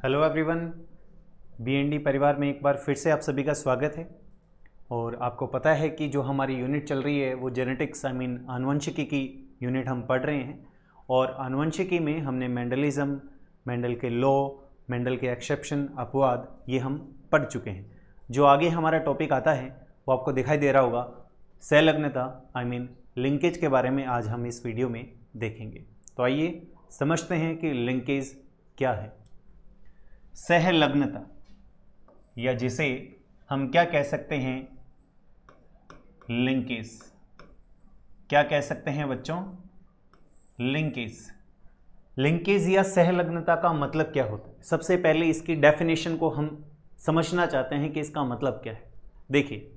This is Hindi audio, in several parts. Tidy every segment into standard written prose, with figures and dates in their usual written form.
हेलो एवरीवन, बीएनडी परिवार में एक बार फिर से आप सभी का स्वागत है। और आपको पता है कि जो हमारी यूनिट चल रही है वो जेनेटिक्स आनुवंशिकी की यूनिट हम पढ़ रहे हैं। और आनुवंशिकी में हमने मेंडलिज्म, मेंडल के लॉ, मेंडल के एक्सेप्शन, अपवाद, ये हम पढ़ चुके हैं। जो आगे हमारा टॉपिक आता है वो आपको दिखाई दे रहा होगा, सहलग्नता लिंकेज के बारे में आज हम इस वीडियो में देखेंगे। तो आइए समझते हैं कि लिंकेज क्या है। सहलग्नता, या जिसे हम क्या कह सकते हैं, लिंकेज। क्या कह सकते हैं बच्चों? लिंकेज। लिंकेज या सहलग्नता का मतलब क्या होता है? सबसे पहले इसकी डेफिनेशन को हम समझना चाहते हैं कि इसका मतलब क्या है। देखिए,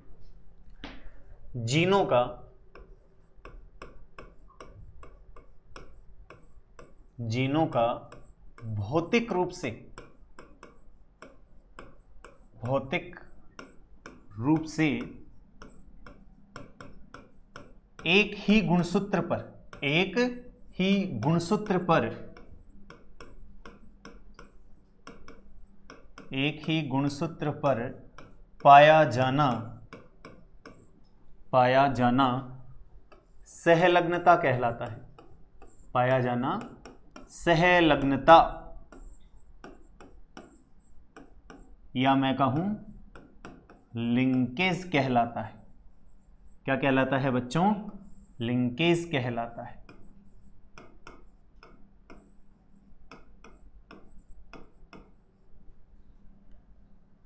जीनों का भौतिक रूप से एक ही गुणसूत्र पर पाया जाना सहलग्नता कहलाता है। पाया जाना सहलग्नता, या मैं कहूं लिंकेज कहलाता है। क्या कहलाता है बच्चों? लिंकेज कहलाता है।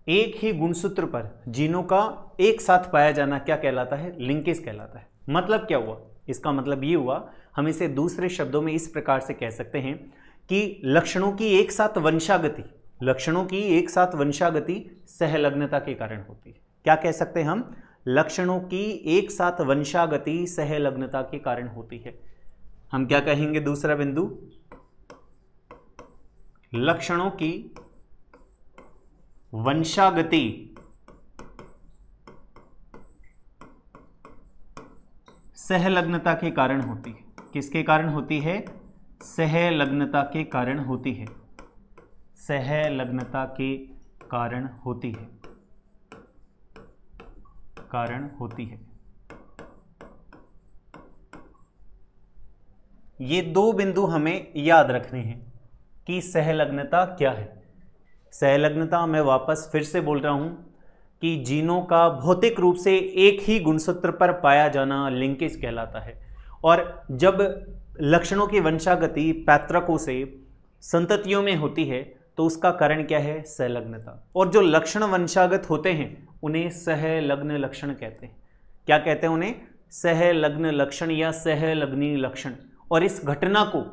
एक ही गुणसूत्र पर जीनों का एक साथ पाया जाना क्या कहलाता है? लिंकेज कहलाता है। मतलब क्या हुआ? इसका मतलब ये हुआ, हम इसे दूसरे शब्दों में इस प्रकार से कह सकते हैं कि लक्षणों की एक साथ वंशागति सहलग्नता के कारण होती है। क्या कह सकते हैं हम? लक्षणों की एक साथ वंशागति सहलग्नता के कारण होती है। हम क्या कहेंगे? दूसरा बिंदु, लक्षणों की वंशागति सहलग्नता के कारण होती है। किसके कारण होती है? सहलग्नता के कारण होती है। सहलग्नता के कारण होती है। ये दो बिंदु हमें याद रखने हैं कि सहलग्नता क्या है। सहलग्नता, मैं वापस फिर से बोल रहा हूं, कि जीनों का भौतिक रूप से एक ही गुणसूत्र पर पाया जाना लिंकेज कहलाता है। और जब लक्षणों की वंशागति पैतृकों से संततियों में होती है तो उसका कारण क्या है? सहलग्नता। और जो लक्षण वंशागत होते हैं उन्हें सहलग्न लक्षण कहते हैं। क्या कहते हैं उन्हें? सहलग्न लक्षण या सहलग्नी लक्षण। और इस घटना को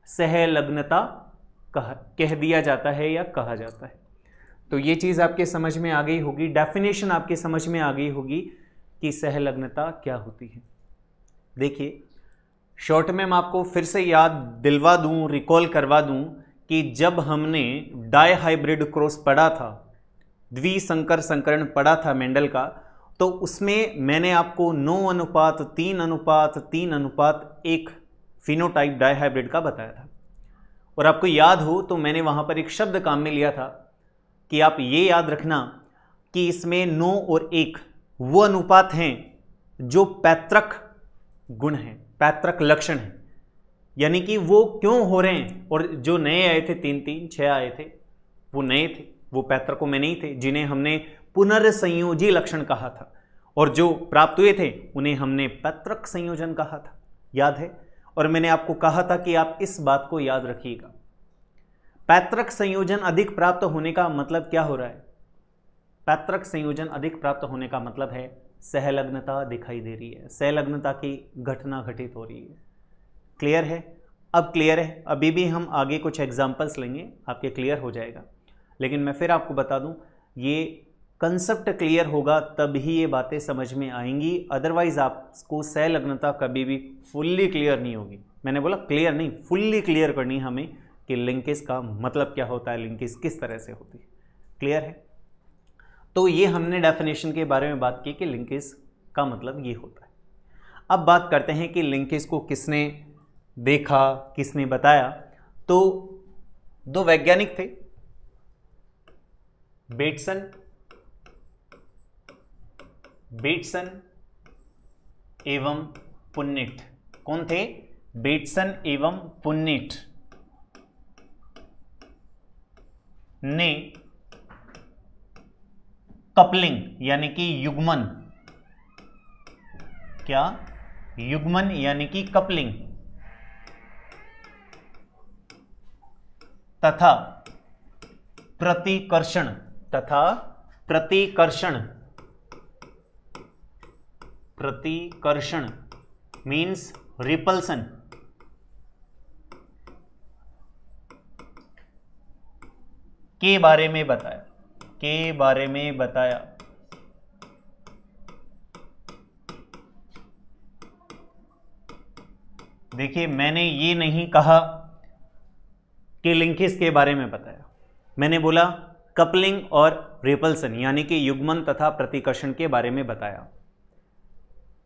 सहलग्नता कह दिया जाता है या कहा जाता है। तो ये चीज़ आपके समझ में आ गई होगी, डेफिनेशन आपके समझ में आ गई होगी कि सहलग्नता क्या होती है। देखिए, शॉर्ट में मैं आपको फिर से याद दिलवा दूं, रिकॉल करवा दूं कि जब हमने डायहाइब्रिड क्रॉस पढ़ा था, द्विसंकर संकरण पढ़ा था मेंडल का, तो उसमें मैंने आपको 9:3:3:3:1 फिनोटाइप डायहाइब्रिड का बताया था। और आपको याद हो तो मैंने वहां पर एक शब्द काम में लिया था कि आप ये याद रखना कि इसमें 9 और 1 वो अनुपात हैं जो पैतृक गुण हैं, पैतृक लक्षण हैं। यानी कि वो क्यों हो रहे हैं। और जो नए आए थे 3-3, 6 आए थे, वो नए थे, वो पैतृकों में नहीं थे, जिन्हें हमने पुनर्संयोजी लक्षण कहा था। और जो प्राप्त हुए थे उन्हें हमने पैतृक संयोजन कहा था। याद है? और मैंने आपको कहा था कि आप इस बात को याद रखिएगा। पैतृक संयोजन अधिक प्राप्त होने का मतलब क्या हो रहा है? पैतृक संयोजन अधिक प्राप्त होने का मतलब है सहलग्नता दिखाई दे रही है, सहलग्नता की घटना घटित हो रही है। क्लियर है? अब क्लियर है। अभी भी हम आगे कुछ एग्जाम्पल्स लेंगे, आपके क्लियर हो जाएगा। लेकिन मैं फिर आपको बता दूं, ये कंसेप्ट क्लियर होगा तब ही ये बातें समझ में आएंगी, अदरवाइज आपको सहलग्नता कभी भी फुल्ली क्लियर नहीं होगी। मैंने बोला क्लियर नहीं, फुल्ली क्लियर करनी हमें कि लिंकेज का मतलब क्या होता है, लिंकेज किस तरह से होती है। क्लियर है? तो ये हमने डेफिनेशन के बारे में बात की कि लिंकेज का मतलब ये होता है। अब बात करते हैं कि लिंकेज को किसने देखा, किसने बताया। तो दो वैज्ञानिक थे, बेटसन एवं पुन्निट। कौन थे? बेटसन एवं पुन्निट ने कपलिंग यानी कि युग्मन, क्या? युग्मन यानी कि कपलिंग तथा प्रतिकर्षण मीन्स रिपल्सन के बारे में बताया। देखिए, मैंने ये नहीं कहा कि लिंकेज के बारे में बताया, मैंने बोला कपलिंग और रिपल्सन यानी कि युग्मन तथा प्रतिकर्षण के बारे में बताया।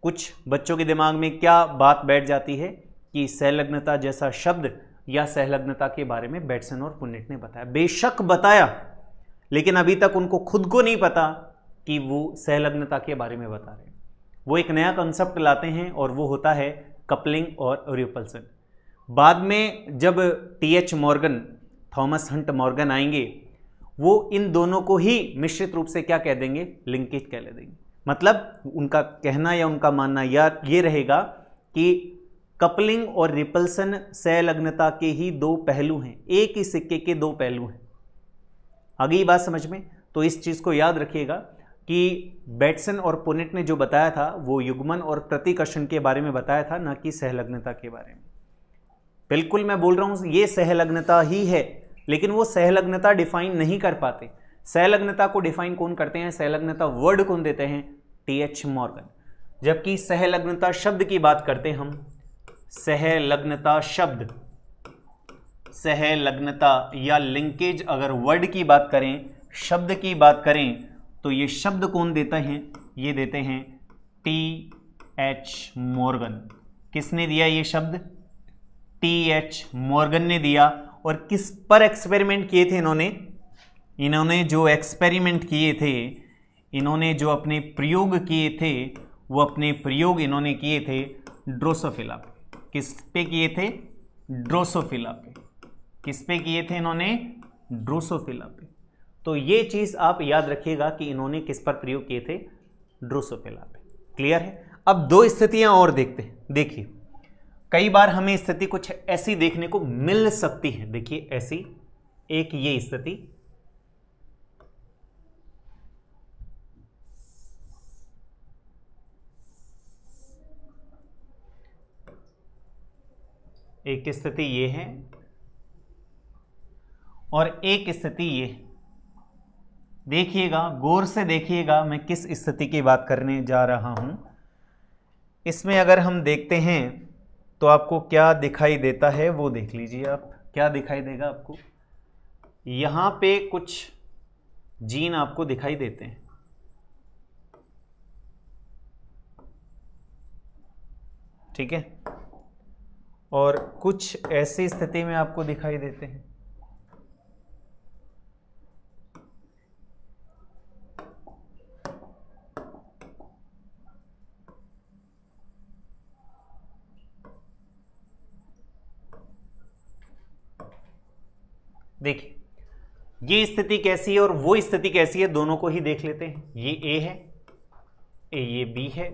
कुछ बच्चों के दिमाग में क्या बात बैठ जाती है कि सहलग्नता जैसा शब्द या सहलग्नता के बारे में बेटसन और पुन्निट ने बताया। बेशक बताया, लेकिन अभी तक उनको खुद को नहीं पता कि वो सहलग्नता के बारे में बता रहे हैं। वो एक नया कंसेप्ट लाते हैं और वो होता है कपलिंग और रिपल्सन। बाद में जब TH. Morgan, Thomas Hunt Morgan आएंगे, वो इन दोनों को ही मिश्रित रूप से क्या कह देंगे? लिंकेज कह देंगे। मतलब उनका कहना या उनका मानना या ये रहेगा कि कपलिंग और रिपल्सन सहलग्नता के ही दो पहलू हैं, एक ही सिक्के के दो पहलू हैं। आगे ये बात समझ में? तो इस चीज़ को याद रखिएगा कि बेटसन और पुन्निट ने जो बताया था वो युग्मन और प्रतिकर्षण के बारे में बताया था, ना कि सहलग्नता के बारे में। बिल्कुल मैं बोल रहा हूँ ये सहलग्नता ही है, लेकिन वो सहलग्नता डिफाइन नहीं कर पाते। सहलग्नता को डिफाइन कौन करते हैं? सहलग्नता वर्ड कौन देते हैं? टी.एच. मॉर्गन। जबकि सहलग्नता शब्द की बात करते हैं हम, सहलग्नता शब्द, सहलग्नता या लिंकेज अगर वर्ड की बात करें, शब्द की बात करें, तो ये शब्द कौन देते हैं? ये देते हैं टी.एच. मॉर्गन। किसने दिया ये शब्द? टी.एच. मॉर्गन ने दिया। और किस पर एक्सपेरिमेंट किए थे इन्होंने जो एक्सपेरिमेंट किए थे, इन्होंने जो अपने प्रयोग किए थे, वो अपने प्रयोग इन्होंने किए थे ड्रोसोफिला पे। किस पे किए थे? ड्रोसोफिला पे। किस पे किए थे इन्होंने? ड्रोसोफिला पे। तो ये चीज़ आप याद रखिएगा कि इन्होंने किस पर प्रयोग किए थे? ड्रोसोफिला पे। क्लियर है? अब दो स्थितियां और देखते हैं। देखिए, कई बार हमें स्थिति कुछ ऐसी देखने को मिल सकती है। देखिए ऐसी, एक ये स्थिति, एक स्थिति ये है और एक स्थिति ये। देखिएगा, गौर से देखिएगा मैं किस स्थिति की बात करने जा रहा हूं। इसमें अगर हम देखते हैं तो आपको क्या दिखाई देता है वो देख लीजिए आप। क्या दिखाई देगा आपको? यहां पे कुछ जीन आपको दिखाई देते हैं, ठीक है, और कुछ ऐसी स्थिति में आपको दिखाई देते हैं। देखिए, ये स्थिति कैसी है और वो स्थिति कैसी है, दोनों को ही देख लेते हैं। ये ए है, ये बी है,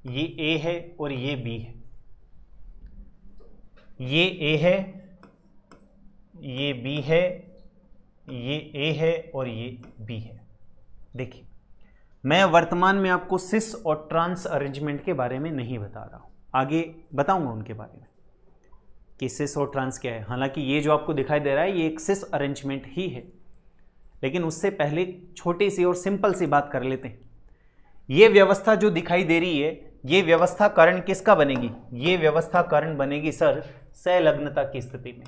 ये ए है और ये बी है। ये ए है, ये बी है, ये ए है और ये बी है। देखिए, मैं वर्तमान में आपको सिस और ट्रांस अरेंजमेंट के बारे में नहीं बता रहा हूं, आगे बताऊंगा उनके बारे में कि सिस और ट्रांस क्या है। हालांकि ये जो आपको दिखाई दे रहा है ये एक सिस अरेंजमेंट ही है, लेकिन उससे पहले छोटी सी और सिंपल सी बात कर लेते हैं। ये व्यवस्था जो दिखाई दे रही है, ये व्यवस्था कारण किसका बनेगी? ये व्यवस्था कारण बनेगी सर सहलग्नता की स्थिति में।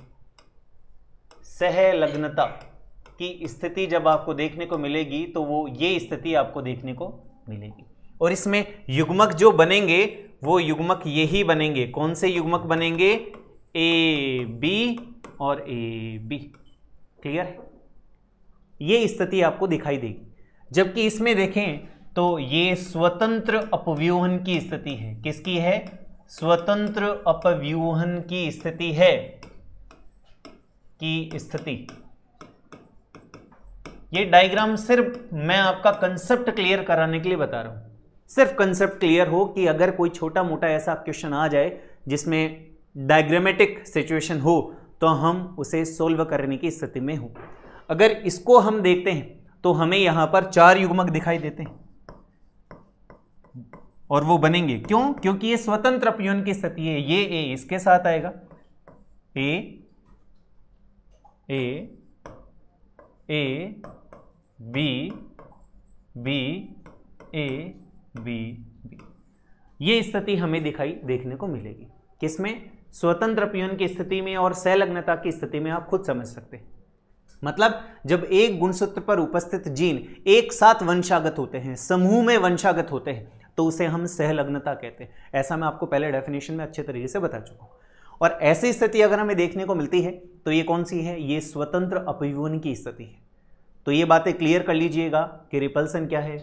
सहलग्नता की स्थिति जब आपको देखने को मिलेगी तो वो ये स्थिति आपको देखने को मिलेगी। और इसमें युग्मक जो बनेंगे वो युग्मक यही बनेंगे। कौन से युग्मक बनेंगे? ए बी और ए बी। क्लियर है? ये स्थिति आपको दिखाई देगी। जबकि इसमें देखें तो ये स्वतंत्र अपव्यूहन की स्थिति है। किसकी है? स्वतंत्र अपव्यूहन की स्थिति है, की स्थिति। ये डायग्राम सिर्फ मैं आपका कंसेप्ट क्लियर कराने के लिए बता रहा हूं, सिर्फ कंसेप्ट क्लियर हो कि अगर कोई छोटा मोटा ऐसा क्वेश्चन आ जाए जिसमें डायग्रामेटिक सिचुएशन हो तो हम उसे सोल्व करने की स्थिति में हो। अगर इसको हम देखते हैं तो हमें यहां पर 4 युग्मक दिखाई देते हैं और वो बनेंगे क्यों? क्योंकि ये स्वतंत्र अपव्यूहन की स्थिति है। ये ए इसके साथ आएगा, A A A B B A B B, ये स्थिति हमें देखने को मिलेगी। किसमें? स्वतंत्र अपव्यूहन की स्थिति में और सहलग्नता की स्थिति में। आप खुद समझ सकते हैं। मतलब जब एक गुणसूत्र पर उपस्थित जीन एक साथ वंशागत होते हैं, समूह में वंशागत होते हैं, तो उसे हम सहलग्नता कहते हैं। ऐसा मैं आपको पहले डेफिनेशन में अच्छे तरीके से बता चुका हूं। और ऐसी स्थिति अगर हमें देखने को मिलती है तो ये कौन सी है? ये स्वतंत्र अपव्यूहन की स्थिति है। तो ये बातें क्लियर कर लीजिएगा कि रिपल्सन क्या है,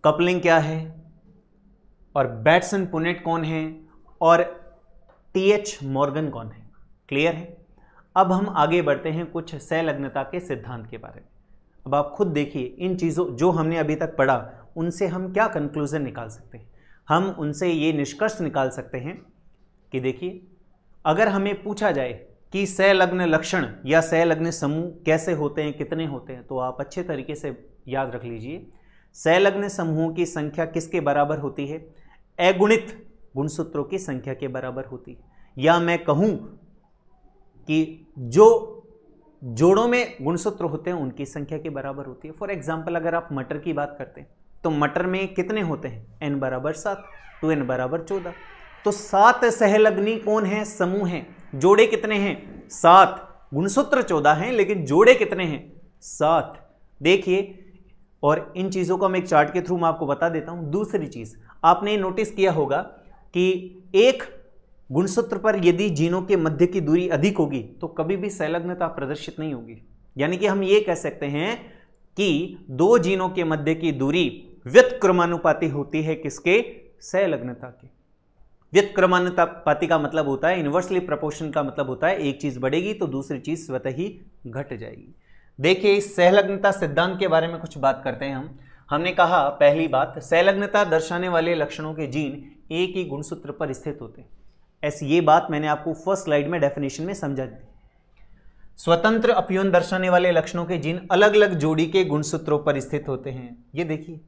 कपलिंग क्या है, और बैटसन पुनेट कौन है, और टीएच मॉर्गन कौन है। क्लियर है? अब हम आगे बढ़ते हैं कुछ सहलग्नता के सिद्धांत के बारे में। अब आप खुद देखिए इन चीज़ों जो हमने अभी तक पढ़ा उनसे हम क्या कंक्लूजन निकाल सकते हैं। हम उनसे ये निष्कर्ष निकाल सकते हैं कि देखिए, अगर हमें पूछा जाए कि सहलग्न लक्षण या सहलग्न समूह कैसे होते हैं, कितने होते हैं, तो आप अच्छे तरीके से याद रख लीजिए, सहलग्न समूहों की संख्या किसके बराबर होती है? अगुणित गुणसूत्रों की संख्या के बराबर होती है। या मैं कहूं कि जो जोड़ों में गुणसूत्र होते हैं उनकी संख्या के बराबर होती है। फॉर एग्जाम्पल अगर आप मटर की बात करते हैं तो मटर में कितने होते हैं? n बराबर 7, 2n बराबर 14। तो 7 सहलग्नी कौन है? समूह हैं। जोड़े कितने हैं? 7। गुणसूत्र 14 हैं लेकिन जोड़े कितने हैं? 7। देखिए, और इन चीज़ों को मैं एक चार्ट के थ्रू मैं आपको बता देता हूं। दूसरी चीज़ आपने नोटिस किया होगा कि एक गुणसूत्र पर यदि जीनों के मध्य की दूरी अधिक होगी तो कभी भी सहलग्नता प्रदर्शित नहीं होगी। यानी कि हम ये कह सकते हैं कि 2 जीनों के मध्य की दूरी व्युत्क्रमानुपाती होती है। किसके? सहलग्नता के। व्युत्क्रमानुपाती का मतलब होता है, इनवर्सली प्रोपोर्शन का मतलब होता है, एक चीज बढ़ेगी तो दूसरी चीज स्वतः ही घट जाएगी। देखिए, इस सहलग्नता सिद्धांत के बारे में कुछ बात करते हैं हम। हमने कहा पहली बात, सहलग्नता दर्शाने वाले लक्षणों के जीन एक ही गुणसूत्र पर स्थित होते हैं। ऐसी ये बात मैंने आपको फर्स्ट स्लाइड में डेफिनेशन में समझा दी। स्वतंत्र अपव्यूहन दर्शाने वाले लक्षणों के जीन अलग अलग जोड़ी के गुणसूत्रों पर स्थित होते हैं। ये देखिए,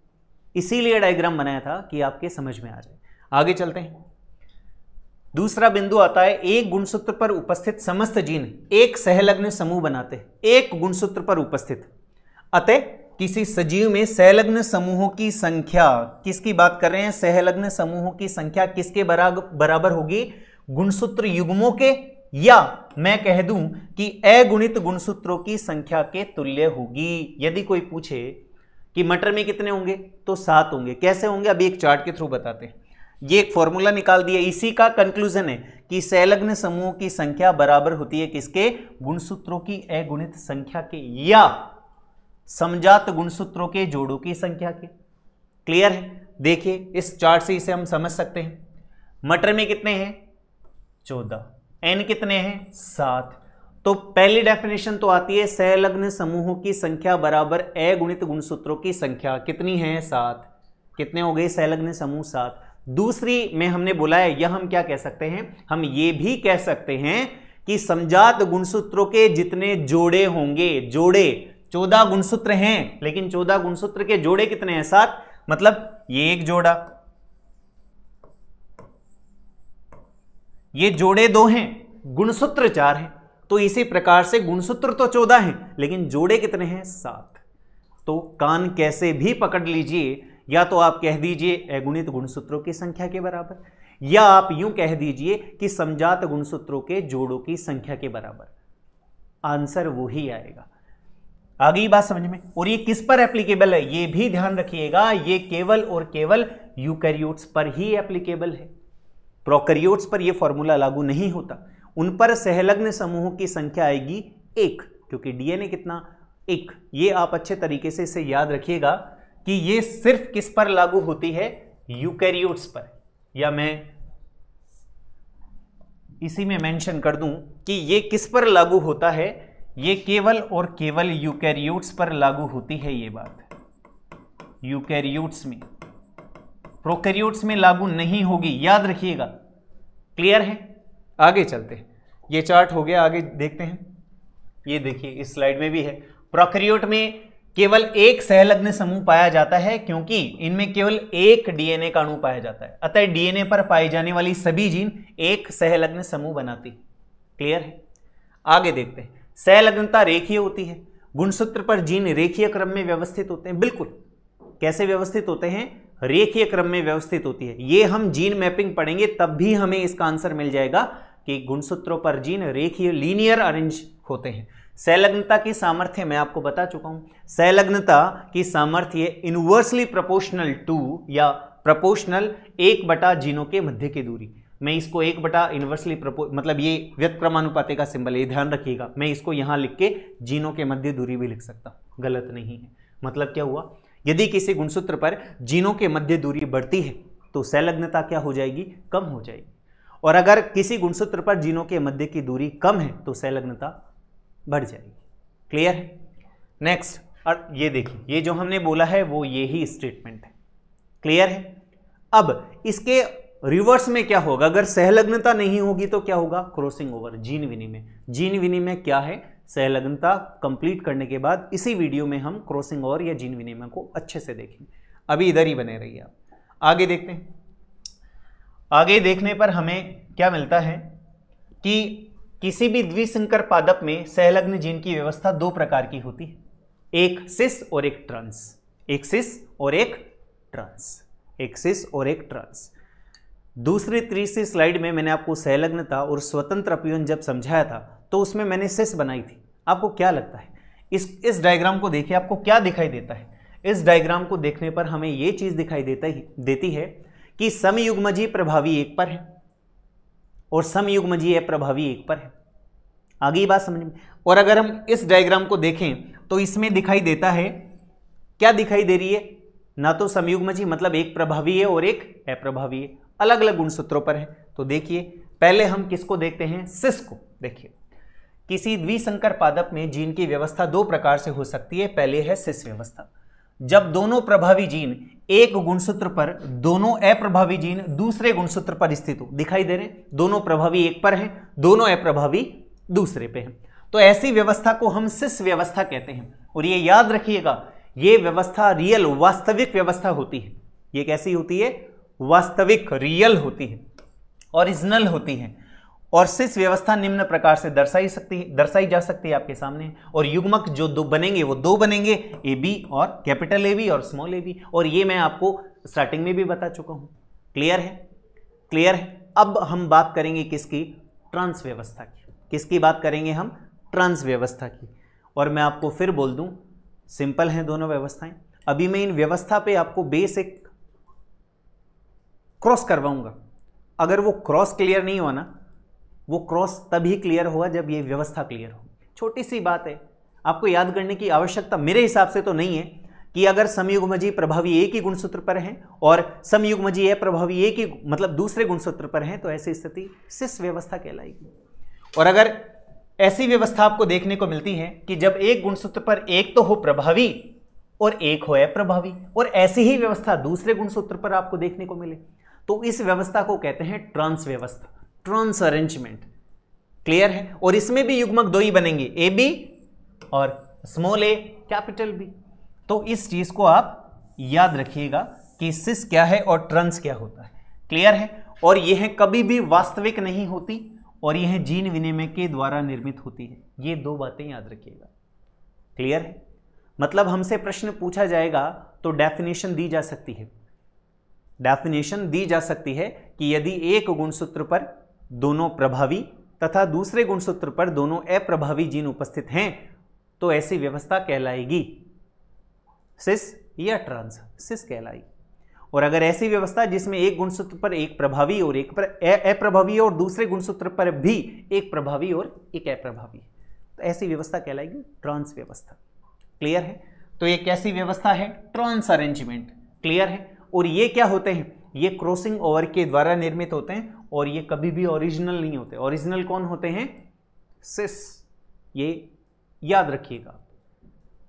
इसीलिए डायग्राम बनाया था कि आपके समझ में आ जाए। आगे चलते हैं। दूसरा बिंदु आता है, एक गुणसूत्र पर उपस्थित समस्त जीन एक सहलग्न समूह बनाते हैं। एक गुणसूत्र पर उपस्थित, अतः किसी सजीव में सहलग्न समूहों की संख्या, किसकी बात कर रहे हैं? सहलग्न समूहों की संख्या किसके बराबर होगी? गुणसूत्र युग्मों के, या मैं कह दूं कि अगुणित गुणसूत्रों की संख्या के तुल्य होगी। यदि कोई पूछे कि मटर में कितने होंगे तो 7 होंगे। कैसे होंगे? अभी एक चार्ट के थ्रू बताते हैं। ये एक फॉर्मूला निकाल दिया, इसी का कंक्लूजन है कि सहलग्न समूहों की संख्या बराबर होती है किसके? गुणसूत्रों की अगुणित संख्या के, या समजात गुणसूत्रों के जोड़ों की संख्या के। क्लियर है? देखिए, इस चार्ट से इसे हम समझ सकते हैं। मटर में कितने हैं? 14। n कितने हैं? 7। तो पहली डेफिनेशन तो आती है, सहलग्न समूहों की संख्या बराबर अगुणित गुणसूत्रों की संख्या। कितनी है? 7। कितने हो गए सहलग्न समूह? 7। दूसरी में हमने बोला है, यह हम क्या कह सकते हैं? हम ये भी कह सकते हैं कि समजात गुणसूत्रों के जितने जोड़े होंगे, जोड़े 14 गुणसूत्र हैं लेकिन 14 गुणसूत्र के जोड़े कितने हैं? 7। मतलब ये एक जोड़ा, ये जोड़े 2 हैं, गुणसूत्र 4 हैं। तो इसी प्रकार से गुणसूत्र तो 14 हैं लेकिन जोड़े कितने हैं? 7। तो कान कैसे भी पकड़ लीजिए, या तो आप कह दीजिए अगुणित गुणसूत्रों की संख्या के बराबर, या आप यूं कह दीजिए कि समजात गुणसूत्रों के जोड़ों की संख्या के बराबर। आंसर वही आएगा। आगे बात समझ में? और ये किस पर एप्लीकेबल है ये भी ध्यान रखिएगा, ये केवल और केवल यूकैरियोट्स पर ही एप्लीकेबल है। प्रोकैरियोट्स पर यह फॉर्मूला लागू नहीं होता। उन पर सहलग्न समूहों की संख्या आएगी 1, क्योंकि डीएनए कितना? एक, ये आप अच्छे तरीके से इसे याद रखिएगा कि ये सिर्फ किस पर लागू होती है, यूकैरियोट्स पर, या मैं इसी में मेंशन कर दूं कि ये किस पर लागू होता है, ये केवल और केवल यूकैरियोट्स पर लागू होती है। ये बात यूकैरियोट्स में, प्रोकैरियोट्स में लागू नहीं होगी, याद रखिएगा। क्लियर है? आगे चलते हैं, ये चार्ट हो गया, आगे देखते हैं। ये देखिए इस स्लाइड में भी है, प्रोकैरियोट में केवल एक सहलग्न समूह पाया जाता है क्योंकि इनमें केवल एक डीएनए का अणु पाया जाता है, अतः डीएनए पर पाई जाने वाली सभी जीन एक सहलग्न समूह बनाती। क्लियर है? आगे देखते हैं। सहलग्नता रेखीय होती है, गुणसूत्र पर जीन रेखीय क्रम में व्यवस्थित होते हैं। बिल्कुल, कैसे व्यवस्थित होते हैं? रेखीय क्रम में व्यवस्थित होती है। ये हम जीन मैपिंग पढ़ेंगे तब भी हमें इसका आंसर मिल जाएगा कि गुणसूत्रों पर जीन रेखीय लीनियर अरेंज होते हैं। सहलग्नता की सामर्थ्य मैं आपको बता चुका हूं। सहलग्नता की सामर्थ्य इनवर्सली प्रोपोर्शनल टू, या प्रोपोर्शनल 1/, जीनों के मध्य की दूरी। मैं इसको 1/, इनवर्सली मतलब ये व्युत्क्रमानुपाती का सिंबल है, ध्यान रखिएगा। मैं इसको यहां लिख के जीनों के मध्य दूरी भी लिख सकता हूं, गलत नहीं है। मतलब क्या हुआ, यदि किसी गुणसूत्र पर जीनों के मध्य दूरी बढ़ती है तो सहलग्नता क्या हो जाएगी? कम हो जाएगी। और अगर किसी गुणसूत्र पर जीनों के मध्य की दूरी कम है तो सहलग्नता बढ़ जाएगी। क्लियर है? नेक्स्ट, और ये देखिए, ये जो हमने बोला है वो ये ही स्टेटमेंट है। क्लियर है? अब इसके रिवर्स में क्या होगा? अगर सहलग्नता नहीं होगी तो क्या होगा? क्रॉसिंग ओवर, जीन विनिमय। जीन विनिमय क्या है? सहलग्नता कंप्लीट करने के बाद इसी वीडियो में हम क्रॉसिंग ओवर या जीन विनिमय को अच्छे से देखेंगे। अभी इधर ही बने रहिए आप। आगे देखते हैं। आगे देखने पर हमें क्या मिलता है कि किसी भी द्विसंकर पादप में सहलग्न जीन की व्यवस्था दो प्रकार की होती है, एक सिस और एक ट्रांस। एक सिस और एक ट्रांस, एक सिस और एक ट्रांस। दूसरी तीसरी स्लाइड में मैंने आपको सहलग्नता और स्वतंत्र अपयूहन जब समझाया था तो उसमें मैंने सिस बनाई थी। आपको क्या लगता है इस डायग्राम को देखिए, आपको क्या दिखाई देता है? इस डायग्राम को देखने पर हमें यह चीज दिखाई देती है कि समयुग्मजी प्रभावी एक पर है और समयुग्मजी अप्रभावी एक पर है। आगे बात समझ में? और अगर हम इस डायग्राम को देखें तो इसमें दिखाई देता है, क्या दिखाई दे रही है? ना तो समयुग्मजी मतलब एक प्रभावी है और एक अप्रभावी है, अलग अलग गुणसूत्रों पर है। तो देखिए पहले हम किसको देखते हैं? सिस को। देखिए किसी द्विसंकर पादप में जीन की व्यवस्था दो प्रकार से हो सकती है। पहले है सिस व्यवस्था, जब दोनों प्रभावी जीन एक गुणसूत्र पर, दोनों अप्रभावी जीन दूसरे गुणसूत्र पर स्थित हो। दिखाई दे रहे हैं? दोनों प्रभावी एक पर हैं, दोनों अप्रभावी दूसरे पे हैं, तो ऐसी व्यवस्था को हम सिस व्यवस्था कहते हैं। और ये याद रखिएगा, ये व्यवस्था रियल वास्तविक व्यवस्था होती है। ये कैसी होती है? वास्तविक, रियल होती है, ओरिजिनल होती है। और सिस व्यवस्था निम्न प्रकार से दर्शाई जा सकती है आपके सामने। और युग्मक जो दो बनेंगे वो दो बनेंगे, ए बी और कैपिटल ए बी और स्मॉल ए बी। और ये मैं आपको स्टार्टिंग में भी बता चुका हूं। क्लियर है? क्लियर है? अब हम बात करेंगे किसकी? ट्रांस व्यवस्था की। किसकी बात करेंगे हम? ट्रांस व्यवस्था की। और मैं आपको फिर बोल दूं, सिंपल हैं दोनों व्यवस्थाएं। अभी मैं इन व्यवस्था पे आपको बेसिक क्रॉस करवाऊंगा। अगर वो क्रॉस क्लियर नहीं हुआ ना, वो क्रॉस तभी क्लियर होगा जब ये व्यवस्था क्लियर हो। छोटी सी बात है, आपको याद करने की आवश्यकता मेरे हिसाब से तो नहीं है कि अगर समयुग्मजी प्रभावी एक ही गुणसूत्र पर हैं और समयुग्मजी अप्रभावी एक ही मतलब दूसरे गुणसूत्र पर हैं, तो ऐसी स्थिति सिस व्यवस्था कहलाएगी। और अगर ऐसी व्यवस्था आपको देखने को मिलती है कि जब एक गुणसूत्र पर एक तो हो प्रभावी और एक हो अप्रभावी, और ऐसी ही व्यवस्था दूसरे गुणसूत्र पर आपको देखने को मिले, तो इस व्यवस्था को कहते हैं ट्रांस व्यवस्था, ट्रांस अरेंजमेंट। क्लियर है? और इसमें भी युग्मक दो ही बनेंगे, ए बी और स्मॉल ए कैपिटल बी। तो इस चीज को आप याद रखिएगा कि सिस क्या है और ट्रांस क्या होता है। क्लियर है? और यह कभी भी वास्तविक नहीं होती और यह जीन विनिमय के द्वारा निर्मित होती है। ये दो बातें याद रखिएगा। क्लियर है? मतलब हमसे प्रश्न पूछा जाएगा तो डेफिनेशन दी जा सकती है। डेफिनेशन दी जा सकती है कि यदि एक गुणसूत्र पर दोनों प्रभावी तथा दूसरे गुणसूत्र पर दोनों अप्रभावी जीन उपस्थित हैं तो ऐसी व्यवस्था कहलाएगी सिस या ट्रांस। सिस कहलाएगी। और अगर ऐसी व्यवस्था जिसमें एक गुणसूत्र पर एक प्रभावी और एक पर अप्रभावी और दूसरे गुणसूत्र पर भी एक प्रभावी और एक अप्रभावी, तो ऐसी व्यवस्था कहलाएगी ट्रांस व्यवस्था। क्लियर है? तो ये कैसी व्यवस्था है? Trans arrangement. क्लियर है? और ये क्या होते हैं? ये क्रॉसिंग ओवर के द्वारा निर्मित होते हैं और ये कभी भी ओरिजिनल नहीं होते। ओरिजिनल कौन होते हैं? सिस। ये याद रखिएगा।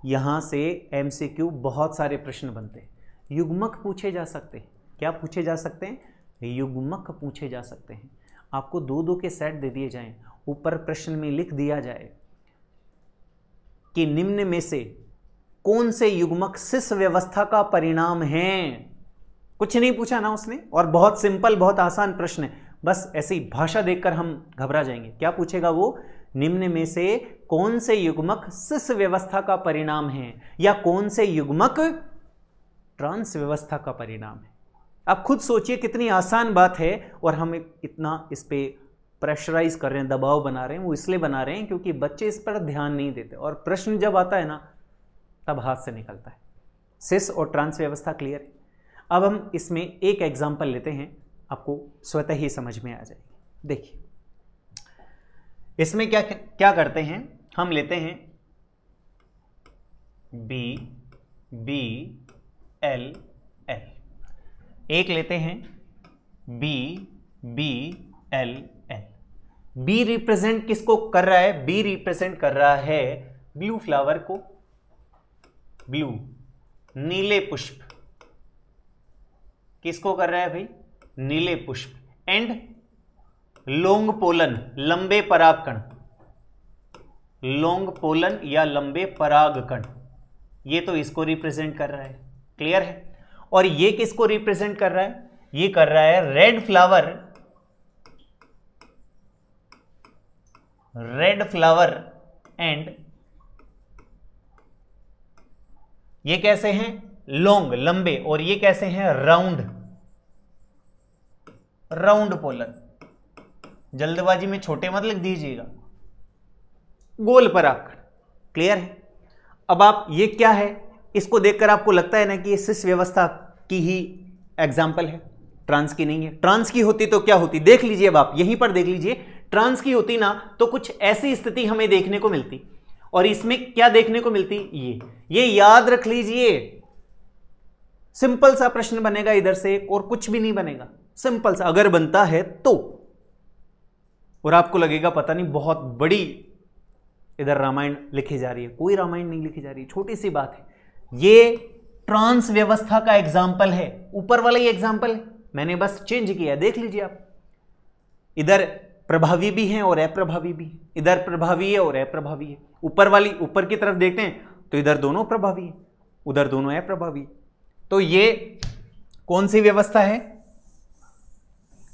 यहां से एमसीक्यू बहुत सारे प्रश्न बनते हैं। युग्मक पूछे जा सकते हैं। क्या पूछे जा सकते हैं? युग्मक पूछे जा सकते हैं। आपको दो दो के सेट दे दिए जाएं, ऊपर प्रश्न में लिख दिया जाए कि निम्न में से कौन से युग्मक सिस व्यवस्था का परिणाम है। कुछ नहीं पूछा ना उसने, और बहुत सिंपल, बहुत आसान प्रश्न है। बस ऐसी भाषा देखकर हम घबरा जाएंगे। क्या पूछेगा वो? निम्न में से कौन से युग्मक सिस व्यवस्था का परिणाम है, या कौन से युग्मक ट्रांस व्यवस्था का परिणाम है। आप खुद सोचिए कितनी आसान बात है, और हम इतना इस पे प्रेशराइज कर रहे हैं, दबाव बना रहे हैं। वो इसलिए बना रहे हैं क्योंकि बच्चे इस पर ध्यान नहीं देते, और प्रश्न जब आता है ना तब हाथ से निकलता है। सिस और ट्रांस व्यवस्था क्लियर है? अब हम इसमें एक एग्जाम्पल लेते हैं, आपको स्वतः ही समझ में आ जाएगी। देखिए इसमें क्या क्या करते हैं, हम लेते हैं बी बी एल एल, एक लेते हैं B B L L. B represent किसको कर रहा है? बी रिप्रेजेंट कर रहा है ब्लू फ्लावर को, ब्लू नीले पुष्प। किसको कर रहा है भाई? नीले पुष्प। एंड लॉन्ग पोलन, लंबे परागकण, लॉन्ग पोलन या लंबे परागकण, ये तो इसको रिप्रेजेंट कर रहा है। क्लियर है? और ये किसको रिप्रेजेंट कर रहा है? ये कर रहा है red flower, red flower and ये कैसे हैं? लॉन्ग, लंबे, और ये कैसे हैं? Round, round pollen. जल्दबाजी में छोटे मत लिख दीजिएगा, गोल परागकण। क्लियर है? अब आप ये क्या है, इसको देखकर आपको लगता है ना कि ये सिस व्यवस्था की ही एग्जाम्पल है, ट्रांस की नहीं है। ट्रांस की होती तो क्या होती? देख लीजिए, अब आप यहीं पर देख लीजिए। ट्रांस की होती ना तो कुछ ऐसी स्थिति हमें देखने को मिलती, और इसमें क्या देखने को मिलती? ये याद रख लीजिए। सिंपल सा प्रश्न बनेगा इधर से, और कुछ भी नहीं बनेगा, सिंपल सा अगर बनता है तो। और आपको लगेगा पता नहीं बहुत बड़ी इधर रामायण लिखी जा रही है। कोई रामायण नहीं लिखी जा रही, छोटी सी बात है। ये ट्रांस व्यवस्था का एग्जाम्पल है, ऊपर वाला ही एग्जाम्पल है, मैंने बस चेंज किया। देख लीजिए आप, इधर प्रभावी भी है और अप्रभावी भी है, इधर प्रभावी है और अप्रभावी है। ऊपर वाली, ऊपर की तरफ देखते हैं तो इधर दोनों प्रभावी है, उधर दोनों अप्रभावी। तो ये कौन सी व्यवस्था है?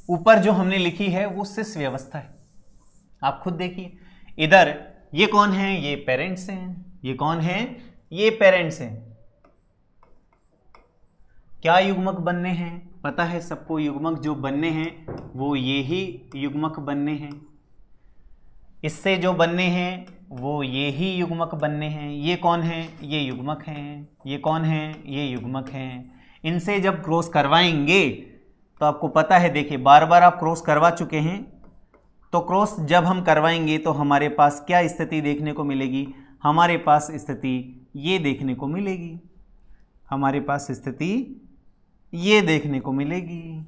ऊपर जो हमने लिखी है वो सिस व्यवस्था है। आप खुद देखिए, इधर ये कौन है? ये पेरेंट्स हैं। ये कौन है? ये पेरेंट्स हैं। क्या युग्मक बनने हैं? पता है सबको, युग्मक जो बनने हैं वो ये ही युग्मक बनने हैं। इससे जो बनने हैं वो ये ही युग्मक बनने हैं। ये कौन है? ये युग्मक हैं। ये कौन है? ये युग्मक हैं। इनसे जब क्रॉस करवाएंगे तो आपको पता है, देखिए बार बार आप क्रॉस करवा चुके हैं, तो क्रॉस जब हम करवाएंगे तो हमारे पास क्या स्थिति देखने को मिलेगी? हमारे पास स्थिति ये देखने को मिलेगी, हमारे पास स्थिति ये देखने को मिलेगी।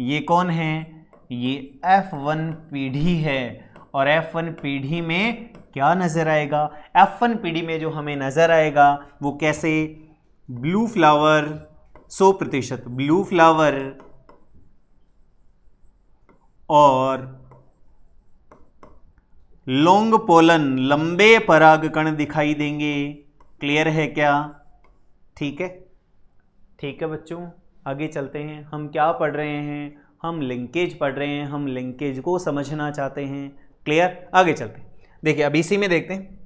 ये कौन है? ये F1 पीढ़ी है। और F1 पीढ़ी में क्या नजर आएगा? F1 पीढ़ी में जो हमें नजर आएगा वो कैसे? ब्लू फ्लावर 100%, ब्लू फ्लावर और लॉन्ग पोलन, लंबे परागकण दिखाई देंगे। क्लियर है क्या? ठीक है, ठीक है बच्चों, आगे चलते हैं। हम क्या पढ़ रहे हैं? हम लिंकेज पढ़ रहे हैं, हम लिंकेज को समझना चाहते हैं। क्लियर? आगे चलते हैं। देखिए अब इसी में देखते हैं,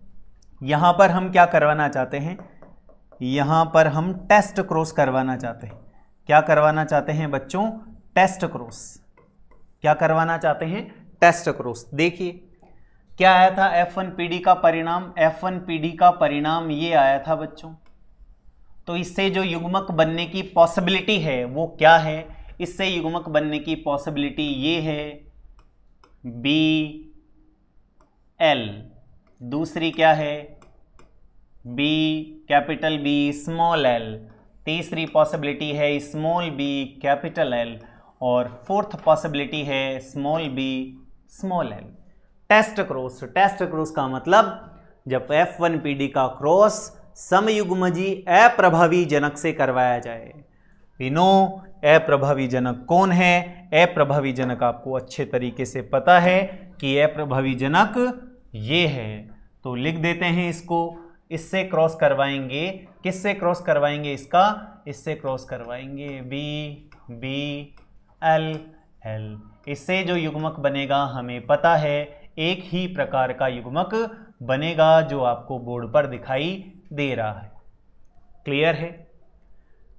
यहां पर हम क्या करवाना चाहते हैं? यहां पर हम टेस्ट क्रॉस करवाना चाहते हैं। क्या करवाना चाहते हैं बच्चों? Test cross. क्या करवाना चाहते हैं? Test cross. देखिए क्या आया था F1 पीढ़ी का परिणाम? F1 पीढ़ी का परिणाम ये आया था बच्चों। तो इससे जो युग्मक बनने की पॉसिबिलिटी है वो क्या है? इससे युग्मक बनने की पॉसिबिलिटी ये है BL। दूसरी क्या है? BL। Capital B small L, तीसरी पॉसिबिलिटी है स्मॉल बी कैपिटल एल, और फोर्थ पॉसिबिलिटी है small B small L. Test cross का मतलब जब F1PD का क्रॉस समयुग्मजी अप्रभावी जनक से करवाया जाए। वी नो अप्रभावी जनक कौन है। अप्रभावी जनक आपको अच्छे तरीके से पता है कि अप्रभावी जनक ये है, तो लिख देते हैं इसको। इससे क्रॉस करवाएंगे, किससे क्रॉस करवाएंगे इसका, इससे क्रॉस करवाएंगे बी एल एल। इससे जो युग्मक बनेगा हमें पता है, एक ही प्रकार का युग्मक बनेगा जो आपको बोर्ड पर दिखाई दे रहा है। क्लियर है,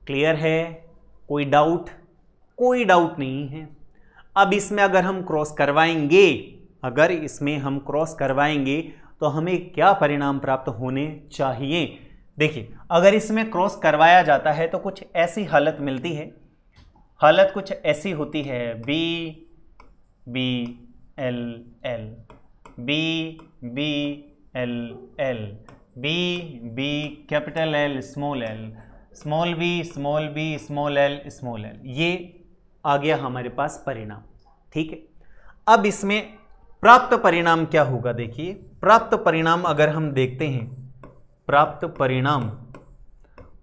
क्लियर है, कोई डाउट, कोई डाउट नहीं है। अब इसमें अगर हम क्रॉस करवाएंगे, अगर इसमें हम क्रॉस करवाएंगे तो हमें क्या परिणाम प्राप्त होने चाहिए। देखिए, अगर इसमें क्रॉस करवाया जाता है तो कुछ ऐसी हालत मिलती है, हालत कुछ ऐसी होती है, B L L, B L L, B capital L small L, small B small L small L. ये आ गया हमारे पास परिणाम। ठीक है, अब इसमें प्राप्त परिणाम क्या होगा। देखिए, प्राप्त परिणाम अगर हम देखते हैं, प्राप्त परिणाम,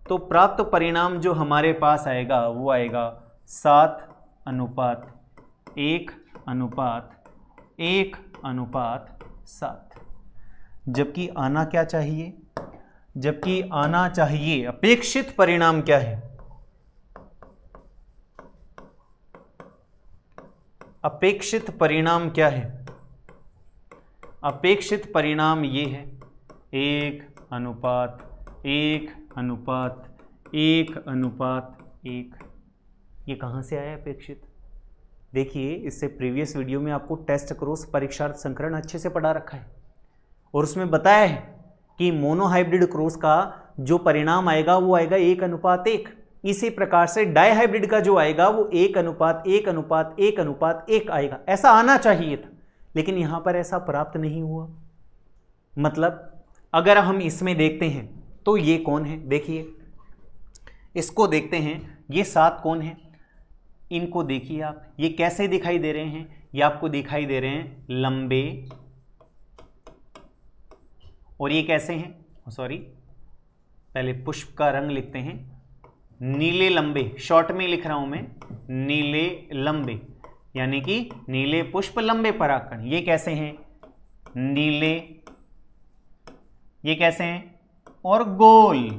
तो प्राप्त परिणाम जो हमारे पास आएगा वो आएगा 7:1:1:7, जबकि आना क्या चाहिए, जबकि आना चाहिए अपेक्षित परिणाम क्या है, अपेक्षित परिणाम क्या है, अपेक्षित परिणाम ये है 1:1:1:1। ये कहाँ से आया अपेक्षित। देखिए, इससे प्रीवियस वीडियो में आपको टेस्ट क्रॉस परीक्षार्थ संकरण अच्छे से पढ़ा रखा है और उसमें बताया है कि मोनोहाइब्रिड क्रॉस का जो परिणाम आएगा वो आएगा 1:1। इसी प्रकार से डाईहाइब्रिड का जो आएगा वो 1:1:1:1 आएगा। ऐसा आना चाहिए था, लेकिन यहां पर ऐसा प्राप्त नहीं हुआ। मतलब अगर हम इसमें देखते हैं तो ये कौन है, देखिए इसको देखते हैं, ये 7 कौन है, इनको देखिए आप, ये कैसे दिखाई दे रहे हैं, ये आपको दिखाई दे रहे हैं लंबे, और ये कैसे हैं, सॉरी पहले पुष्प का रंग लिखते हैं, नीले लंबे, शॉर्ट में लिख रहा हूं मैं, नीले लंबे, यानी कि नीले पुष्प लंबे परागकण। ये कैसे हैं, नीले, ये कैसे हैं, और गोल,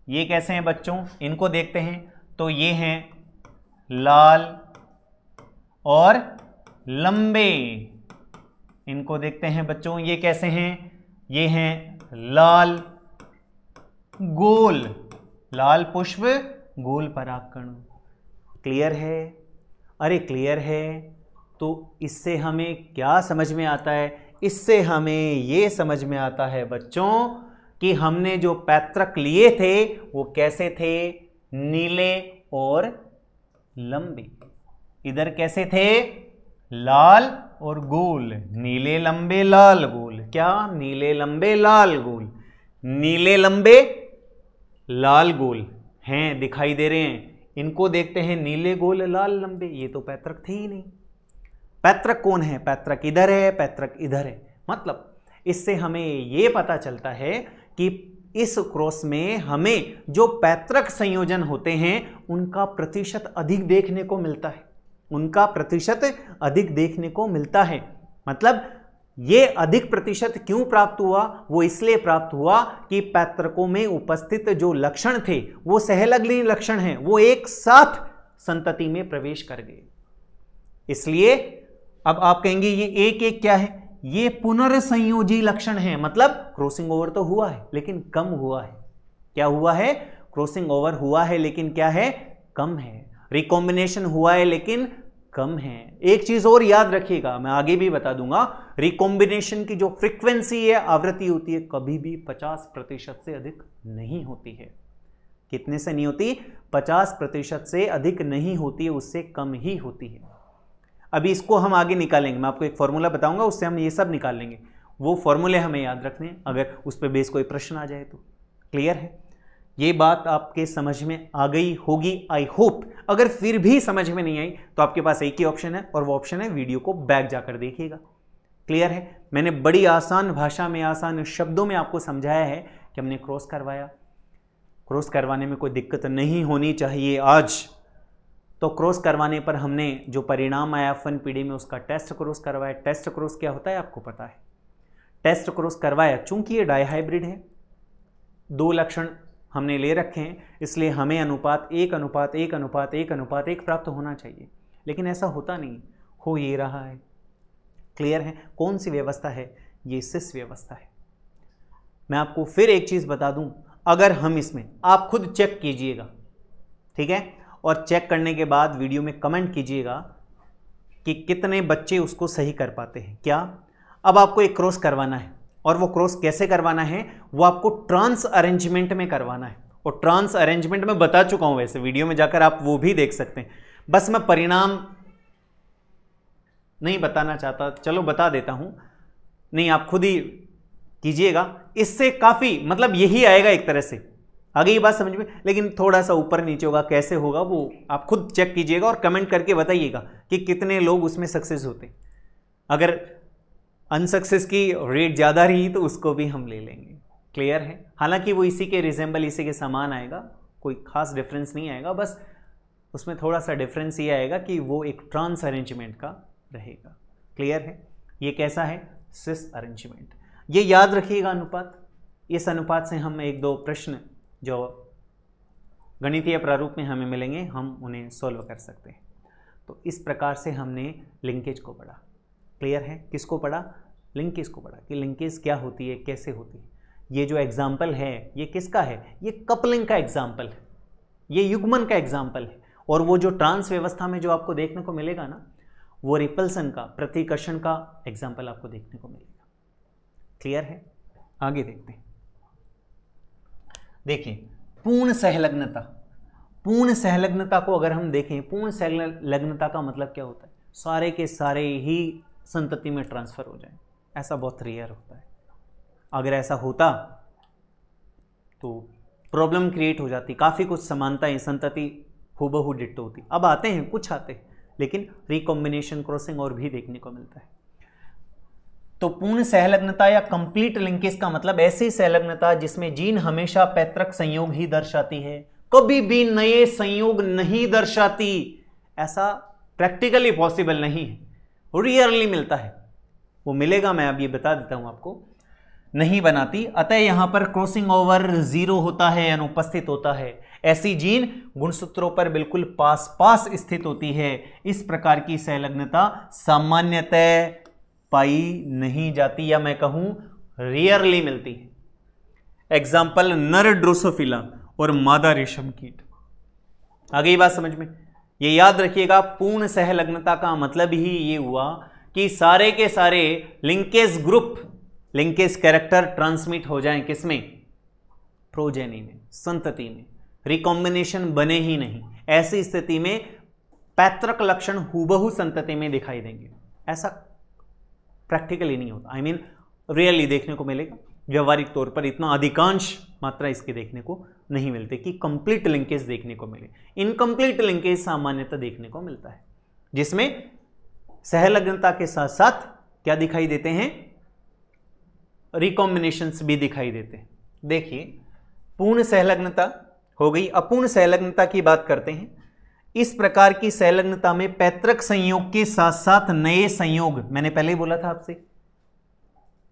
ये कैसे हैं बच्चों, इनको देखते हैं तो ये हैं लाल और लंबे। इनको देखते हैं बच्चों, ये कैसे हैं, ये हैं लाल गोल, लाल पुष्प गोल परागकण। क्लियर है, अरे क्लियर है। तो इससे हमें क्या समझ में आता है, इससे हमें ये समझ में आता है बच्चों कि हमने जो पैतृक लिए थे वो कैसे थे, नीले और लंबे। इधर कैसे थे, लाल और गोल, नीले लंबे लाल गोल। क्या, नीले लंबे लाल गोल, नीले लंबे लाल गोल हैं, दिखाई दे रहे हैं। इनको देखते हैं नीले गोल लाल लंबे, ये तो पैतृक थे ही नहीं। पैतृक कौन है, पैतृक इधर है, पैतृक इधर है। मतलब इससे हमें ये पता चलता है कि इस क्रॉस में हमें जो पैतृक संयोजन होते हैं उनका प्रतिशत अधिक देखने को मिलता है, उनका प्रतिशत अधिक देखने को मिलता है। मतलब ये अधिक प्रतिशत क्यों प्राप्त हुआ, वो इसलिए प्राप्त हुआ कि पैतृकों में उपस्थित जो लक्षण थे वो सहलग्न लक्षण हैं, वो एक साथ संतति में प्रवेश कर गए। इसलिए अब आप कहेंगे ये एक एक क्या है, ये पुनर्संयोजी लक्षण है। मतलब क्रॉसिंग ओवर तो हुआ है लेकिन कम हुआ है। क्या हुआ है, क्रॉसिंग ओवर हुआ है लेकिन क्या है, कम है। रिकॉम्बिनेशन हुआ है लेकिन कम है। एक चीज और याद रखिएगा, मैं आगे भी बता दूंगा, रिकॉम्बिनेशन की जो फ्रीक्वेंसी है, आवृत्ति होती है, कभी भी 50% से अधिक नहीं होती है। कितने से नहीं होती, 50% से अधिक नहीं होती है, उससे कम ही होती है। अभी इसको हम आगे निकालेंगे, मैं आपको एक फॉर्मूला बताऊंगा, उससे हम ये सब निकाल लेंगे। वो फॉर्मूले हमें याद रखने अगर उस पर बेस कोई प्रश्न आ जाए तो। क्लियर है? ये बात आपके समझ में आ गई होगी आई होप। अगर फिर भी समझ में नहीं आई तो आपके पास एक ही ऑप्शन है और वो ऑप्शन है वीडियो को बैक जाकर देखिएगा। क्लियर है? मैंने बड़ी आसान भाषा में, आसान शब्दों में आपको समझाया है कि हमने क्रॉस करवाया। क्रॉस करवाने में कोई दिक्कत नहीं होनी चाहिए आज। तो क्रॉस करवाने पर हमने जो परिणाम आया फन पीढ़ी में उसका टेस्ट क्रॉस करवाया। टेस्ट क्रॉस क्या होता है आपको पता है? टेस्ट क्रॉस करवाया, चूंकि ये डाइहाइब्रिड है, 2 लक्षण हमने ले रखे हैं, इसलिए हमें अनुपात 1:1:1:1:1 प्राप्त होना चाहिए, लेकिन ऐसा होता नहीं, हो ये रहा है। क्लियर है? कौन सी व्यवस्था है? ये सिस व्यवस्था है। मैं आपको फिर एक चीज बता दूं, अगर हम इसमें, आप खुद चेक कीजिएगा, ठीक है, और चेक करने के बाद वीडियो में कमेंट कीजिएगा कि कितने बच्चे उसको सही कर पाते हैं। क्या? अब आपको एक क्रॉस करवाना है, और वो क्रॉस कैसे करवाना है? वो आपको ट्रांस अरेंजमेंट में करवाना है, और ट्रांस अरेंजमेंट में बता चुका हूं, वैसे वीडियो में जाकर आप वो भी देख सकते हैं। बस मैं परिणाम नहीं बताना चाहता, चलो बता देता हूं, नहीं आप खुद ही कीजिएगा, इससे काफी मतलब यही आएगा एक तरह से। आगे ये बात समझ में, लेकिन थोड़ा सा ऊपर नीचे होगा, कैसे होगा वो आप खुद चेक कीजिएगा और कमेंट करके बताइएगा कि कितने लोग उसमें सक्सेस होते। अगर अनसक्सेस की रेट ज़्यादा रही तो उसको भी हम ले लेंगे। क्लियर है? हालांकि वो इसी के रिजेंबल, इसी के समान आएगा, कोई खास डिफरेंस नहीं आएगा, बस उसमें थोड़ा सा डिफरेंस ये आएगा कि वो एक ट्रांस अरेंजमेंट का रहेगा। क्लियर है? ये कैसा है? सिस अरेंजमेंट। ये याद रखिएगा अनुपात। इस अनुपात से हम 1-2 प्रश्न जो गणितीय प्रारूप में हमें मिलेंगे, हम उन्हें सॉल्व कर सकते हैं। तो इस प्रकार से हमने लिंकेज को पढ़ा। क्लियर है? किसको पढ़ा? लिंकेज को पढ़ा कि लिंकेज क्या होती है, कैसे होती है। ये जो एग्जाम्पल है ये किसका है? ये कपलिंग का एग्जाम्पल है, ये युग्मन का एग्जाम्पल है। और वो जो ट्रांस व्यवस्था में जो आपको देखने को मिलेगा ना, वो रिपल्सन का, प्रतिकर्षण का एग्जाम्पल आपको देखने को मिलेगा। क्लियर है? आगे देखते हैं। देखिए, पूर्ण सहलग्नता। पूर्ण सहलग्नता को अगर हम देखें, पूर्ण सहलग्नता का मतलब क्या होता है? सारे के सारे ही संतति में ट्रांसफर हो जाए। ऐसा बहुत रेयर होता है। अगर ऐसा होता तो प्रॉब्लम क्रिएट हो जाती, काफ़ी कुछ समानताएं, संतति हूबहू डिट्टो होती। अब आते हैं, कुछ आते हैं, लेकिन रिकॉम्बिनेशन, क्रॉसिंग और भी देखने को मिलता है। तो पूर्ण सहलग्नता या कंप्लीट लिंकेज का मतलब ऐसी सहलग्नता जिसमें जीन हमेशा पैतृक संयोग ही दर्शाती है, कभी भी नए संयोग नहीं दर्शाती। ऐसा प्रैक्टिकली पॉसिबल नहीं है, रियरली मिलता है। वो मिलेगा, मैं अब ये बता देता हूं आपको, नहीं बनाती। अतः यहां पर क्रॉसिंग ओवर 0 होता है, अनुपस्थित होता है। ऐसी जीन गुणसूत्रों पर बिल्कुल पास पास स्थित होती है। इस प्रकार की सहलग्नता सामान्यतः पाई नहीं जाती, या मैं कहूं रियरली मिलती है। एग्जाम्पल नर ड्रोसोफिला और मादा रेशम कीट। आगे ये बात समझ में, ये याद रखिएगा, पूर्ण सहलग्नता का मतलब ही ये हुआ कि सारे के सारे linkage group, linkage character transmit हो जाएं, किसमें? प्रोजेनी में, संतति में। रिकॉम्बिनेशन बने ही नहीं। ऐसी स्थिति में पैतृक लक्षण हूबहू संतति में दिखाई देंगे। ऐसा प्रैक्टिकली नहीं होता, आई मीन रियली देखने को मिलेगा। व्यवहारिक तौर पर इतना अधिकांश मात्रा इसके देखने को नहीं मिलती कि कंप्लीट लिंकेज देखने को मिले। इनकम्प्लीट लिंकेज सामान्यतः देखने को मिलता है, जिसमें सहलग्नता के साथ साथ क्या दिखाई देते हैं? रिकॉम्बिनेशंस भी दिखाई देते हैं। देखिए, पूर्ण सहलग्नता हो गई। अपूर्ण सहलग्नता की बात करते हैं। इस प्रकार की सहलग्नता में पैतृक संयोग के साथ साथ नए संयोग, मैंने पहले ही बोला था आपसे,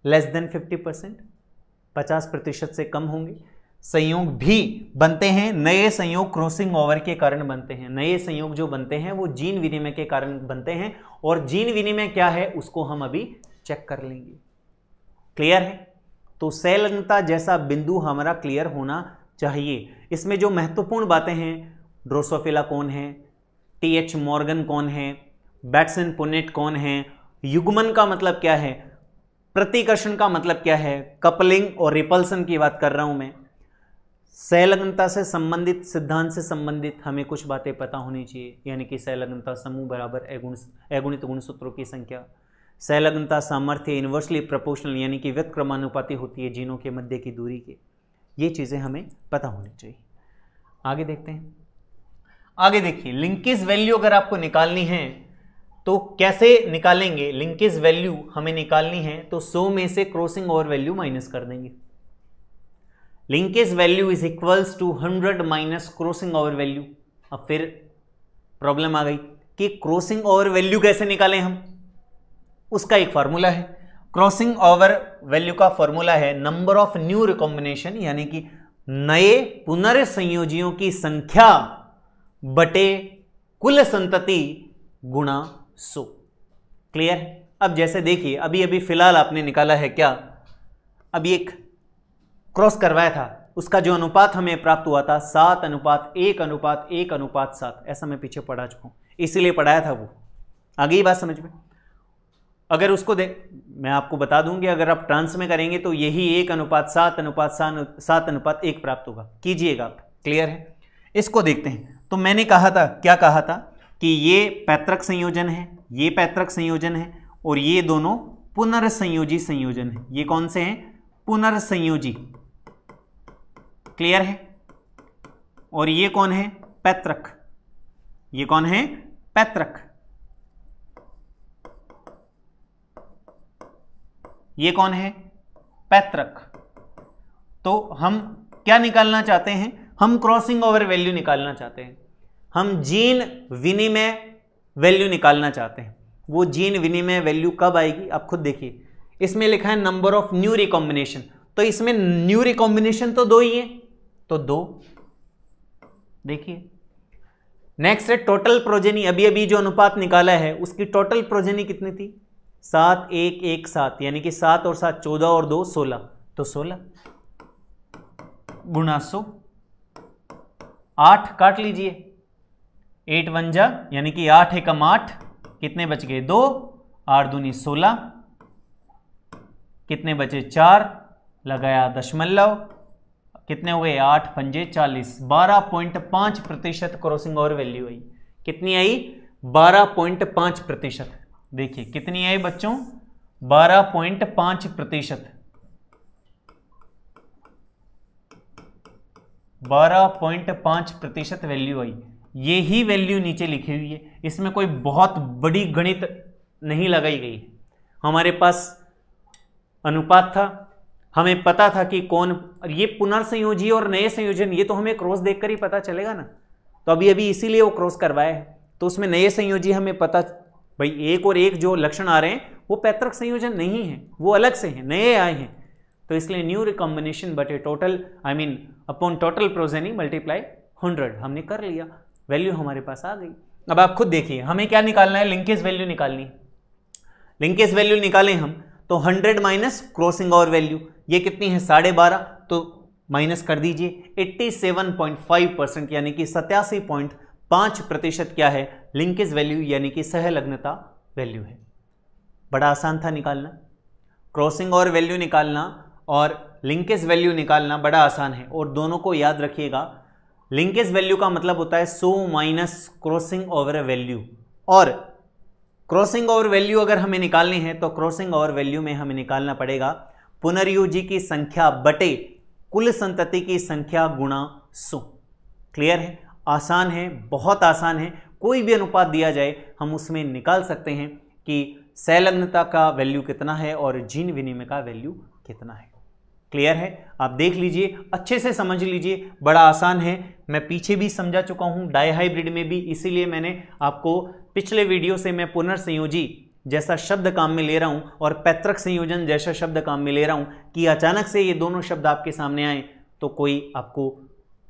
लेस देन 50%, 50% से कम होंगे, संयोग भी बनते हैं। नए संयोग क्रॉसिंग ओवर के कारण बनते हैं। नए संयोग जो बनते हैं वो जीन विनिमय के कारण बनते हैं, और जीन विनिमय क्या है उसको हम अभी चेक कर लेंगे। क्लियर है? तो सहलग्नता जैसा बिंदु हमारा क्लियर होना चाहिए। इसमें जो महत्वपूर्ण बातें हैं, ड्रोसोफिला कौन है, टीएच मॉर्गन कौन है, बैट्सन पुनेट कौन है, युग्मन का मतलब क्या है, प्रतिकर्षण का मतलब क्या है, कपलिंग और रिपल्सन की बात कर रहा हूं मैं। सहलग्नता से संबंधित, सिद्धांत से संबंधित हमें कुछ बातें पता होनी चाहिए, यानी कि सहलग्नता समूह बराबर अगुणित गुणसूत्रों की संख्या, सहलग्नता सामर्थ्य इन्वर्सली प्रोपोर्शनल यानी कि व्यतक्रमानुपाती होती है जीनों के मध्य की दूरी के। ये चीज़ें हमें पता होनी चाहिए। आगे देखते हैं। आगे देखिए, लिंकेज वैल्यू अगर आपको निकालनी है तो कैसे निकालेंगे? लिंकेज वैल्यू हमें निकालनी है तो 100 में से क्रॉसिंग ओवर वैल्यू माइनस कर देंगे। Linkage value is equals to 100 minus crossing over value. अब फिर प्रॉब्लम आ गई कि क्रॉसिंग ओवर वैल्यू कैसे निकालें हम? उसका एक फार्मूला है। क्रॉसिंग ओवर वैल्यू का फार्मूला है नंबर ऑफ न्यू रिकॉम्बिनेशन यानी कि नए पुनर्संयोजियों की संख्या बटे कुल संतति गुणा 100। क्लियर? अब जैसे देखिए, अभी अभी फिलहाल आपने निकाला है क्या, अभी एक क्रॉस करवाया था, उसका जो अनुपात हमें प्राप्त हुआ था 7:1:1:7, ऐसा मैं पीछे पढ़ा चुका हूं, इसीलिए पढ़ाया था वो। आगे ही बात समझ में? अगर उसको मैं आपको बता दूंगी, अगर आप ट्रांस में करेंगे तो यही 1:7:7:1 प्राप्त होगा। कीजिएगा आप। क्लियर है? इसको देखते हैं। तो मैंने कहा था, क्या कहा था कि ये पैतृक संयोजन है, ये पैतृक संयोजन है और ये दोनों पुनर्संयोजी संयोजन है। ये कौन से हैं? पुनर्संयोजी। क्लियर है? और ये कौन है? पैतृक। ये कौन है? पैतृक। ये कौन है? पैतृक। तो हम क्या निकालना चाहते हैं? हम क्रॉसिंग ओवर वैल्यू निकालना चाहते हैं। हम जीन विनिमय वैल्यू निकालना चाहते हैं। वो जीन विनिमय वैल्यू कब आएगी आप खुद देखिए। इसमें लिखा है नंबर ऑफ न्यू रिकॉम्बिनेशन, तो इसमें न्यू रिकॉम्बिनेशन तो 2 ही है, तो 2। देखिए नेक्स्ट है टोटल प्रोजेनी। अभी अभी जो अनुपात निकाला है उसकी टोटल प्रोजेनी कितनी थी? 7:1:1:7 यानी कि 7 और 7 14 और 2 16, तो 16 गुणा 100। 8 काट लीजिए, 8 1 जा यानी कि 8 एकम 8, कितने बच गए? 2। 8 दूनी 16, कितने बचे? 4, लगाया दशमलव, कितने हो गए? 8 पंजे 40। 12.5% क्रॉसिंग ओवर वैल्यू आई। कितनी आई? 12.5%। देखिए कितनी आई बच्चों? 12.5%। 12.5% वैल्यू आई। ये ही वैल्यू नीचे लिखी हुई है, इसमें कोई बहुत बड़ी गणित नहीं लगाई गई। हमारे पास अनुपात था, हमें पता था कि कौन, ये पुनर्संयोजी और नए संयोजन, ये तो हमें क्रॉस देखकर ही पता चलेगा ना। तो अभी अभी इसीलिए वो क्रॉस करवाया है। तो उसमें नए संयोजी हमें पता, भाई 1 और 1 जो लक्षण आ रहे हैं वो पैतृक संयोजन नहीं है, वो अलग से हैं, नए आए हैं। तो इसलिए न्यू रिकॉम्बिनेशन बटे total, I mean upon total progeny multiply 100 हमने कर लिया, वैल्यू हमारे पास आ गई। अब आप खुद देखिए, हमें क्या निकालना है? लिंकेज वैल्यू निकालनी है। लिंकेज वैल्यू निकालें हम तो 100 माइनस क्रॉसिंग ओवर वैल्यू, ये कितनी है? 12.5, तो माइनस कर दीजिए 87.5% यानी कि 87.5% क्या है? लिंकेज वैल्यू यानी कि सहलग्नता वैल्यू है। बड़ा आसान था निकालना। क्रॉसिंग ओवर वैल्यू निकालना और लिंकेज वैल्यू निकालना बड़ा आसान है। और दोनों को याद रखिएगा, लिंकेज वैल्यू का मतलब होता है 100 माइनस क्रॉसिंग ओवर वैल्यू, और क्रॉसिंग ओवर वैल्यू अगर हमें निकालनी है तो क्रॉसिंग ओवर वैल्यू में हमें निकालना पड़ेगा पुनर्योजी की संख्या बटे कुल संतति की संख्या गुणा 100। क्लियर है? आसान है, बहुत आसान है। कोई भी अनुपात दिया जाए हम उसमें निकाल सकते हैं कि सहलग्नता का वैल्यू कितना है और जीन विनिमय का वैल्यू कितना है। क्लियर है? आप देख लीजिए, अच्छे से समझ लीजिए, बड़ा आसान है। मैं पीछे भी समझा चुका हूं डाइहाइब्रिड में भी, इसीलिए मैंने आपको पिछले वीडियो से मैं पुनर्संयोजी जैसा शब्द काम में ले रहा हूं और पैतृक संयोजन जैसा शब्द काम में ले रहा हूं कि अचानक से ये दोनों शब्द आपके सामने आए तो कोई आपको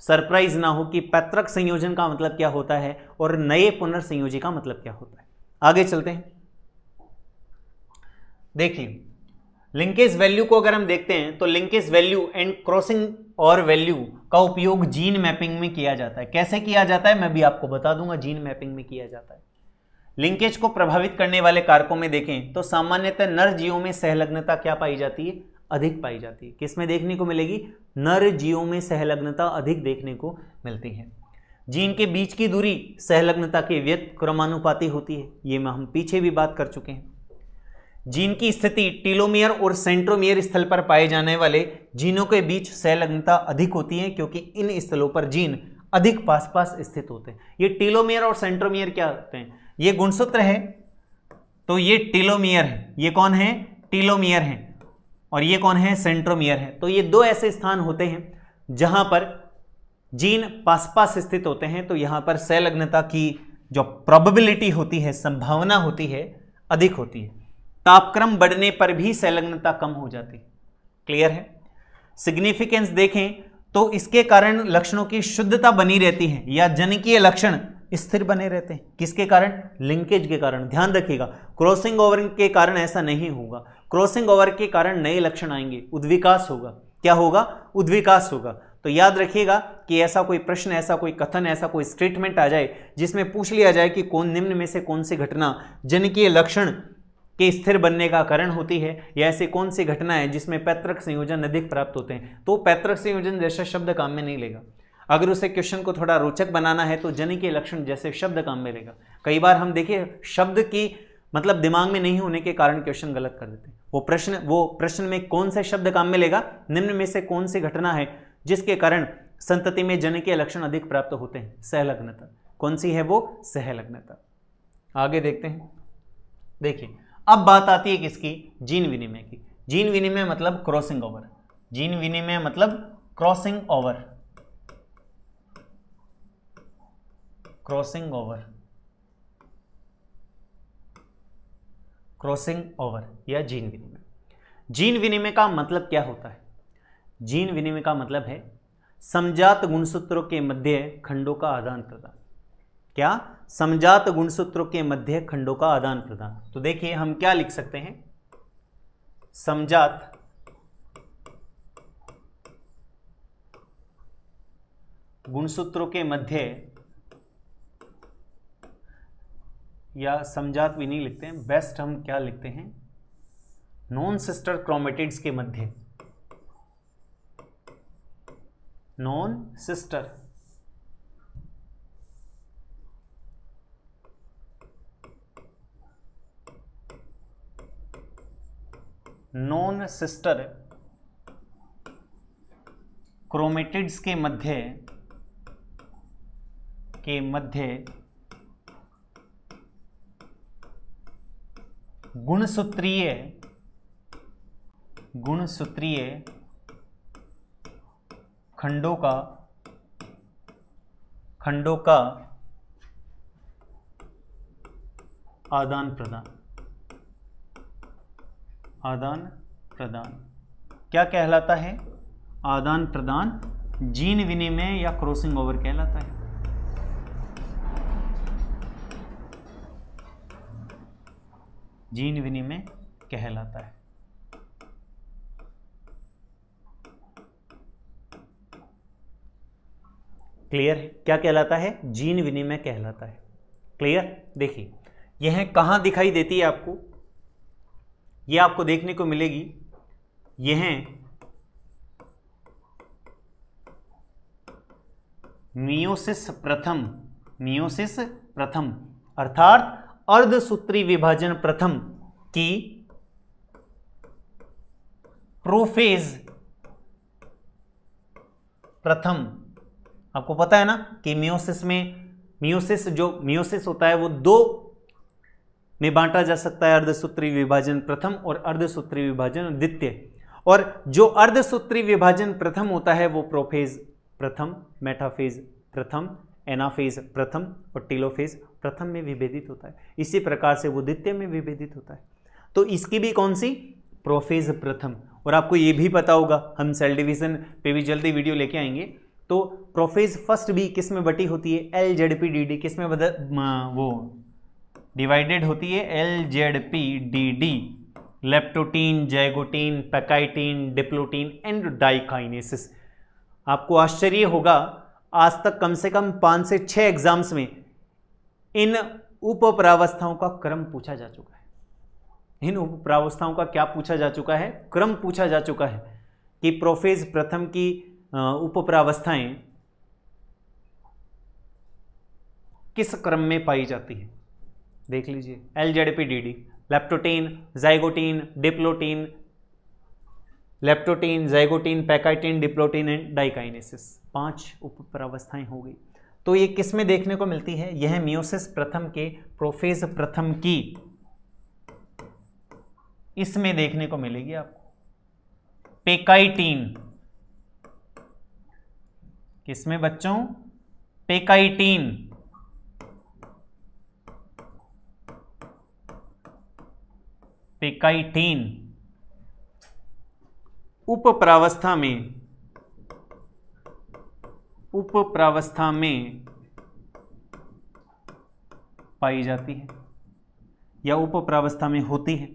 सरप्राइज ना हो कि पैतृक संयोजन का मतलब क्या होता है और नए पुनर्संयोजी का मतलब क्या होता है। आगे चलते हैं। देखिए लिंकेज वैल्यू को अगर हम देखते हैं तो लिंकेज वैल्यू एंड क्रॉसिंग और वैल्यू का उपयोग जीन मैपिंग में किया जाता है। कैसे किया जाता है मैं भी आपको बता दूंगा। जीन मैपिंग में किया जाता है। लिंकेज को प्रभावित करने वाले कारकों में देखें तो सामान्यतः नर जीवों में सहलग्नता क्या पाई जाती है? अधिक पाई जाती है। किसमें देखने को मिलेगी? नर जीवों में सहलग्नता अधिक देखने को मिलती है। जीन के बीच की दूरी सहलग्नता के व्यत क्रमानुपाती होती है, ये हम पीछे भी बात कर चुके हैं। जीन की स्थिति टीलोमियर और सेंट्रोमियर स्थल पर पाए जाने वाले जीनों के बीच सहलग्नता अधिक होती है, क्योंकि इन स्थलों पर जीन अधिक पास पास स्थित होते हैं। ये टीलोमियर और सेंट्रोमियर क्या होते हैं? ये गुणसूत्र है, तो ये टीलोमियर है। ये कौन है? टीलोमियर है। और ये कौन है? सेंट्रोमियर है। तो ये दो ऐसे स्थान होते हैं जहां पर जीन पास पास स्थित होते हैं, तो यहां पर सहलग्नता की जो प्रोबेबिलिटी होती है, संभावना होती है, अधिक होती है। तापक्रम बढ़ने पर भी सहलग्नता कम हो जाती है। क्लियर है? सिग्निफिकेंस देखें तो इसके कारण लक्षणों की शुद्धता बनी रहती है या जनिकीय लक्षण स्थिर बने रहते हैं। किसके कारण? लिंकेज के कारण। ध्यान रखिएगा, क्रॉसिंग ओवर के कारण ऐसा नहीं होगा। क्रॉसिंग ओवर के कारण नए लक्षण आएंगे, उद्विकास होगा। क्या होगा? उद्विकास होगा। तो याद रखिएगा कि ऐसा कोई प्रश्न, ऐसा कोई कथन, ऐसा कोई स्टेटमेंट आ जाए जिसमें पूछ लिया जाए कि कौन निम्न में से कौन सी घटना जनिकीय लक्षण के स्थिर बनने का कारण होती है, या ऐसे कौन सी घटना है जिसमें पैतृक संयोजन अधिक प्राप्त होते हैं, तो पैतृक संयोजन जैसा शब्द काम में नहीं लेगा। अगर उसे क्वेश्चन को थोड़ा रोचक बनाना है तो जनिकीय लक्षण जैसे शब्द काम में लेगा। कई बार हम देखिए शब्द की मतलब दिमाग में नहीं होने के कारण क्वेश्चन गलत कर देते हैं। वो प्रश्न में कौन से शब्द काम में लेगा? निम्न में से कौन सी घटना है जिसके कारण संतति में जनिकीय लक्षण अधिक प्राप्त होते हैं? सहलग्नता। कौन सी है वो? सहलग्नता। आगे देखते हैं। देखिए, अब बात आती है किसकी? जीन विनिमय की। जीन विनिमय मतलब क्रॉसिंग ओवर। जीन विनिमय मतलब crossing over. Crossing over, crossing over या जीन विनिमय। जीन विनिमय का मतलब क्या होता है? जीन विनिमय का मतलब है समजात गुणसूत्रों के मध्य खंडों का आदान प्रदान। क्या? समजात गुणसूत्रों के मध्य खंडों का आदान प्रदान। तो देखिए हम क्या लिख सकते हैं? समजात गुणसूत्रों के मध्य, या समजात भी नहीं लिखते हैं, बेस्ट हम क्या लिखते हैं? नॉन सिस्टर क्रोमेटिड्स के मध्य, नॉन सिस्टर क्रोमेटिड्स के मध्य गुणसूत्रीय खंडों का आदान प्रदान क्या कहलाता है? आदान प्रदान जीन विनिमय या क्रॉसिंग ओवर कहलाता है। जीन विनिमय कहलाता है। क्लियर है? क्या कहलाता है? जीन विनिमय कहलाता है। क्लियर? देखिए यह कहां दिखाई देती है आपको? यह आपको देखने को मिलेगी, यह मियोसिस प्रथम अर्थात अर्धसूत्री विभाजन प्रथम की प्रोफेज प्रथम। आपको पता है ना कि मियोसिस होता है वो दो में बांटा जा सकता है, अर्धसूत्री विभाजन प्रथम और अर्धसूत्री विभाजन द्वितीय। और जो अर्धसूत्री विभाजन प्रथम होता है वो प्रोफेज प्रथम, मेटाफेज प्रथम, एनाफेज प्रथम और टेलोफेज प्रथम में विभेदित होता है। इसी प्रकार से वो द्वितीय में विभेदित होता है। तो इसकी भी कौन सी? प्रोफेज प्रथम। और आपको ये भी पता होगा, हम सेल डिवीजन पे भी जल्दी वीडियो लेके आएंगे, तो प्रोफेज फर्स्ट भी किस में बटी होती है? LZPDD। किस में वो डिवाइडेड होती है? LZPDD, leptotene, zygotene, pachytene, diplotene and diakinesis. आपको आश्चर्य होगा, आज तक कम से कम 5 से 6 एग्जाम्स में इन उपप्रावस्थाओं का क्रम पूछा जा चुका है। इन उपप्रावस्थाओं का क्या पूछा जा चुका है? क्रम पूछा जा चुका है कि प्रोफेज प्रथम की उपप्रावस्थाएं किस क्रम में पाई जाती है। देख लीजिए, LZPDD leptotene, zygotene, diplotene, leptotene, zygotene, pachytene, diplotene and diakinesis, 5 उपप्रावस्थाएं हो गई। तो ये किस में देखने को मिलती है? यह मियोसिस प्रथम के प्रोफेज प्रथम की इसमें देखने को मिलेगी आपको। पेकाइटीन, किसमें बच्चों? पेकाइटीन, पेकाइटीन उपप्रावस्था में पाई जाती है या उपप्रावस्था में होती है।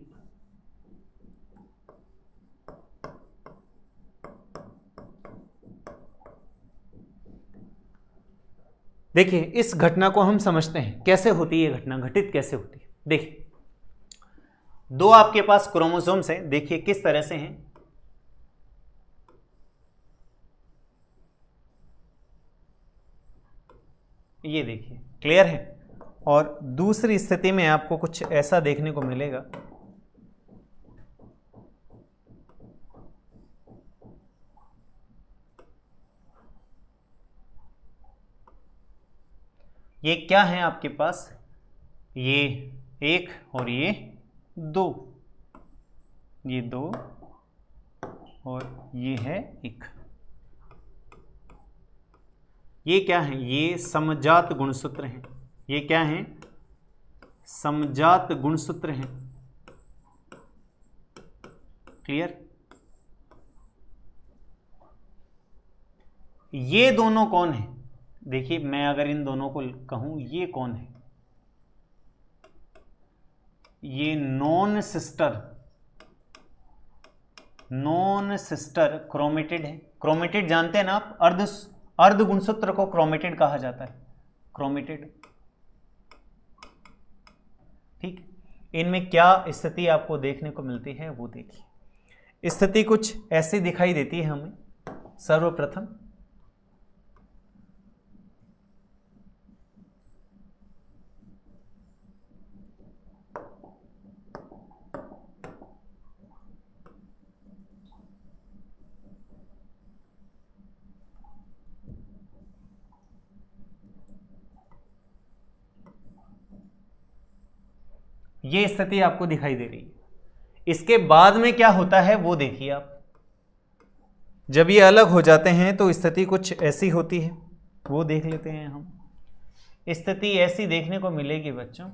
देखिए, इस घटना को हम समझते हैं कैसे होती है, ये घटना घटित कैसे होती है। देखिए, 2 आपके पास क्रोमोसोम्स हैं, देखिए किस तरह से हैं। ये देखिए, क्लियर है। और दूसरी स्थिति में आपको कुछ ऐसा देखने को मिलेगा। ये क्या है आपके पास? ये 1 और ये 2, ये 2 और ये है 1। ये क्या है? ये समजात गुणसूत्र हैं। ये क्या हैं? समजात गुणसूत्र हैं। क्लियर? ये दोनों कौन है? देखिए, मैं अगर इन दोनों को कहूं, ये कौन है? ये नॉन सिस्टर क्रोमेटिड है। क्रोमेटिड जानते हैं ना आप? अर्ध गुणसूत्र को क्रोमेटिड कहा जाता है, क्रोमेटिड। ठीक, इनमें क्या स्थिति आपको देखने को मिलती है वो देखिए। स्थिति कुछ ऐसी दिखाई देती है हमें। सर्वप्रथम ये स्थिति आपको दिखाई दे रही है। इसके बाद में क्या होता है वो देखिए आप। जब ये अलग हो जाते हैं तो स्थिति कुछ ऐसी होती है, वो देख लेते हैं हम। स्थिति ऐसी देखने को मिलेगी बच्चों।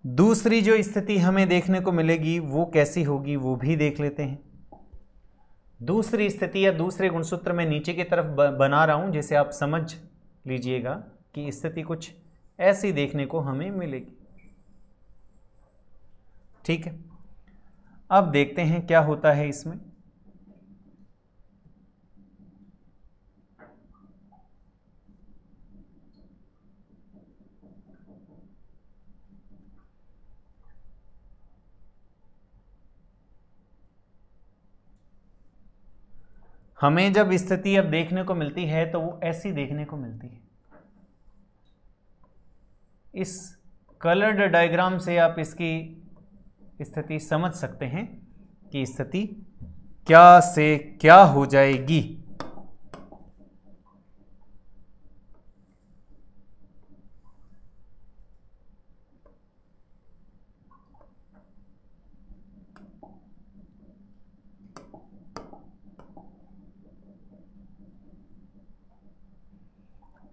दूसरी जो स्थिति हमें देखने को मिलेगी वो कैसी होगी वो भी देख लेते हैं। दूसरी स्थिति या दूसरे गुणसूत्र में नीचे की तरफ बना रहा हूं, जिसे आप समझ लीजिएगा कि स्थिति कुछ ऐसी देखने को हमें मिलेगी। ठीक है, अब देखते हैं क्या होता है इसमें। हमें जब स्थिति अब देखने को मिलती है तो वो ऐसी देखने को मिलती है। इस कलर्ड डायग्राम से आप इसकी स्थिति समझ सकते हैं कि स्थिति क्या से क्या हो जाएगी।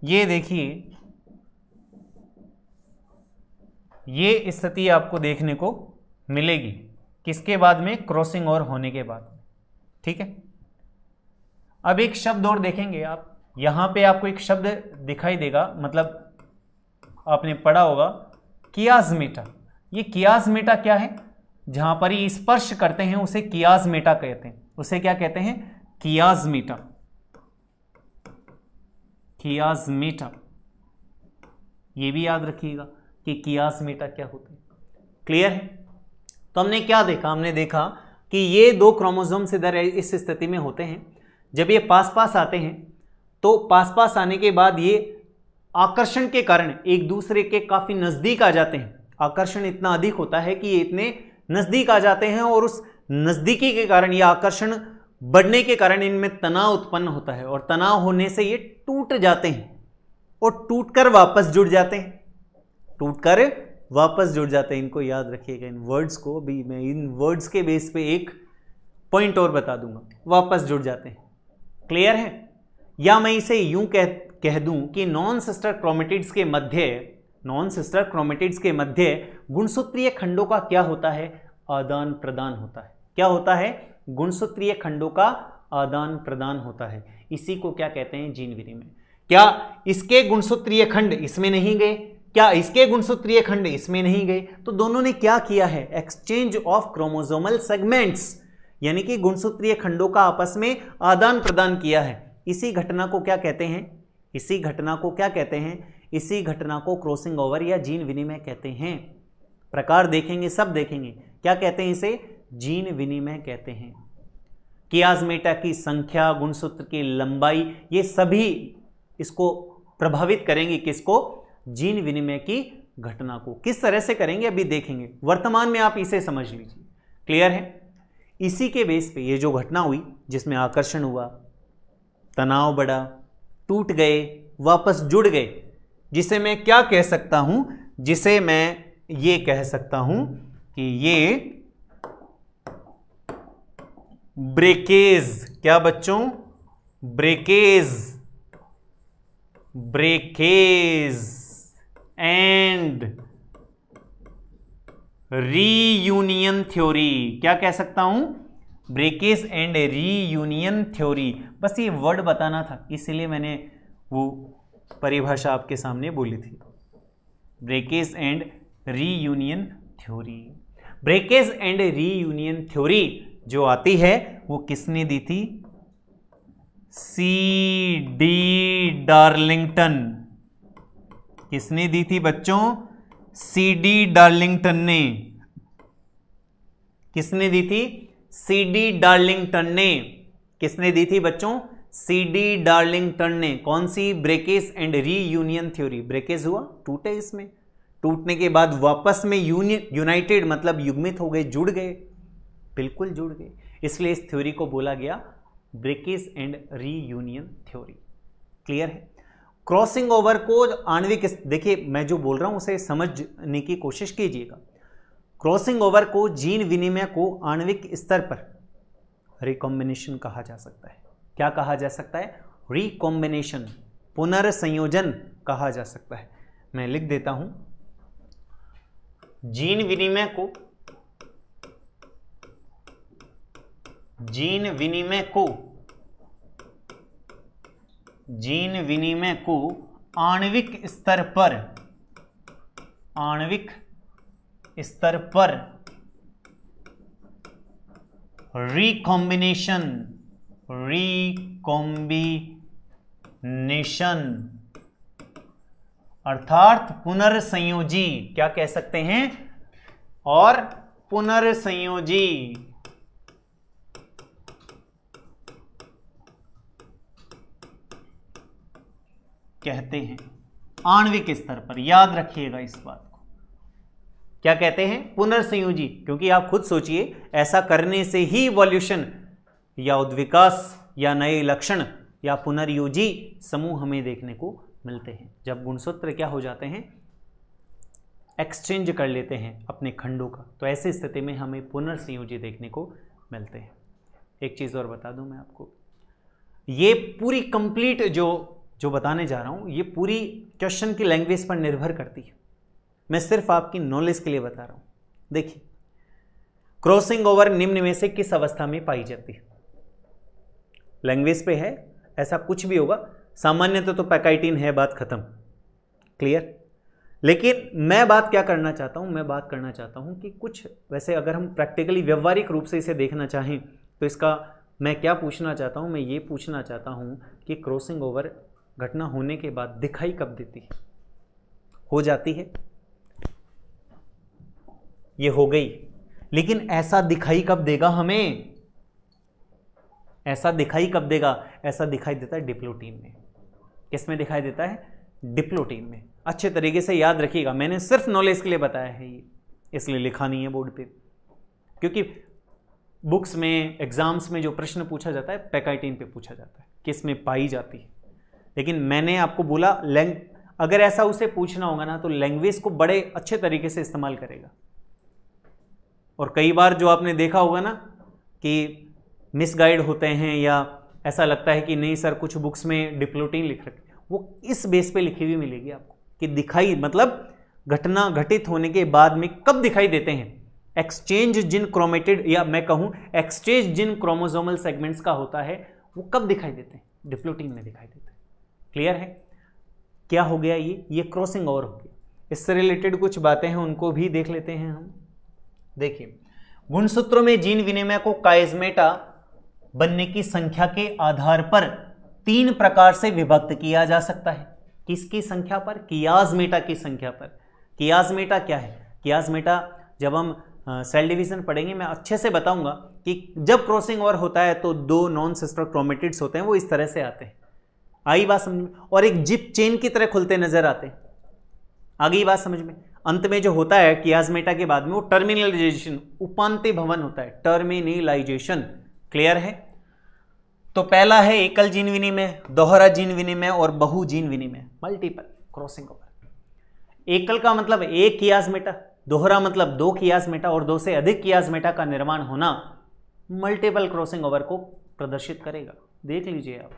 ये देखिए, ये स्थिति आपको देखने को मिलेगी किसके बाद में? क्रॉसिंग ओवर होने के बाद। ठीक है, अब एक शब्द और देखेंगे आप। यहां पे आपको एक शब्द दिखाई देगा, मतलब आपने पढ़ा होगा कियाज्मेटा। ये कियाज्मेटा क्या है? जहां पर ये स्पर्श करते हैं उसे कियाज्मेटा कहते हैं। उसे क्या कहते हैं? कियाज्मेटा, कियाज्मेटा, ये भी याद रखिएगा कि कियाज्मेटा क्या होते हैं। क्लियर है? तो हमने क्या देखा? हमने देखा कि ये दो क्रोमोसोम्स इधर इस स्थिति में होते हैं, जब ये पास पास आते हैं तो पास पास आने के बाद ये आकर्षण के कारण एक दूसरे के काफी नजदीक आ जाते हैं। आकर्षण इतना अधिक होता है कि ये इतने नजदीक आ जाते हैं और उस नजदीकी के कारण, ये आकर्षण बढ़ने के कारण इनमें तनाव उत्पन्न होता है और तनाव होने से ये टूट जाते हैं और टूटकर वापस जुड़ जाते हैं, टूटकर वापस जुड़ जाते हैं। इनको याद रखिएगा, इन वर्ड्स को। भी मैं इन वर्ड्स के बेस पे एक पॉइंट और बता दूंगा, वापस जुड़ जाते हैं। क्लियर है? या मैं इसे यूं कह दूं कि नॉन सिस्टर क्रोमेटिड्स के मध्य, नॉन सिस्टर क्रोमेटिड्स के मध्य गुणसूत्रीय खंडों का क्या होता है? आदान प्रदान होता है। क्या होता है? गुणसूत्रीय खंडों का आदान प्रदान होता है। इसी को क्या कहते हैं? जीन विनिमय। क्या इसके गुणसूत्रीय खंड इसमें नहीं गए? क्या इसके गुणसूत्रीय खंड इसमें नहीं गए? तो दोनों ने क्या किया है? एक्सचेंज ऑफ क्रोमोसोमल सेगमेंट्स, यानी कि गुणसूत्रीय खंडों का आपस में आदान प्रदान किया है। इसी घटना को क्या कहते हैं? इसी घटना को क्या कहते हैं? इसी घटना को क्रॉसिंग ओवर या जीन विनिमय कहते हैं। प्रकार देखेंगे, सब देखेंगे। क्या कहते हैं इसे? जीन विनिमय कहते हैं। कियाज्मेटा की संख्या, गुणसूत्र की लंबाई, ये सभी इसको प्रभावित करेंगे। किसको? जीन विनिमय की घटना को। किस तरह से करेंगे अभी देखेंगे, वर्तमान में आप इसे समझ लीजिए। क्लियर है? इसी के बेस पे ये जो घटना हुई जिसमें आकर्षण हुआ, तनाव बढ़ा, टूट गए, वापस जुड़ गए, जिसे मैं क्या कह सकता हूं? जिसे मैं ये कह सकता हूं कि ये ब्रेकेज। क्या बच्चों? Breakage, breakage and reunion theory. क्या कह सकता हूं? Breakage and reunion theory. बस ये वर्ड बताना था, इसलिए मैंने वो परिभाषा आपके सामने बोली थी। Breakage and reunion theory. Breakage and reunion theory जो आती है वो किसने दी थी? C.D. डार्लिंगटन। किसने दी थी बच्चों? C.D. डार्लिंगटन ने। किसने दी थी? C.D. डार्लिंगटन ने। किसने दी थी बच्चों? C.D. डार्लिंगटन ने। कौन सी? Breakage and reunion theory. Breakage हुआ, टूटे, इसमें टूटने के बाद वापस में यूनाइटेड मतलब युग्मित हो गए, जुड़ गए, बिल्कुल जुड़ गए। इसलिए इस थ्योरी को बोला गया breakage and reunion theory. Clear है? क्रॉसिंग ओवर को आणविक, देखिए मैं जो बोल रहा हूं उसे समझने की कोशिश कीजिएगा। क्रॉसिंग ओवर को, जीन विनिमय को आणविक स्तर पर रिकॉम्बिनेशन कहा जा सकता है। क्या कहा जा सकता है? रिकॉम्बिनेशन, पुनर्संयोजन कहा जा सकता है। मैं लिख देता हूं, जीन विनिमय को, जीन विनिमय को, जीन विनिमय को आणविक स्तर पर, आणविक स्तर पर रिकॉम्बिनेशन, रिकॉम्बिनेशन अर्थात पुनर्संयोजी, क्या कह सकते हैं? और पुनर्संयोजी कहते हैं आणविक स्तर पर। याद रखिएगा इस बात को। क्या कहते हैं? पुनर्संयोजी। क्योंकि आप खुद सोचिए, ऐसा करने से ही इवोल्यूशन या उद्विकास या नए लक्षण या पुनर्योजी समूह हमें देखने को मिलते हैं। जब गुणसूत्र क्या हो जाते हैं? एक्सचेंज कर लेते हैं अपने खंडों का, तो ऐसी स्थिति में हमें पुनर्संयोजी देखने को मिलते हैं। एक चीज़ और बता दूं मैं आपको, ये पूरी कंप्लीट जो बताने जा रहा हूं, ये पूरी क्वेश्चन की लैंग्वेज पर निर्भर करती है। मैं सिर्फ आपकी नॉलेज के लिए बता रहा हूं। देखिए, क्रॉसिंग ओवर निम्न में से किस अवस्था में पाई जाती है? लैंग्वेज पे है, ऐसा कुछ भी होगा, सामान्यतः तो पैकाइटिन है, बात खत्म। क्लियर? लेकिन मैं बात क्या करना चाहता हूं? मैं बात करना चाहता हूं कि कुछ वैसे अगर हम प्रैक्टिकली व्यवहारिक रूप से इसे देखना चाहें तो इसका मैं क्या पूछना चाहता हूँ, मैं ये पूछना चाहता हूँ कि क्रॉसिंग ओवर घटना होने के बाद दिखाई कब देती है? हो जाती है, ये हो गई, लेकिन ऐसा दिखाई कब देगा हमें? ऐसा दिखाई कब देगा? ऐसा दिखाई देता है डिप्लोटीन में। किस में दिखाई देता है? डिप्लोटीन में। अच्छे तरीके से याद रखिएगा, मैंने सिर्फ नॉलेज के लिए बताया है ये, इसलिए लिखा नहीं है बोर्ड पे, क्योंकि बुक्स में, एग्जाम्स में जो प्रश्न पूछा जाता है पैकाइटिन पे पूछा जाता है, किस में पाई जाती है। लेकिन मैंने आपको बोला अगर ऐसा उसे पूछना होगा ना तो लैंग्वेज को बड़े अच्छे तरीके से इस्तेमाल करेगा। और कई बार जो आपने देखा होगा ना कि मिसगाइड होते हैं या ऐसा लगता है कि नहीं सर कुछ बुक्स में डिप्लोटीन लिख रखे, वो इस बेस पे लिखी हुई मिलेगी आपको कि दिखाई मतलब घटना घटित होने के बाद में कब दिखाई देते हैं। एक्सचेंज जिन क्रोमेटिड, या मैं कहूं एक्सचेंज जिन क्रोमोसोमल सेगमेंट्स का होता है वो कब दिखाई देते हैं? डिप्लोटीन में दिखाई देते हैं। क्लियर है? क्या हो गया ये क्रॉसिंग ओवर हो गया। इससे रिलेटेड कुछ बातें हैं उनको भी देख लेते हैं हम। देखिए, गुणसूत्रों में जीन विनिमय को काइज़मेटा बनने की संख्या के आधार पर 3 प्रकार से विभक्त किया जा सकता है। किसकी संख्या पर? कियाज़मेटा की संख्या पर। कियाज़मेटा क्या है? कियाज़मेटा जब हम सेल डिवीजन पढ़ेंगे मैं अच्छे से बताऊंगा कि जब क्रॉसिंग ओवर होता है तो 2 नॉन सिस्टर क्रोमेटिड्स होते हैं, वो इस तरह से आते हैं। आई बात समझ में? और एक जिप चेन की तरह खुलते नजर आते हैं। आ गई बात समझ में? अंत में जो होता है कियाज़मेटा के बाद में वो टर्मिनलाइजेशन, उपांत्य भवन होता है, टर्मिनलाइजेशन। क्लियर है? तो पहला है एकल जीन विनिमय, दोहरा जीन विनिमय और बहु जीन विनिमय, मल्टीपल क्रॉसिंग ओवर। एकल का मतलब एक कियाज़मेटा, दोहरा मतलब 2 कियाज़मेटा और 2 से अधिक कियाज़मेटा का निर्माण होना मल्टीपल क्रॉसिंग ओवर को प्रदर्शित करेगा। देख लीजिए आप,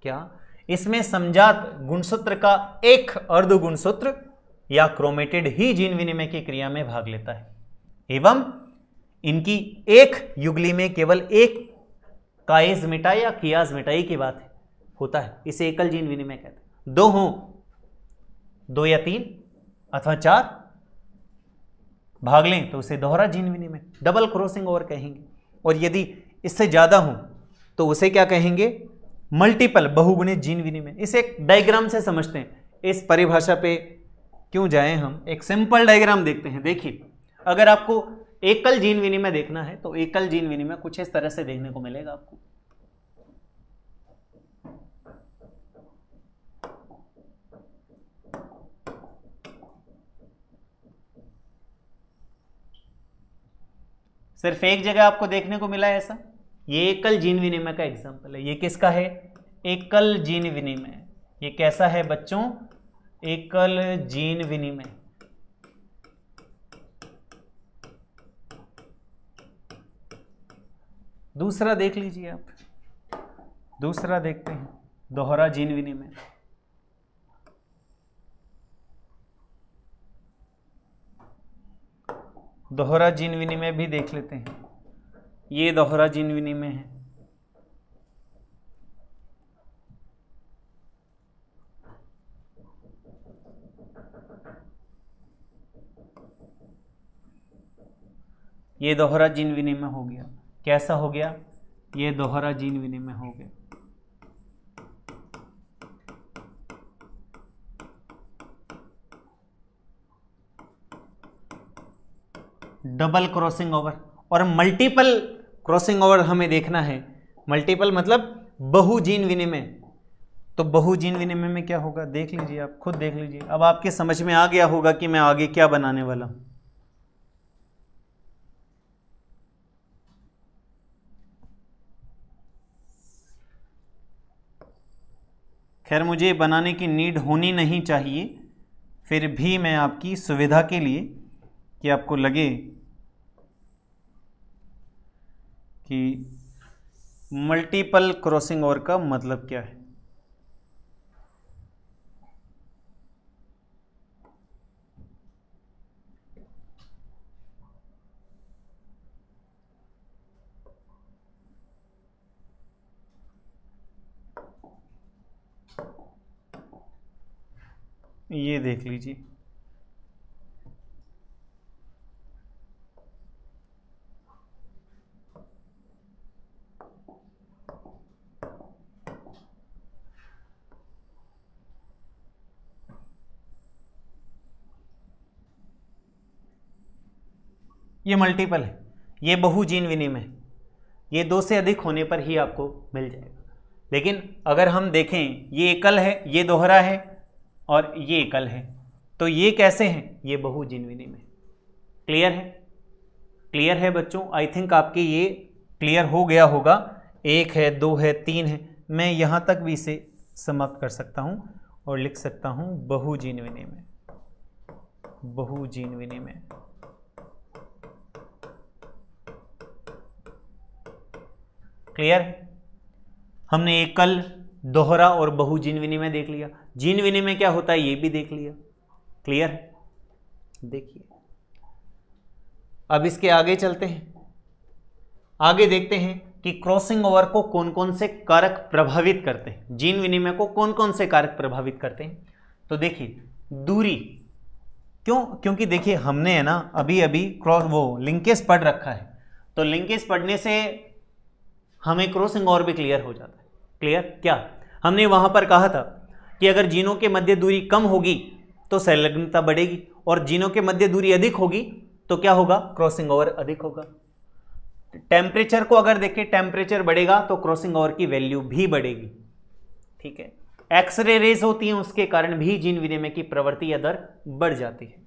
क्या इसमें समजात गुणसूत्र का एक अर्ध गुणसूत्र या क्रोमेटिड ही जीन विनिमय की क्रिया में भाग लेता है एवं इनकी एक युगली में केवल एक काइज़मेटा या कियाज़मेटा की बात होता है। इसे एकल जीन विनिमय कहते हैं। 2 हों, 2 या 3 अथवा 4 भाग लें तो उसे दोहरा जीन विनिमय, डबल क्रॉसिंग ओवर कहेंगे। और यदि इससे ज्यादा हो तो उसे क्या कहेंगे? मल्टीपल, बहुगुणित जीन विनिमय। इसे एक डायग्राम से समझते हैं। इस परिभाषा पे क्यों जाएं हम, एक सिंपल डायग्राम देखते हैं। देखिए, अगर आपको एकल जीन विनिमय देखना है तो एकल जीन विनिमय कुछ इस तरह से देखने को मिलेगा आपको। सिर्फ एक जगह आपको देखने को मिला है ऐसा, ये एकल जीन विनिमय का एग्जांपल है। ये किसका है? एकल जीन विनिमय। ये कैसा है बच्चों? एकल जीन विनिमय। दूसरा देख लीजिए आप, दूसरा देखते हैं, दोहरा जीन विनिमय। दोहरा जीन विनिमय भी देख लेते हैं। ये दोहरा जीन विनिमय है। ये दोहरा जीन विनिमय हो गया। कैसा हो गया? ये दोहरा जीन विनिमय हो गया। Double crossing over. और मल्टीपल क्रॉसिंग ओवर हमें देखना है। मल्टीपल मतलब बहु जीन विनिमय। तो बहु जीन विनिमय में क्या होगा? देख लीजिए आप, खुद देख लीजिए। अब आपके समझ में आ गया होगा कि मैं आगे क्या बनाने वाला हूं। खैर, मुझे बनाने की नीड होनी नहीं चाहिए, फिर भी मैं आपकी सुविधा के लिए, कि आपको लगे कि मल्टीपल क्रॉसिंग ओवर का मतलब क्या है। ये देख लीजिए, ये मल्टीपल है, ये बहुजीन विनिमय, ये 2 से अधिक होने पर ही आपको मिल जाएगा। लेकिन अगर हम देखें ये एकल है, ये दोहरा है और ये एकल है, तो ये कैसे हैं? ये बहुजीन विनिमय। क्लियर है? क्लियर है बच्चों? आई थिंक आपके ये क्लियर हो गया होगा। 1 है, 2 है, 3 है, मैं यहाँ तक भी इसे समाप्त कर सकता हूँ और लिख सकता हूँ बहुजीन विनिमय। बहुजीन विनिमय क्लियर है? हमने एकल, दोहरा और बहुजीन विनिमय देख लिया। जीन विनिमय क्या होता है ये भी देख लिया। क्लियर है? देखिए अब इसके आगे चलते हैं, आगे देखते हैं कि क्रॉसिंग ओवर को कौन कौन से कारक प्रभावित करते हैं, जीन विनिमय को कौन कौन से कारक प्रभावित करते हैं। तो देखिए दूरी, क्यों? क्योंकि देखिए हमने है ना अभी अभी लिंकेज पढ़ रखा है, तो लिंकेज पढ़ने से हमें क्रॉसिंग ओवर भी क्लियर हो जाता है। क्लियर? क्या हमने वहां पर कहा था कि अगर जीनों के मध्य दूरी कम होगी तो संलग्नता बढ़ेगी, और जीनों के मध्य दूरी अधिक होगी तो क्या होगा? क्रॉसिंग ओवर अधिक होगा। टेम्परेचर को अगर देखें, टेम्परेचर बढ़ेगा तो क्रॉसिंग ओवर की वैल्यू भी बढ़ेगी। ठीक है? एक्सरे रेज होती हैं, उसके कारण भी जीन विनिमय की प्रवृत्ति या दर बढ़ जाती है।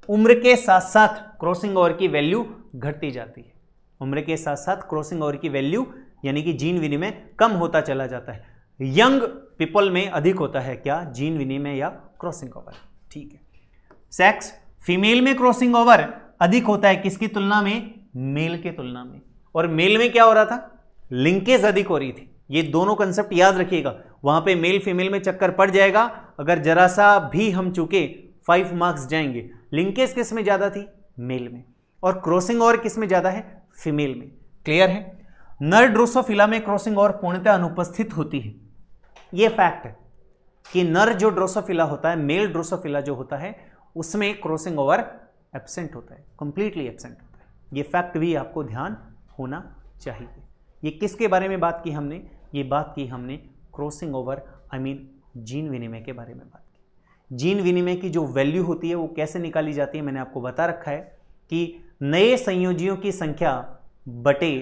उम्र के साथ साथ क्रॉसिंग ओवर की वैल्यू घटती जाती है। उम्र के साथ साथ क्रॉसिंग ओवर की वैल्यू यानी कि जीन विनिमय कम होता चला जाता है। यंग पीपल में अधिक होता है क्या? जीन विनिमय या क्रॉसिंग ओवर। ठीक है? सेक्स, फीमेल में क्रॉसिंग ओवर अधिक होता है किसकी तुलना में? मेल के तुलना में। और मेल में क्या हो रहा था? लिंकेज अधिक हो रही थी। ये दोनों कंसेप्ट याद रखिएगा, वहां पे मेल फीमेल में चक्कर पड़ जाएगा अगर जरा सा भी हम चूके 5 मार्क्स जाएंगे। लिंकेज किस में ज्यादा थी? मेल में। और क्रॉसिंग ओवर किस में ज्यादा है? फीमेल में। क्लियर है? नर ड्रोसोफिला में क्रॉसिंग ओवर पूर्णतः अनुपस्थित होती है। यह फैक्ट है कि नर जो ड्रोसोफिला होता है, मेल ड्रोसोफिला जो होता है, उसमें क्रॉसिंग ओवर एब्सेंट होता है, कंप्लीटली एब्सेंट होता है। ये फैक्ट भी आपको ध्यान होना चाहिए। ये किसके बारे में बात की हमने? ये बात की हमने क्रॉसिंग ओवर जीन विनिमय के बारे में बात की। जीन विनिमय की जो वैल्यू होती है वो कैसे निकाली जाती है मैंने आपको बता रखा है कि नए संयोजियों की संख्या बटे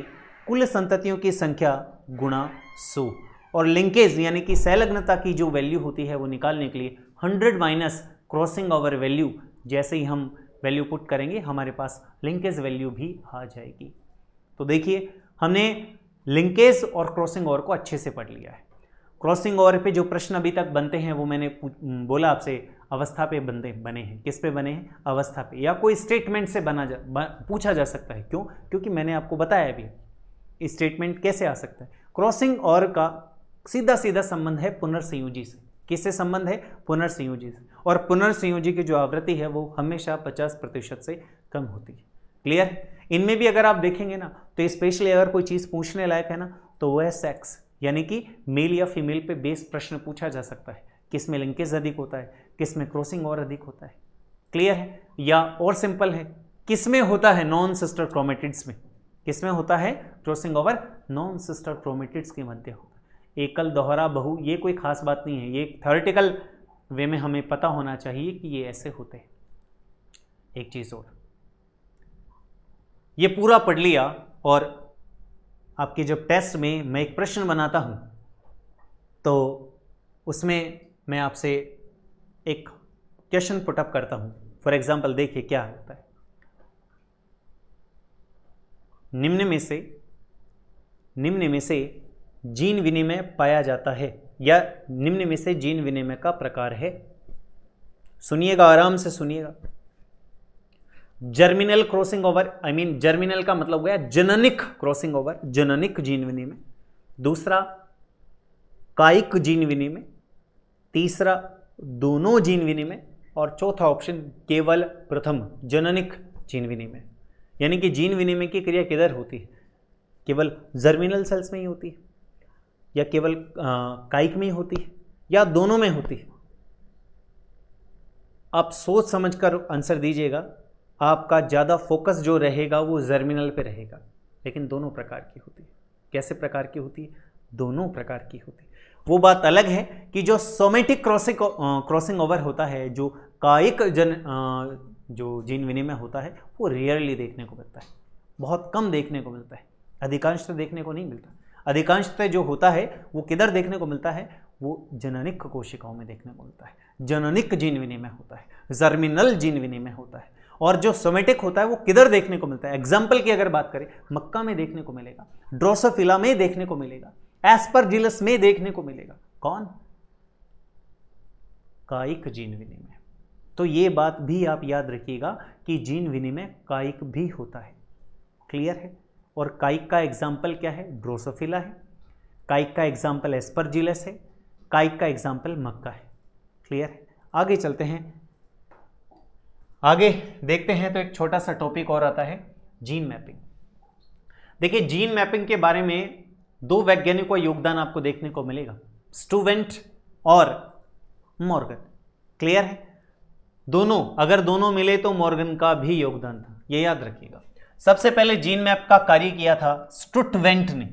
कुल संततियों की संख्या गुणा 100, और लिंकेज यानी कि संलग्नता की जो वैल्यू होती है वो निकालने के लिए 100 माइनस क्रॉसिंग ओवर वैल्यू, जैसे ही हम वैल्यू पुट करेंगे हमारे पास लिंकेज वैल्यू भी आ जाएगी। तो देखिए हमने लिंकेज और क्रॉसिंग ओवर को अच्छे से पढ़ लिया है। क्रॉसिंग ओवर पे जो प्रश्न अभी तक बनते हैं वो मैंने बोला आपसे अवस्था पे बने हैं। किस पे बने हैं? अवस्था पे, या कोई स्टेटमेंट से पूछा जा सकता है। क्यों? क्योंकि मैंने आपको बताया अभी स्टेटमेंट कैसे आ सकता है। क्रॉसिंग ओवर का सीधा सीधा संबंध है पुनर्संयोजी से। किससे संबंध है? पुनर्संयोजी से। और पुनर्संयोजी की जो आवृत्ति है वो हमेशा 50% से कम होती है। क्लियर? इनमें भी अगर आप देखेंगे ना तो स्पेशली अगर कोई चीज़ पूछने लायक है ना तो वह सेक्स यानी कि मेल या फीमेल पे बेस प्रश्न पूछा जा सकता है। किस में लिंकेज अधिक होता है, किस में क्रॉसिंग ओवर अधिक होता है। क्लियर है? या और सिंपल है, किस में होता है? नॉन सिस्टर क्रोमेटिड्स में। किस में होता है crossing over? Non sister chromatids के मध्य होता है। एकल, दोहरा, बहु, ये कोई खास बात नहीं है, ये थ्योरेटिकल वे में हमें पता होना चाहिए कि ये ऐसे होते हैं। एक चीज और, ये पूरा पढ़ लिया और आपके जब टेस्ट में मैं एक प्रश्न बनाता हूं तो उसमें मैं आपसे एक क्वेश्चन पुटअप करता हूं। फॉर एग्जाम्पल देखिए क्या होता है। निम्न में से जीन विनिमय पाया जाता है, या निम्न में से जीन विनिमय का प्रकार है। सुनिएगा, आराम से सुनिएगा। जर्मिनल क्रॉसिंग ओवर, जर्मिनल का मतलब गया जननिक क्रॉसिंग ओवर, जननिक जीन विनिमय। दूसरा कायिक जीन विनिमय। तीसरा दोनों जीन विनिमय। और चौथा ऑप्शन केवल प्रथम जननिक जीन विनिमय। यानी कि जीन विनिमय की क्रिया किधर होती है? केवल जर्मिनल सेल्स में ही होती है, या केवल कायिक में ही होती है, या दोनों में होती है? आप सोच समझकर आंसर दीजिएगा। आपका ज़्यादा फोकस जो रहेगा वो जर्मिनल पे रहेगा, लेकिन दोनों प्रकार की होती है। कैसे प्रकार की होती है? दोनों प्रकार की होती है। वो बात अलग है कि जो सोमेटिक क्रॉसिंग ओवर होता है, जो कायिक जो जीन विनिमय होता है वो रेयरली देखने को मिलता है, बहुत कम देखने को मिलता है, अधिकांशतः देखने को नहीं मिलता। अधिकांशतः जो होता है वो किधर देखने को मिलता है, वो जननिक कोशिकाओं में देखने को मिलता है। जननिक जीन विनिमय होता है, जर्मिनल जीन विनिमय होता है। और जो सोमेटिक होता है वो किधर देखने को मिलता है, एग्जाम्पल की अगर बात करें, मक्का में देखने को मिलेगा, ड्रोसोफिला में देखने को मिलेगा, एस्परजिलस में देखने को मिलेगा। कौन? कायिक जीन विनिमय। तो ये बात भी आप याद रखिएगा कि जीन विनिमय कायिक भी होता है। क्लियर है? और कायिक का एग्जाम्पल क्या है? ड्रोसोफिला है, कायिक का एग्जाम्पल एस्परजिलस है, कायिक का एग्जाम्पल मक्का है। क्लियर है? आगे चलते हैं, आगे देखते हैं। तो एक छोटा सा टॉपिक और आता है, जीन मैपिंग। देखिए, जीन मैपिंग के बारे में दो वैज्ञानिकों का योगदान आपको देखने को मिलेगा, स्टुवेंट और मॉर्गन। क्लियर है? दोनों, अगर दोनों मिले तो मॉर्गन का भी योगदान था, ये याद रखिएगा। सबसे पहले जीन मैप का कार्य किया था स्टुटवेंट ने,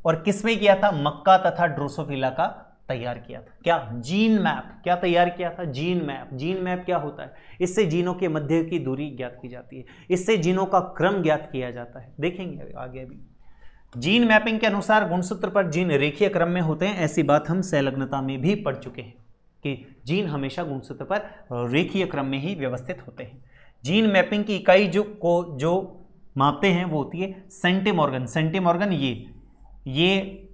और किसमें किया था? मक्का तथा ड्रोसोफिला का तैयार किया था। क्या? Gene map. क्या तैयार किया था? Gene map. जीन मैप क्या होता है? इससे जीनों के मध्य की दूरी ज्ञात की जाती है, इससे जीनों का क्रम ज्ञात किया जाता है। देखेंगे आगे भी। जीन मैपिंग के अनुसार गुणसूत्र पर जीन रेखीय क्रम में होते हैं। ऐसी बात हम संलग्नता में भी पढ़ चुके हैं कि जीन हमेशा गुणसूत्र पर रेखीय क्रम में ही व्यवस्थित होते हैं। जीन मैपिंग की इकाई जो मापते हैं वो होती है सेंटीमॉर्गन। सेंटीमॉर्गन ये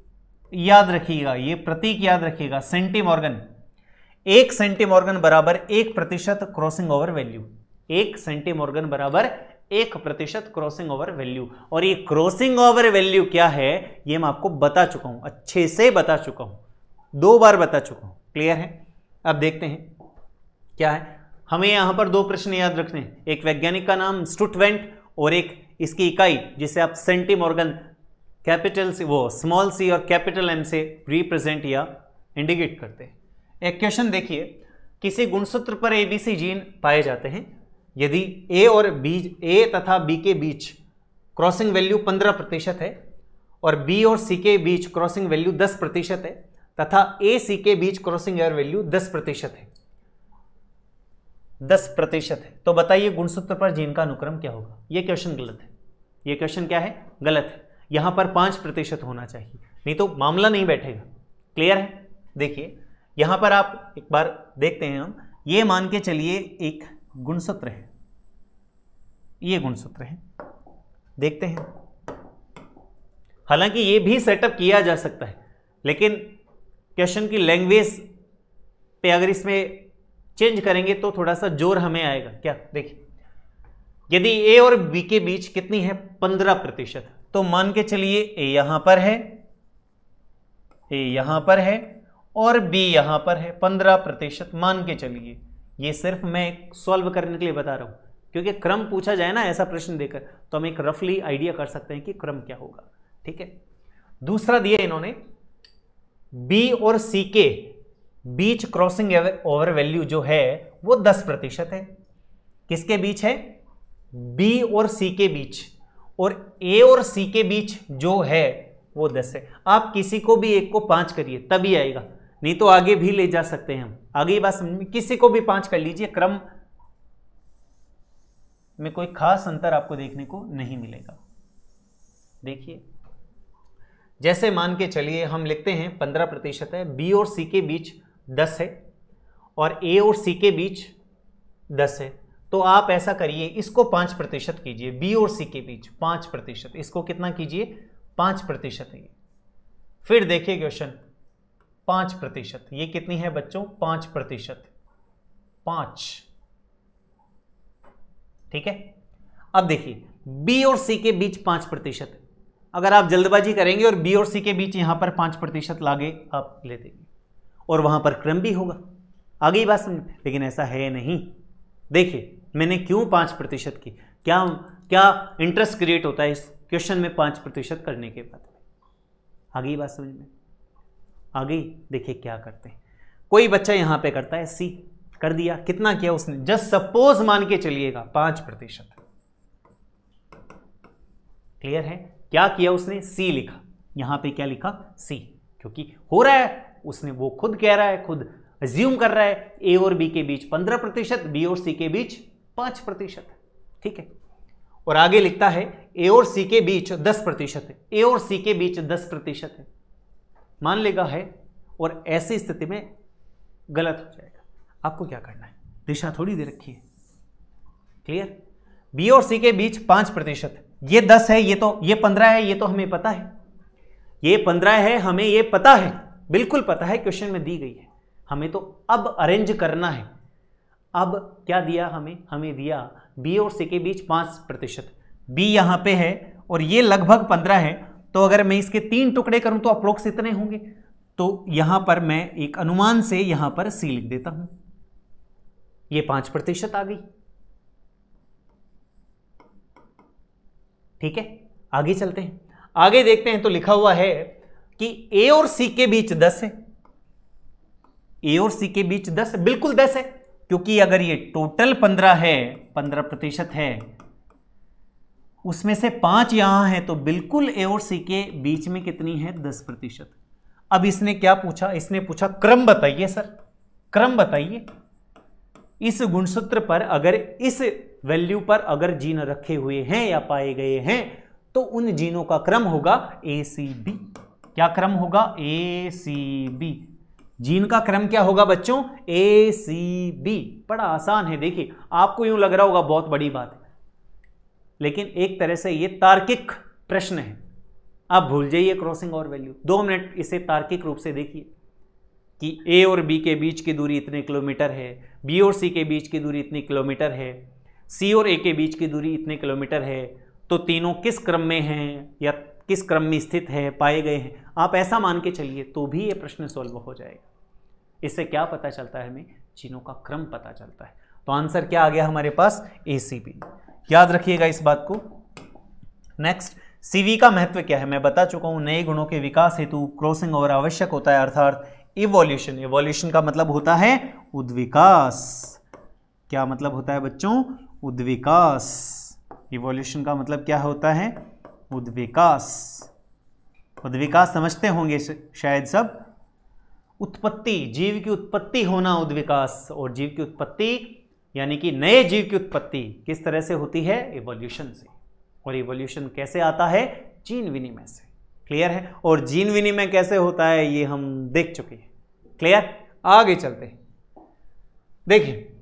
याद रखिएगा, ये प्रतीक याद रखिएगा, सेंटीमॉर्गन। 1 सेंटीमॉर्गन बराबर 1% क्रॉसिंग ओवर वैल्यू। 1 सेंटीमॉर्गन बराबर 1% क्रॉसिंग ओवर वैल्यू। और ये क्रॉसिंग ओवर वैल्यू क्या है ये मैं आपको बता चुका हूं, अच्छे से बता चुका हूं, 2 बार बता चुका हूं। क्लियर है? अब देखते हैं क्या है। हमें यहां पर 2 प्रश्न याद रखने हैं, एक वैज्ञानिक का नाम स्टुटवेंट और एक इसकी इकाई जिसे आप सेंटीमॉर्गन कैपिटल सी, वो स्मॉल सी और कैपिटल एम से रिप्रेजेंट या इंडिकेट करते हैं। एक क्वेश्चन देखिए, किसी गुणसूत्र पर एबीसी जीन पाए जाते हैं। यदि ए तथा बी के बीच क्रॉसिंग वैल्यू 15% है और बी और सी के बीच क्रॉसिंग वैल्यू 10% है तथा ए सी के बीच क्रॉसिंग एयर वैल्यू 10% है, 10% है, तो बताइए गुणसूत्र पर जीन का अनुक्रम क्या होगा? यह क्वेश्चन गलत है। यह क्वेश्चन क्या है? गलत है। यहां पर 5% होना चाहिए, नहीं तो मामला नहीं बैठेगा। क्लियर है? देखिए यहां पर आप एक बार देखते हैं, हम ये मान के चलिए एक गुणसूत्र है, ये गुणसूत्र है, देखते हैं। हालांकि ये भी सेटअप किया जा सकता है, लेकिन क्वेश्चन की लैंग्वेज पे अगर इसमें चेंज करेंगे तो थोड़ा सा जोर हमें आएगा। क्या? देखिए, यदि ए और बी के बीच कितनी है? 15%, तो मान के चलिए ए यहां पर है, ए यहां पर है और बी यहां पर है, 15% मान के चलिए। ये सिर्फ मैं सॉल्व करने के लिए बता रहा हूं, क्योंकि क्रम पूछा जाए ना ऐसा प्रश्न देकर तो हम एक रफली आइडिया कर सकते हैं कि क्रम क्या होगा। ठीक है? दूसरा दिया इन्होंने, बी और सी के बीच क्रॉसिंग ओवर वैल्यू जो है वो 10% है। किसके बीच है? बी और सी के बीच, और ए और सी के बीच जो है वो 10 है। आप किसी को भी एक को 5 करिए तभी आएगा, नहीं तो आगे भी ले जा सकते हैं हम। आगे ये बात समझ में, किसी को भी 5 कर लीजिए, क्रम में कोई खास अंतर आपको देखने को नहीं मिलेगा। देखिए, जैसे मान के चलिए हम लिखते हैं 15% है, बी और सी के बीच 10 है और ए और सी के बीच 10 है, तो आप ऐसा करिए, इसको 5% कीजिए, बी और सी के बीच 5%, इसको कितना कीजिए? 5% है। फिर देखिए क्वेश्चन, 5%, ये कितनी है बच्चों? 5%, 5। ठीक है? अब देखिए, बी और सी के बीच 5% है। अगर आप जल्दबाजी करेंगे और बी और सी के बीच यहां पर 5% लागे आप ले देंगे और वहां पर क्रम भी होगा। आगे ही बात समझ, लेकिन ऐसा है नहीं। देखिए मैंने क्यों 5% की, क्या इंटरेस्ट क्रिएट होता है इस क्वेश्चन में 5% करने के बाद? आगे ही बात समझ में आ गई। देखिए क्या करते हैं, कोई बच्चा यहां पे करता है सी, कर दिया, कितना किया उसने? जस्ट सपोज मान के चलिएगा 5%। क्लियर है? क्या किया उसने? सी लिखा, यहां पे क्या लिखा? सी, क्योंकि हो रहा है, उसने वो खुद कह रहा है, खुद अज्यूम कर रहा है ए और बी के बीच 15%, बी और सी के बीच 5%, ठीक है। और आगे लिखता है ए और सी के बीच 10% है, ए और सी के बीच 10% है, मान लेगा है, और ऐसी स्थिति में गलत हो जाएगा। आपको क्या करना है, दिशा थोड़ी दे रखी है, क्लियर। बी और सी के बीच 5%, ये 10 है, ये 15 है, ये तो हमें पता है, ये 15 है, हमें ये पता है, बिल्कुल पता है, क्वेश्चन में दी गई है। हमें तो अब अरेंज करना है। अब क्या दिया हमें दिया बी और सी के बीच 5%, बी यहां पे है और ये लगभग 15 है, तो अगर मैं इसके 3 टुकड़े करूं तो अप्रोक्स इतने होंगे, तो यहां पर मैं एक अनुमान से यहां पर सी लिख देता हूं, ये 5% आ गई, ठीक है। आगे चलते हैं, आगे देखते हैं, तो लिखा हुआ है कि ए और सी के बीच 10 है, ए और सी के बीच 10 है, बिल्कुल 10 है, क्योंकि अगर ये टोटल 15 है, 15% है, उसमें से 5 यहां है, तो बिल्कुल ए और सी के बीच में कितनी है, 10%। अब इसने क्या पूछा, इसने पूछा क्रम बताइए सर, क्रम बताइए। इस गुणसूत्र पर अगर इस वैल्यू पर अगर जीन रखे हुए हैं या पाए गए हैं, तो उन जीनों का क्रम होगा ACB। क्या क्रम होगा, ACB। जीन का क्रम क्या होगा बच्चों, ACB। बड़ा आसान है, देखिए आपको यूं लग रहा होगा बहुत बड़ी बात है, लेकिन एक तरह से ये तार्किक प्रश्न है। आप भूल जाइए क्रॉसिंग और वैल्यू, 2 मिनट इसे तार्किक रूप से देखिए कि ए और बी के बीच की दूरी इतने किलोमीटर है, बी और सी के बीच की दूरी इतनी किलोमीटर है, सी और ए के बीच की दूरी इतने किलोमीटर है, तो तीनों किस क्रम में हैं या किस क्रम में स्थित है, पाए गए हैं। आप ऐसा मान के चलिए तो भी ये प्रश्न सॉल्व हो जाएगा। इससे क्या पता चलता है, हमें जीनों का क्रम पता चलता है। तो आंसर क्या आ गया हमारे पास, ACB। याद रखिएगा इस बात को। नेक्स्ट, CV का महत्व क्या है, मैं बता चुका हूं, नए गुणों के विकास हेतु क्रॉसिंग ओवर आवश्यक होता है, अर्थात इवोल्यूशन। इवोल्यूशन का मतलब होता है उद्विकास। क्या मतलब होता है बच्चों, उद्विकास। इवोल्यूशन का मतलब क्या होता है, उद्विकास। उद्विकास समझते होंगे शायद सब, उत्पत्ति, जीव की उत्पत्ति होना उद्विकास, और जीव की उत्पत्ति यानी कि नए जीव की उत्पत्ति किस तरह से होती है, इवोल्यूशन से। और इवोल्यूशन कैसे आता है, जीन विनिमय से। क्लियर है। और जीन विनिमय कैसे होता है ये हम देख चुके हैं। क्लियर। आगे चलते हैं, देखिए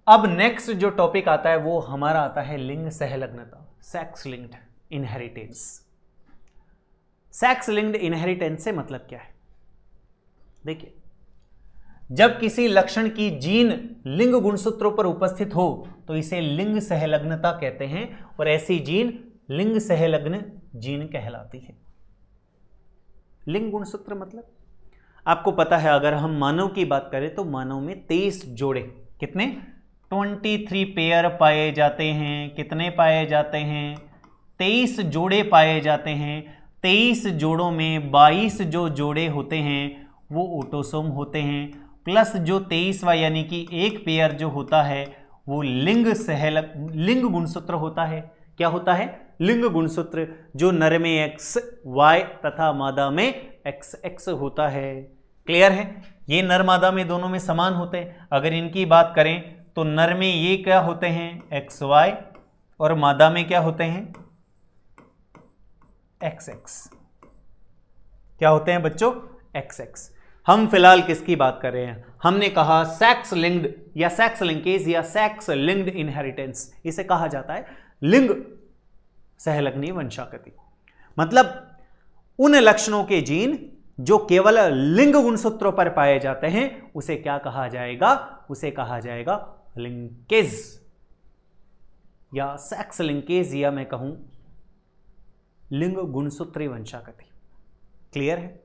अब नेक्स्ट जो टॉपिक आता है वो हमारा आता है लिंग सहलग्नता, sex linked inheritance. Sex linked inheritance से मतलब क्या है, देखिए जब किसी लक्षण की जीन लिंग गुणसूत्रों पर उपस्थित हो तो इसे लिंग सहलग्नता कहते हैं, और ऐसी जीन लिंग सहलग्न जीन कहलाती है। लिंग गुणसूत्र मतलब आपको पता है, अगर हम मानव की बात करें तो मानव में 23 जोड़े, कितने, 23 पेयर पाए जाते हैं। कितने पाए जाते हैं, 23 जोड़े पाए जाते हैं। 23 जोड़ों में 22 जो जोड़े होते हैं वो ऑटोसोम होते हैं, प्लस जो 23वां यानी कि एक पेयर जो होता है वो लिंग गुणसूत्र होता है। क्या होता है, लिंग गुणसूत्र, जो नर में XY तथा मादा में XX होता है। क्लियर है। ये नर मादा में दोनों में समान होते हैं। अगर इनकी बात करें तो नर में ये क्या होते हैं, XY, और मादा में क्या होते हैं, XX। क्या होते हैं बच्चों, XX। हम फिलहाल किसकी बात कर रहे हैं, हमने कहा सेक्स लिंक्ड या सेक्स लिंकेज या सेक्स लिंक्ड इनहेरिटेंस, इसे कहा जाता है लिंग सहलग्नी वंशागति। मतलब उन लक्षणों के जीन जो केवल लिंग गुणसूत्रों पर पाए जाते हैं उसे क्या कहा जाएगा, उसे कहा जाएगा लिंकेज या सेक्स लिंकेज, या मैं कहूं लिंग गुणसूत्री वंशागति। क्लियर है।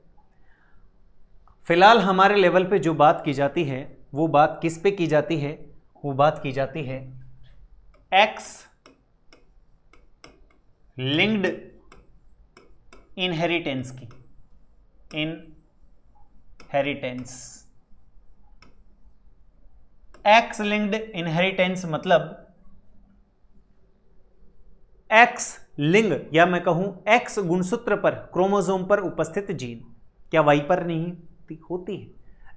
फिलहाल हमारे लेवल पे जो बात की जाती है वो बात किस पे की जाती है, वो बात की जाती है एक्स लिंक्ड इनहेरिटेंस की। इनहेरिटेंस, एक्स लिंक्ड इनहेरिटेंस मतलब एक्स लिंग या मैं कहूं एक्स गुणसूत्र पर, क्रोमोसोम पर उपस्थित जीन। क्या वाई पर नहीं होती है,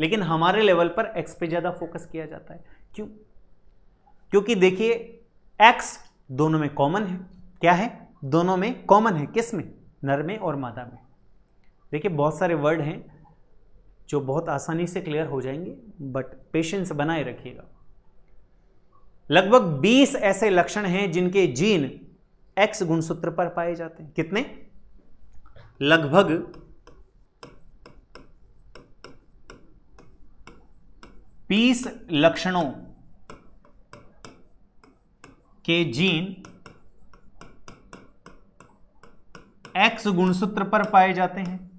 लेकिन हमारे लेवल पर एक्स पे ज्यादा फोकस किया जाता है। क्यों, क्योंकि देखिए एक्स दोनों में कॉमन है। क्या है? दोनों में कॉमन है। किस में? नर में और मादा में। देखिए बहुत सारे वर्ड हैं जो बहुत आसानी से क्लियर हो जाएंगे, बट पेशेंस बनाए रखिएगा। लगभग 20 ऐसे लक्षण हैं जिनके जीन एक्स गुणसूत्र पर पाए जाते हैं। कितने? लगभग 20 लक्षणों के जीन एक्स गुणसूत्र पर पाए जाते हैं।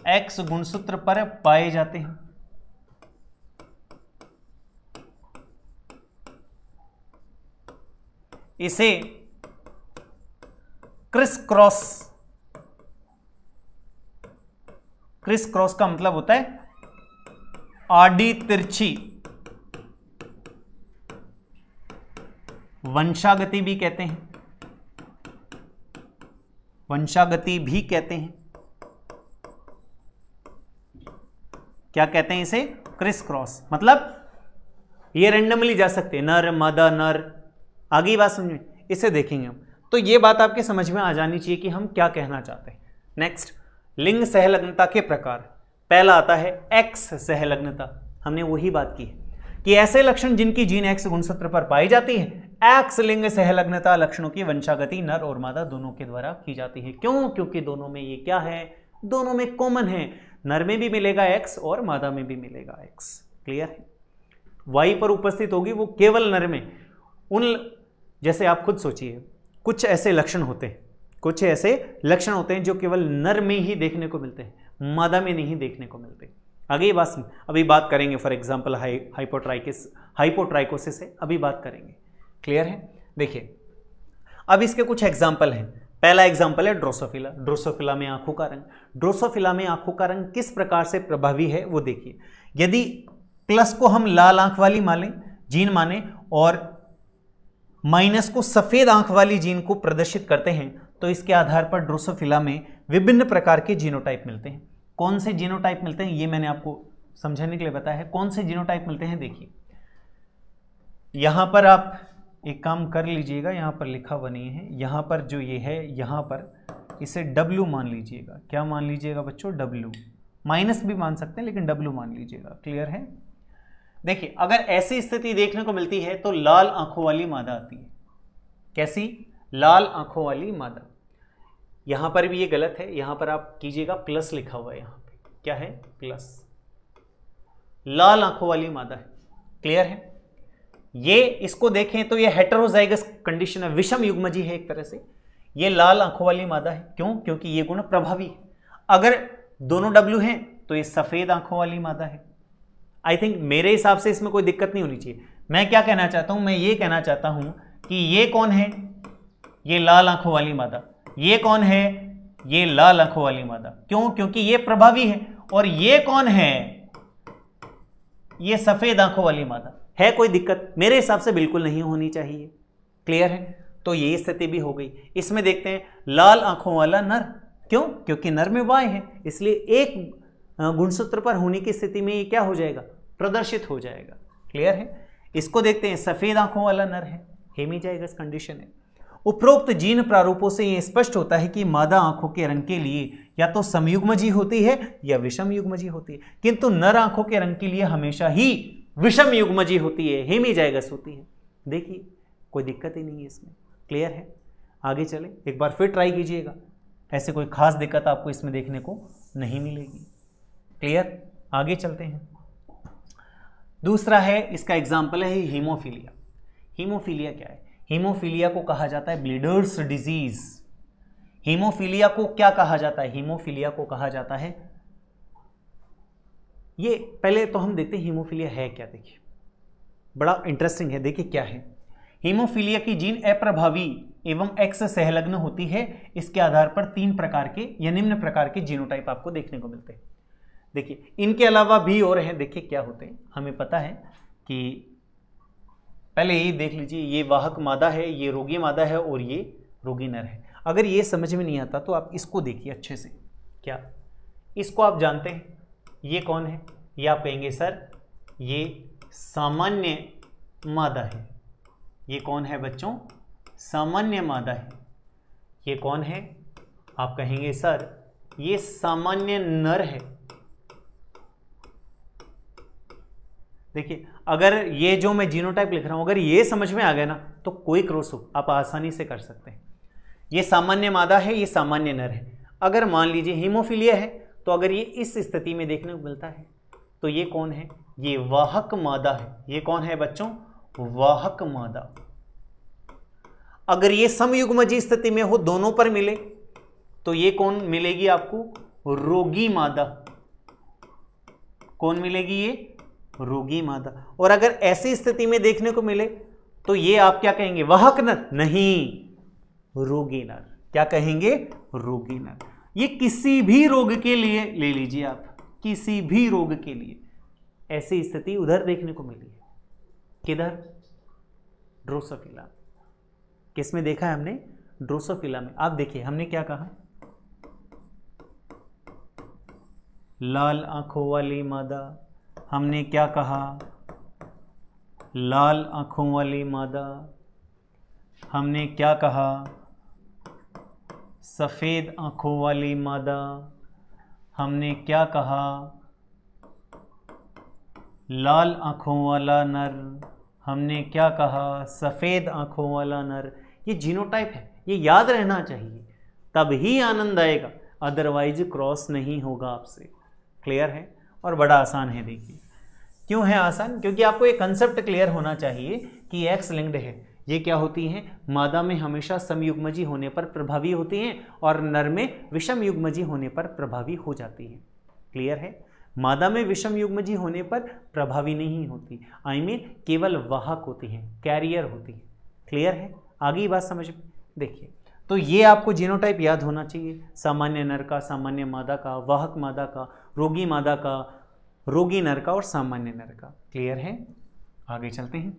एक्स गुणसूत्र पर पाए जाते हैं। इसे क्रिस क्रॉस, क्रिस क्रॉस का मतलब होता है आड़ी तिरछी वंशागति भी कहते हैं। वंशागति भी कहते हैं। क्या कहते हैं इसे? Criss cross. मतलब ये रेंडमली जा सकते हैं, नर मादा नर। आगे बात समझ में, इसे देखेंगे हम। तो ये बात आपके समझ में आ जानी चाहिए कि हम क्या कहना चाहते हैं। नेक्स्ट, लिंग सहलग्नता के प्रकार। पहला आता है एक्स सहलग्नता। हमने वही बात की है कि ऐसे लक्षण जिनकी जीन एक्स गुणसूत्र पर पाई जाती है, एक्स लिंग सहलग्नता लक्षणों की वंशागति नर और मादा दोनों के द्वारा की जाती है। क्यों? क्योंकि दोनों में ये क्या है? दोनों में कॉमन है। नर में भी मिलेगा एक्स और मादा में भी मिलेगा एक्स। क्लियर है? वाई पर उपस्थित होगी वो केवल नर में। उन जैसे आप खुद सोचिए, कुछ ऐसे लक्षण होते हैं, कुछ ऐसे लक्षण होते हैं जो केवल नर में ही देखने को मिलते हैं, मादा में नहीं देखने को मिलते। आगे ये बात अभी बात करेंगे। फॉर एग्जांपल हाइपोट्राइकोसिस है, अभी बात करेंगे। क्लियर है? देखिए अब इसके कुछ एग्जाम्पल हैं। पहला एग्जाम्पल है ड्रोसोफिला। ड्रोसोफिला में आंखों का रंग। ड्रोसोफिला में आंखों का रंग किस प्रकार से प्रभावी है वो देखिए। यदि प्लस को हम लाल आंख वाली जीन माने और माइनस को सफेद आंख वाली जीन को प्रदर्शित करते हैं, तो इसके आधार पर ड्रोसोफिला में विभिन्न प्रकार के जीनोटाइप मिलते हैं। कौन से जीनोटाइप मिलते हैं ये मैंने आपको समझाने के लिए बताया है। कौन से जीनोटाइप मिलते हैं देखिए, यहां पर आप एक काम कर लीजिएगा, यहां पर लिखा हुआ नहीं है, यहां पर जो ये है, यहां पर इसे W मान लीजिएगा। क्या मान लीजिएगा बच्चों? W। माइनस भी मान सकते हैं लेकिन W मान लीजिएगा। क्लियर है? देखिए अगर ऐसी स्थिति देखने को मिलती है तो लाल आंखों वाली मादा आती है। कैसी? लाल आंखों वाली मादा। यहां पर भी ये गलत है, यहां पर आप कीजिएगा प्लस लिखा हुआ है। यहां पे क्या है? प्लस। लाल आंखों वाली मादा है। क्लियर है? ये इसको देखें तो ये हेटेरोजाइगस कंडीशन है, विषम युग्मजी है एक तरह से। ये लाल आंखों वाली मादा है। क्यों? क्योंकि ये गुण प्रभावी है। अगर दोनों W हैं तो ये सफेद आंखों वाली मादा है। आई थिंक मेरे हिसाब से इसमें कोई दिक्कत नहीं होनी चाहिए। मैं क्या कहना चाहता हूं? मैं ये कहना चाहता हूं कि ये कौन है? ये लाल आंखों वाली मादा। ये कौन है? ये लाल आंखों वाली मादा। क्यों? क्योंकि ये प्रभावी है। और ये कौन है? ये सफेद आंखों वाली मादा है। कोई दिक्कत मेरे हिसाब से बिल्कुल नहीं होनी चाहिए। क्लियर है? तो ये स्थिति भी हो गई। इसमें देखते हैं लाल आंखों वाला नर। क्यों? क्योंकि नर में वाई है, इसलिए एक गुणसूत्र पर होने की स्थिति में ये क्या हो जाएगा? प्रदर्शित हो जाएगा। क्लियर है? इसको देखते हैं, सफेद आंखों वाला नर है, हेमीजाइगस कंडीशन है। उपरोक्त जीन प्रारूपों से यह स्पष्ट होता है कि मादा आंखों के रंग के लिए या तो समयुग्मजी होती है या विषम युग्मजी होती है, किंतु नर आंखों के रंग के लिए हमेशा ही विषम युग्मजी होती है, हेमीजाइगस होती है। देखिए कोई दिक्कत ही नहीं है इसमें। क्लियर है? आगे चले, एक बार फिर ट्राई कीजिएगा। ऐसे कोई खास दिक्कत आपको इसमें देखने को नहीं मिलेगी। क्लियर? आगे चलते हैं। दूसरा है, इसका एग्जाम्पल है हीमोफीलिया। हीमोफीलिया क्या है? हीमोफीलिया को कहा जाता है ब्लीडर्स डिजीज। हीमोफीलिया को क्या कहा जाता है? हीमोफीलिया को कहा जाता है, ये पहले तो हम देखते हैं हीमोफीलिया है क्या। देखिए बड़ा इंटरेस्टिंग है। देखिए क्या है, हीमोफीलिया की जीन अप्रभावी एवं एक्स सहलग्न होती है। इसके आधार पर 3 प्रकार के या निम्न प्रकार के जीनोटाइप आपको देखने को मिलते हैं। देखिए इनके अलावा भी और हैं। देखिए क्या होते हैं, हमें पता है कि पहले ये देख लीजिए, ये वाहक मादा है, ये रोगी मादा है और ये रोगी नर है। अगर ये समझ में नहीं आता तो आप इसको देखिए अच्छे से। क्या इसको आप जानते हैं? ये कौन है? ये आप कहेंगे सर ये सामान्य मादा है। ये कौन है बच्चों? सामान्य मादा है। ये कौन है? आप कहेंगे सर ये सामान्य नर है। देखिए अगर ये जो मैं जीनोटाइप लिख रहा हूं अगर ये समझ में आ गया ना तो कोई क्रॉस हो आप आसानी से कर सकते हैं। ये सामान्य मादा है, ये सामान्य नर है। अगर मान लीजिए हीमोफीलिया है तो अगर ये इस स्थिति में देखने को मिलता है तो ये कौन है? ये वाहक मादा है। ये कौन है बच्चों? वाहक मादा। अगर ये समयुग्मजी स्थिति में हो, दोनों पर मिले, तो ये कौन मिलेगी आपको? रोगी मादा। कौन मिलेगी? ये रोगी मादा। और अगर ऐसी स्थिति में देखने को मिले तो ये आप क्या कहेंगे? वाहक नर? नहीं, रोगी नर। क्या कहेंगे? रोगी नर। ये किसी भी रोग के लिए ले लीजिए आप, किसी भी रोग के लिए ऐसी स्थिति उधर देखने को मिली है। किधर? ड्रोसोफिला। किस में देखा है हमने? ड्रोसोफिला में। आप देखिए हमने क्या कहा? लाल आंखों वाली मादा। हमने क्या कहा? लाल आंखों वाली मादा। हमने क्या कहा? सफेद आंखों वाली मादा। हमने क्या कहा? लाल आंखों वाला नर। हमने क्या कहा? सफेद आंखों वाला नर। ये जीनोटाइप है, ये याद रहना चाहिए, तभी आनंद आएगा, अदरवाइज क्रॉस नहीं होगा आपसे। क्लियर है? और बड़ा आसान है। देखिए क्यों है आसान? क्योंकि आपको एक कंसेप्ट क्लियर होना चाहिए कि एक्स लिंक्ड है। ये क्या होती हैं? मादा में हमेशा समयुग्मजी होने पर प्रभावी होती हैं और नर में विषम युग्मजी होने पर प्रभावी हो जाती हैं। क्लियर है? मादा में विषम युग्मजी होने पर प्रभावी नहीं होती, आई मीन केवल वाहक होती हैं, कैरियर होती हैं। क्लियर है? आगे बात समझ में। देखिए तो ये आपको जीनोटाइप याद होना चाहिए, सामान्य नर का, सामान्य मादा का, वाहक मादा का, रोगी मादा का, रोगी नर का और सामान्य नर का। क्लियर है? आगे चलते हैं।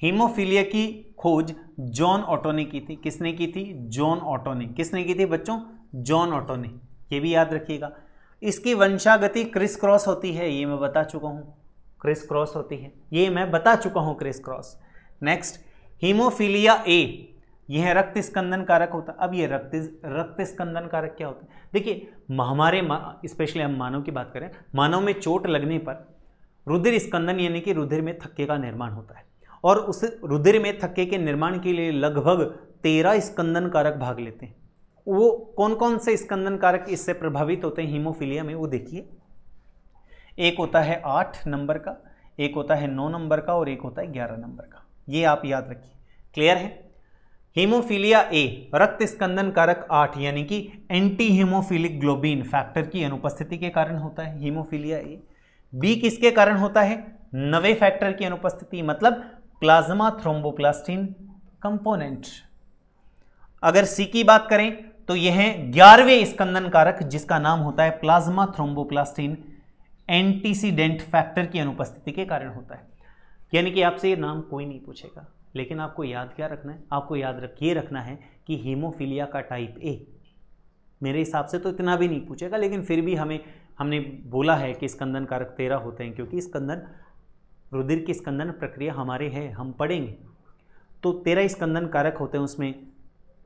हीमोफीलिया की खोज जॉन ऑटो ने की थी। किसने की थी? जॉन ऑटो ने। किसने की थी बच्चों? जॉन ऑटो ने। ये भी याद रखिएगा। इसकी वंशागति क्रिस क्रॉस होती है, ये मैं बता चुका हूं। क्रिस क्रॉस होती है, ये मैं बता चुका हूं, criss cross. Next, haemophilia A, यह रक्त स्कंदन कारक होता है। अब ये रक्त स्कंदन कारक क्या होता है? देखिए हमारे स्पेशली हम मानव की बात करें, मानव में चोट लगने पर रुधिर स्कंदन यानी कि रुधिर में थक्के का निर्माण होता है और उस रुधिर में थक्के के निर्माण के लिए लगभग 13 स्कंदन कारक भाग लेते हैं। वो कौन कौन से स्कंदन कारक इससे प्रभावित होते हैं हीमोफीलिया में? वो देखिए, एक होता है 8 नंबर का, एक होता है 9 नंबर का और एक होता है 11 नंबर का। ये आप याद रखिए। क्लियर है? हीमोफीलिया ए रक्त स्कंदन कारक 8 यानी कि एंटी हीमोफिलिक ग्लोबिन फैक्टर की अनुपस्थिति के कारण होता है हीमोफीलिया ए। बी किसके कारण होता है? नवे फैक्टर की अनुपस्थिति, मतलब प्लाज्मा थ्रोम्बोप्लास्टिन कंपोनेंट। अगर सी की बात करें तो यह 11वें स्कंदन कारक जिसका नाम होता है प्लाज्मा थ्रोम्बोप्लास्टिन एंटीसीडेंट फैक्टर की अनुपस्थिति के कारण होता है। यानी कि आपसे ये नाम कोई नहीं पूछेगा, लेकिन आपको याद क्या रखना है? आपको याद रखना है कि हीमोफीलिया का टाइप ए। मेरे हिसाब से तो इतना भी नहीं पूछेगा, लेकिन फिर भी हमने बोला है कि स्कंदन कारक 13 होते हैं, क्योंकि स्कंदन रुधिर की स्कंदन प्रक्रिया हमारे है, हम पढ़ेंगे। तो 13 स्कंदन कारक होते हैं, उसमें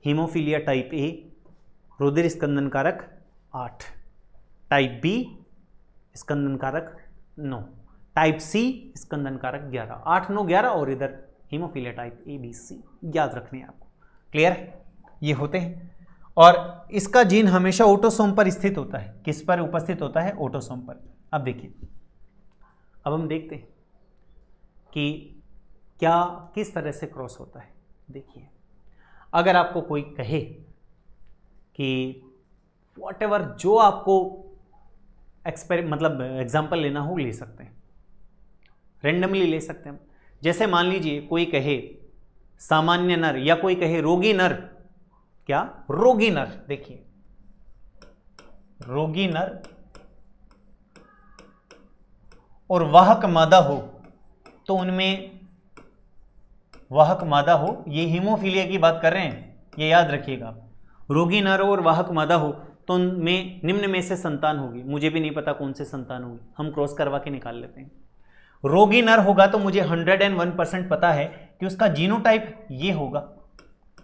हीमोफीलिया टाइप ए रुधिर स्कंदन कारक 8, टाइप बी स्कंदन कारक 9, टाइप सी स्कंदन कारक 11। 8, 9, 11 और इधर haemophilia type A B C याद रखने हैं आपको। क्लियर है? ये होते हैं और इसका जीन हमेशा ऑटोसोम पर स्थित होता है। किस पर उपस्थित होता है? ऑटोसोम पर। अब देखिए, अब हम देखते हैं कि क्या किस तरह से क्रॉस होता है। देखिए, अगर आपको कोई कहे कि व्हाटएवर जो आपको मतलब एग्जाम्पल लेना हो ले सकते हैं, रेंडमली ले सकते हैं। जैसे मान लीजिए कोई कहे सामान्य नर या कोई कहे रोगी नर। क्या? रोगी नर। देखिए, रोगी नर और वाहक मादा हो, तो उनमें वाहक मादा हो, ये हीमोफीलिया की बात कर रहे हैं, ये याद रखिएगा। रोगी नर और वाहक मादा हो तो उनमें निम्न में से संतान होगी। मुझे भी नहीं पता कौन से संतान होगी, हम क्रॉस करवा के निकाल लेते हैं। रोगी नर होगा तो मुझे 101% पता है कि उसका जीनोटाइप ये होगा,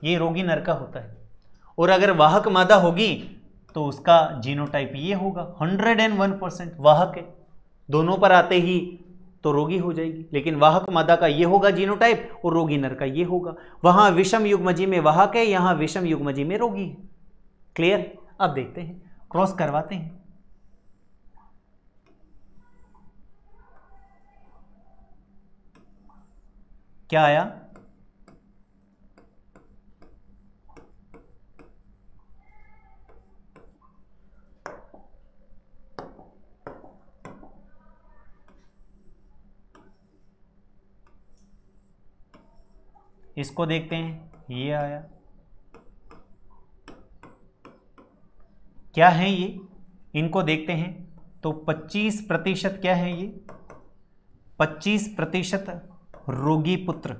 ये रोगी नर का होता है। और अगर वाहक मादा होगी तो उसका जीनोटाइप ये होगा, 101% वाहक है, दोनों पर आते ही तो रोगी हो जाएगी। लेकिन वाहक मादा का ये होगा जीनोटाइप और रोगी नर का ये होगा। वहां विषम युग्मजी में वाहक है, यहां विषम युग्मजी में रोगी है। क्लियर? अब देखते हैं, क्रॉस करवाते हैं। क्या आया? इसको देखते हैं, ये आया। क्या है ये? इनको देखते हैं तो 25% क्या है ये? 25% रोगी पुत्र।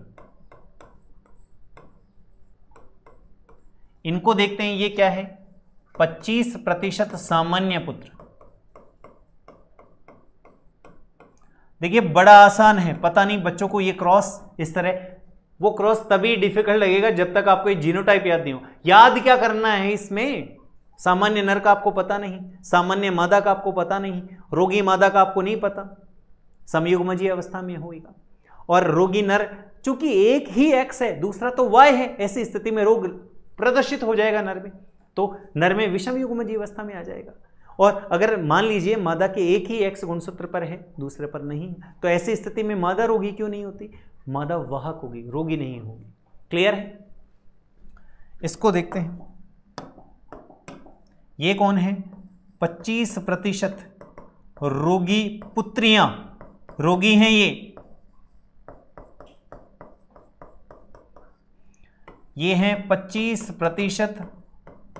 इनको देखते हैं, ये क्या है? 25% सामान्य पुत्र। देखिए बड़ा आसान है, पता नहीं बच्चों को ये क्रॉस इस तरह, वो क्रॉस तभी डिफिकल्ट लगेगा जब तक आपको ये जीनोटाइप याद नहीं हो। याद क्या करना है इसमें? सामान्य नर का आपको पता नहीं, सामान्य मादा का आपको पता नहीं, रोगी मादा का आपको नहीं पता, समयुग्मजीय अवस्था में होगा। और रोगी नर चूंकि एक ही एक्स है, दूसरा तो वाई है, ऐसी स्थिति में रोग प्रदर्शित हो जाएगा नर में, तो नर में विषम युग्मजीय अवस्था में आ जाएगा। और अगर मान लीजिए मादा के एक ही एक्स गुणसूत्र पर है, दूसरे पर नहीं, तो ऐसी स्थिति में मादा रोगी क्यों नहीं होती? मादा वाहक होगी, रोगी नहीं होगी। क्लियर है? इसको देखते हैं, ये कौन है? 25% रोगी पुत्रियां, रोगी हैं ये हैं 25%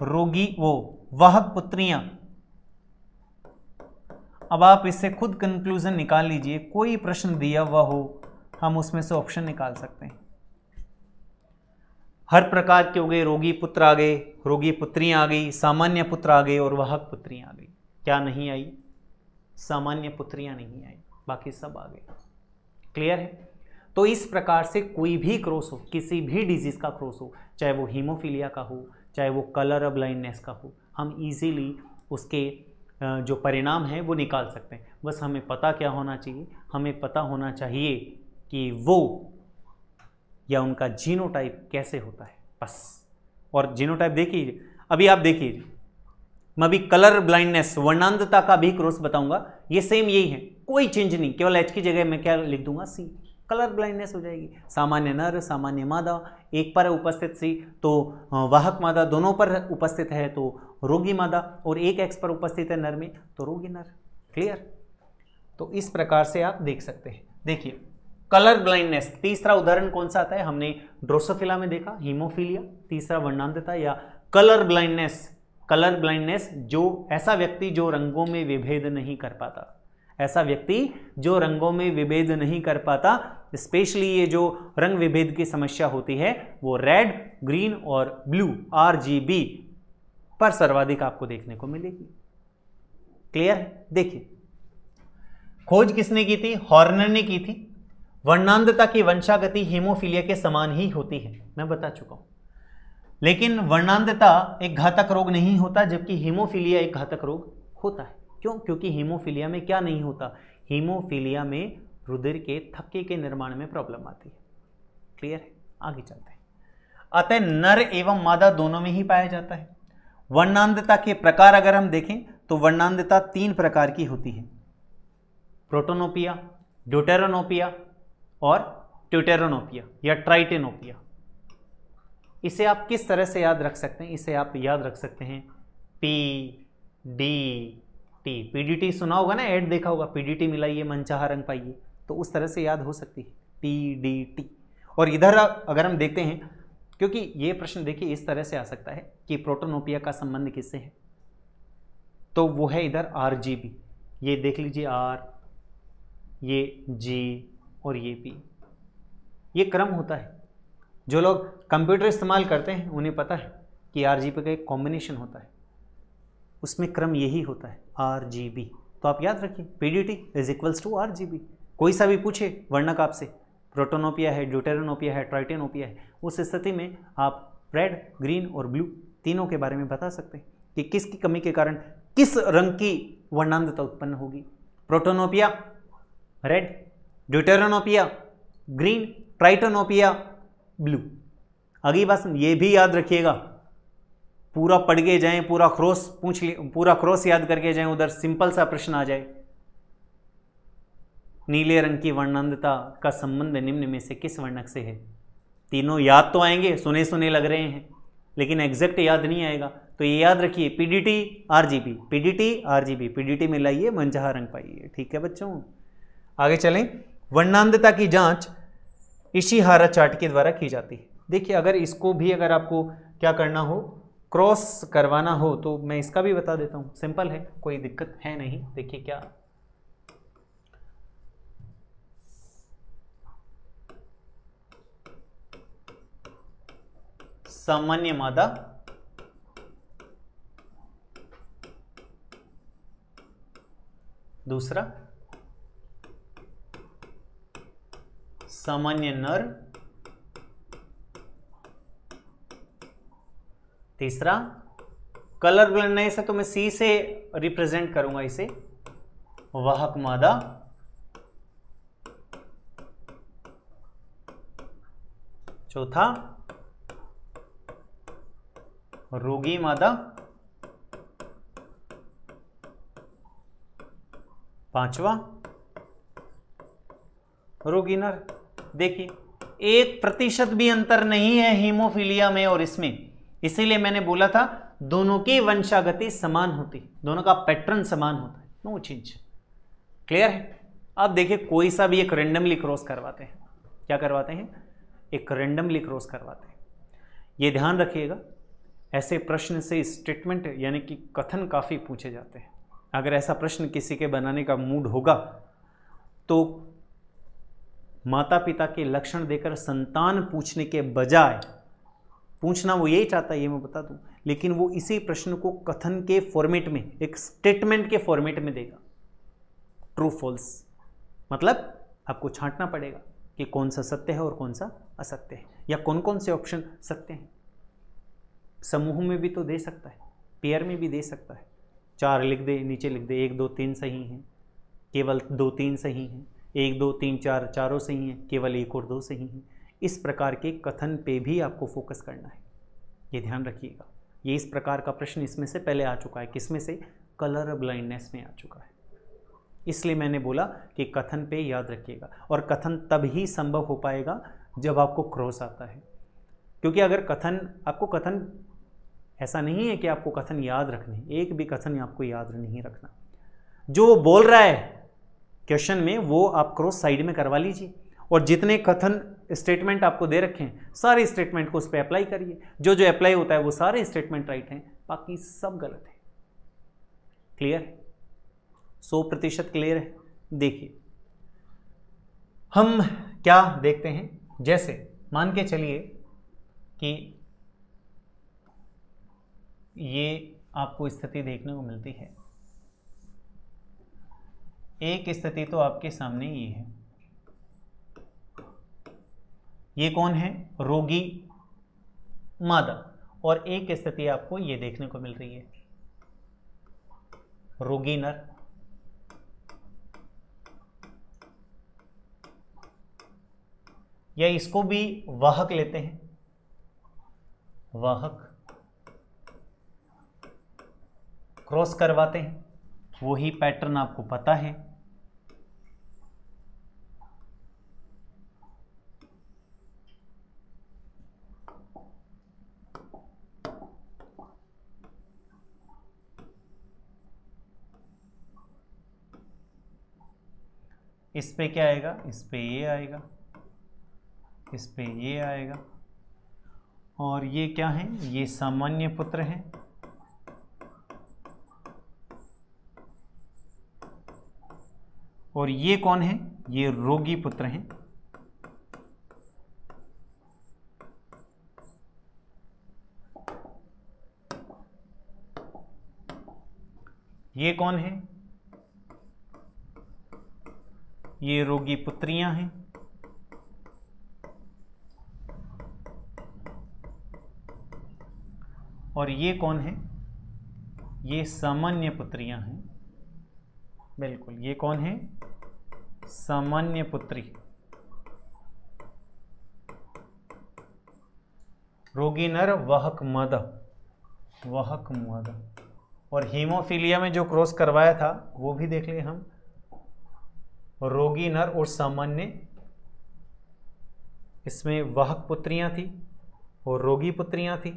रोगी वो वाहक पुत्रियां। अब आप इससे खुद कंक्लूजन निकाल लीजिए, कोई प्रश्न दिया हुआ हो हम उसमें से ऑप्शन निकाल सकते हैं। हर प्रकार के हो गए, रोगी पुत्र आ गए, रोगी पुत्रियां आ गई, सामान्य पुत्र आ गए और वाहक पुत्रियां आ गई। क्या नहीं आई? सामान्य पुत्रियां नहीं आई, बाकी सब आ गए। क्लियर है? तो इस प्रकार से कोई भी क्रॉस हो, किसी भी डिजीज का क्रॉस हो, चाहे वो हीमोफीलिया का हो, चाहे वो कलर ब्लाइंडनेस का हो, हम इजीली उसके जो परिणाम है वो निकाल सकते हैं। बस हमें पता क्या होना चाहिए? हमें पता होना चाहिए कि वो या उनका जीनोटाइप कैसे होता है, बस। और जीनोटाइप देखिए, अभी आप देखिए, मैं अभी कलर ब्लाइंडनेस वर्णांधता का भी क्रॉस बताऊंगा, ये सेम यही है, कोई चेंज नहीं, केवल एच की जगह मैं क्या लिख दूंगा? सी। कलर ब्लाइंडनेस हो जाएगी। सामान्य नर, सामान्य मादा, एक पर उपस्थित सी तो वाहक मादा, दोनों पर उपस्थित है तो रोगी मादा, और एक एक्स पर उपस्थित है नर में तो रोगी नर। क्लियर? तो इस प्रकार से आप देख सकते हैं। देखिए कलर ब्लाइंडनेस, तीसरा उदाहरण कौन सा आता है? हमने ड्रोसोफिला में देखा, हीमोफीलिया। तीसरा वर्णांधता या कलर ब्लाइंडनेस। कलर ब्लाइंडनेस जो ऐसा व्यक्ति जो रंगों में विभेद नहीं कर पाता, ऐसा व्यक्ति जो रंगों में विभेद नहीं कर पाता, स्पेशली ये जो रंग विभेद की समस्या होती है वो रेड, ग्रीन और ब्लू RGB पर सर्वाधिक आपको देखने को मिलेगी। क्लियर है? देखिए खोज किसने की थी? हॉर्नर ने की थी। वर्णांधता की वंशागति हीमोफीलिया के समान ही होती है, मैं बता चुका हूं। लेकिन वर्णांधता एक घातक रोग नहीं होता, जबकि हीमोफीलिया एक घातक रोग होता है। क्यों? क्योंकि हीमोफीलिया में क्या नहीं होता? हीमोफीलिया में रुधिर के थक्के के निर्माण में प्रॉब्लम आती है। क्लियर है? आगे चलते हैं। अतः नर एवं मादा दोनों में ही पाया जाता है। वर्णांधता के प्रकार अगर हम देखें तो वर्णांधता 3 प्रकार की होती है, प्रोटोनोपिया, ड्यूटेरोनोपिया और ट्यूटेरोनोपिया या ट्राइटेनोपिया। इसे आप किस तरह से याद रख सकते हैं? इसे आप याद रख सकते हैं PDT। PDT सुना होगा ना, ऐड देखा होगा, PDT मिलाइए मनचाहा रंग पाइए, तो उस तरह से याद हो सकती है PDT। और इधर अगर हम देखते हैं, क्योंकि ये प्रश्न देखिए इस तरह से आ सकता है कि प्रोटोनोपिया का संबंध किससे है, तो वो है इधर RGB। ये देख लीजिए R, ये G और ये P, ये क्रम होता है। जो लोग कंप्यूटर इस्तेमाल करते हैं उन्हें पता है कि RGB का एक कॉम्बिनेशन होता है, उसमें क्रम यही होता है RGB। तो आप याद रखिए PDT is equals to RGB। कोई सा भी पूछे वर्णक आपसे, प्रोटोनोपिया है, ड्यूटेरोनोपिया है, ट्राइटेनोपिया है, उस स्थिति में आप रेड, ग्रीन और ब्लू तीनों के बारे में बता सकते हैं कि किसकी कमी के कारण किस रंग की वर्णांधता उत्पन्न होगी। प्रोटोनोपिया रेड, ड्यूटेरोनोपिया ग्रीन, ट्राइटेनोपिया ब्लू। अगली बात ये भी याद रखिएगा, पूरा पढ़ के जाएं, पूरा क्रॉस पूछ लिए, पूरा क्रॉस याद करके जाएं, उधर सिंपल सा प्रश्न आ जाए, नीले रंग की वर्णांधता का संबंध निम्न में से किस वर्णक से है। तीनों याद तो आएंगे, सुने सुने लग रहे हैं, लेकिन एग्जैक्ट याद नहीं आएगा। तो ये याद रखिए, PDT RGB, PDT RGB, PDT में लाइए मनचाहा रंग पाइए। ठीक है बच्चों, आगे चलें। वर्णांधता की जांच इशिहारा चार्ट के द्वारा की जाती है। देखिए, अगर इसको भी अगर आपको क्या करना हो, क्रॉस करवाना हो, तो मैं इसका भी बता देता हूं, सिंपल है, कोई दिक्कत है नहीं। देखिए क्या, सामान्य मादा, दूसरा सामान्य नर, तीसरा कलर ब्लाइंडनेस है तो मैं सी से रिप्रेजेंट करूंगा इसे, वाहक मादा, चौथा रोगी मादा, पांचवा रोगी नर। देखिए 1% भी अंतर नहीं है हीमोफीलिया में और इसमें, इसीलिए मैंने बोला था दोनों की वंशागति समान होती, दोनों का पैटर्न समान होता है, नो चेंज। क्लियर है। अब देखिए, कोई सा भी एक रेंडमली क्रॉस करवाते हैं। क्या करवाते हैं? एक रेंडमली क्रॉस करवाते हैं। ये ध्यान रखिएगा, ऐसे प्रश्न से स्टेटमेंट यानी कि कथन काफ़ी पूछे जाते हैं। अगर ऐसा प्रश्न किसी के बनाने का मूड होगा तो माता पिता के लक्षण देकर संतान पूछने के बजाय, पूछना वो यही चाहता है, ये मैं बता दूं, लेकिन वो इसी प्रश्न को कथन के फॉर्मेट में, एक स्टेटमेंट के फॉर्मेट में देगा, ट्रू फॉल्स। मतलब आपको छांटना पड़ेगा कि कौन सा सत्य है और कौन सा असत्य है, या कौन कौन से ऑप्शन सत्य हैं। समूह में भी तो दे सकता है, पेयर में भी दे सकता है। 4 लिख दे, नीचे लिख दे 1 2 3 सही हैं, केवल 2 3 सही हैं, 1 2 3 4 चारों सही हैं, केवल 1 और 2 सही हैं। इस प्रकार के कथन पे भी आपको फोकस करना है, ये ध्यान रखिएगा। ये इस प्रकार का प्रश्न इसमें से पहले आ चुका है, किसमें से? कलर ब्लाइंडनेस में आ चुका है। इसलिए मैंने बोला कि कथन पे याद रखिएगा, और कथन तभी संभव हो पाएगा जब आपको क्रॉस आता है। क्योंकि अगर कथन ऐसा नहीं है कि आपको कथन याद रखने, एक भी कथन आपको याद नहीं रखना। जो बोल रहा है क्वेश्चन में वो आप क्रॉस साइड में करवा लीजिए, और जितने कथन स्टेटमेंट आपको दे रखे हैं सारे स्टेटमेंट को उस पर अप्लाई करिए। जो जो अप्लाई होता है वो सारे स्टेटमेंट राइट हैं, बाकी सब गलत है। क्लियर है? 100% क्लियर है। देखिए हम क्या देखते हैं, जैसे मान के चलिए कि ये आपको स्थिति देखने को मिलती है। एक स्थिति तो आपके सामने ये है, ये कौन है? रोगी मादा। और एक स्थिति आपको ये देखने को मिल रही है, रोगी नर। या इसको भी वाहक लेते हैं, वाहक क्रॉस करवाते हैं, वही पैटर्न आपको पता है। इस पे क्या आएगा? इस पे ये आएगा, इस पे ये आएगा, और ये क्या है? ये सामान्य पुत्र हैं, और ये कौन है? ये रोगी पुत्र हैं। ये कौन है? ये रोगी पुत्रियां हैं, और ये कौन है, ये सामान्य पुत्रियां हैं। बिल्कुल, ये कौन है, सामान्य पुत्री। रोगी नर वाहक मादा, वाहक मादा। और हीमोफीलिया में जो क्रॉस करवाया था वो भी देख लिए हम, रोगी नर और सामान्य, इसमें वाहक पुत्रियां थी और रोगी पुत्रियां थी।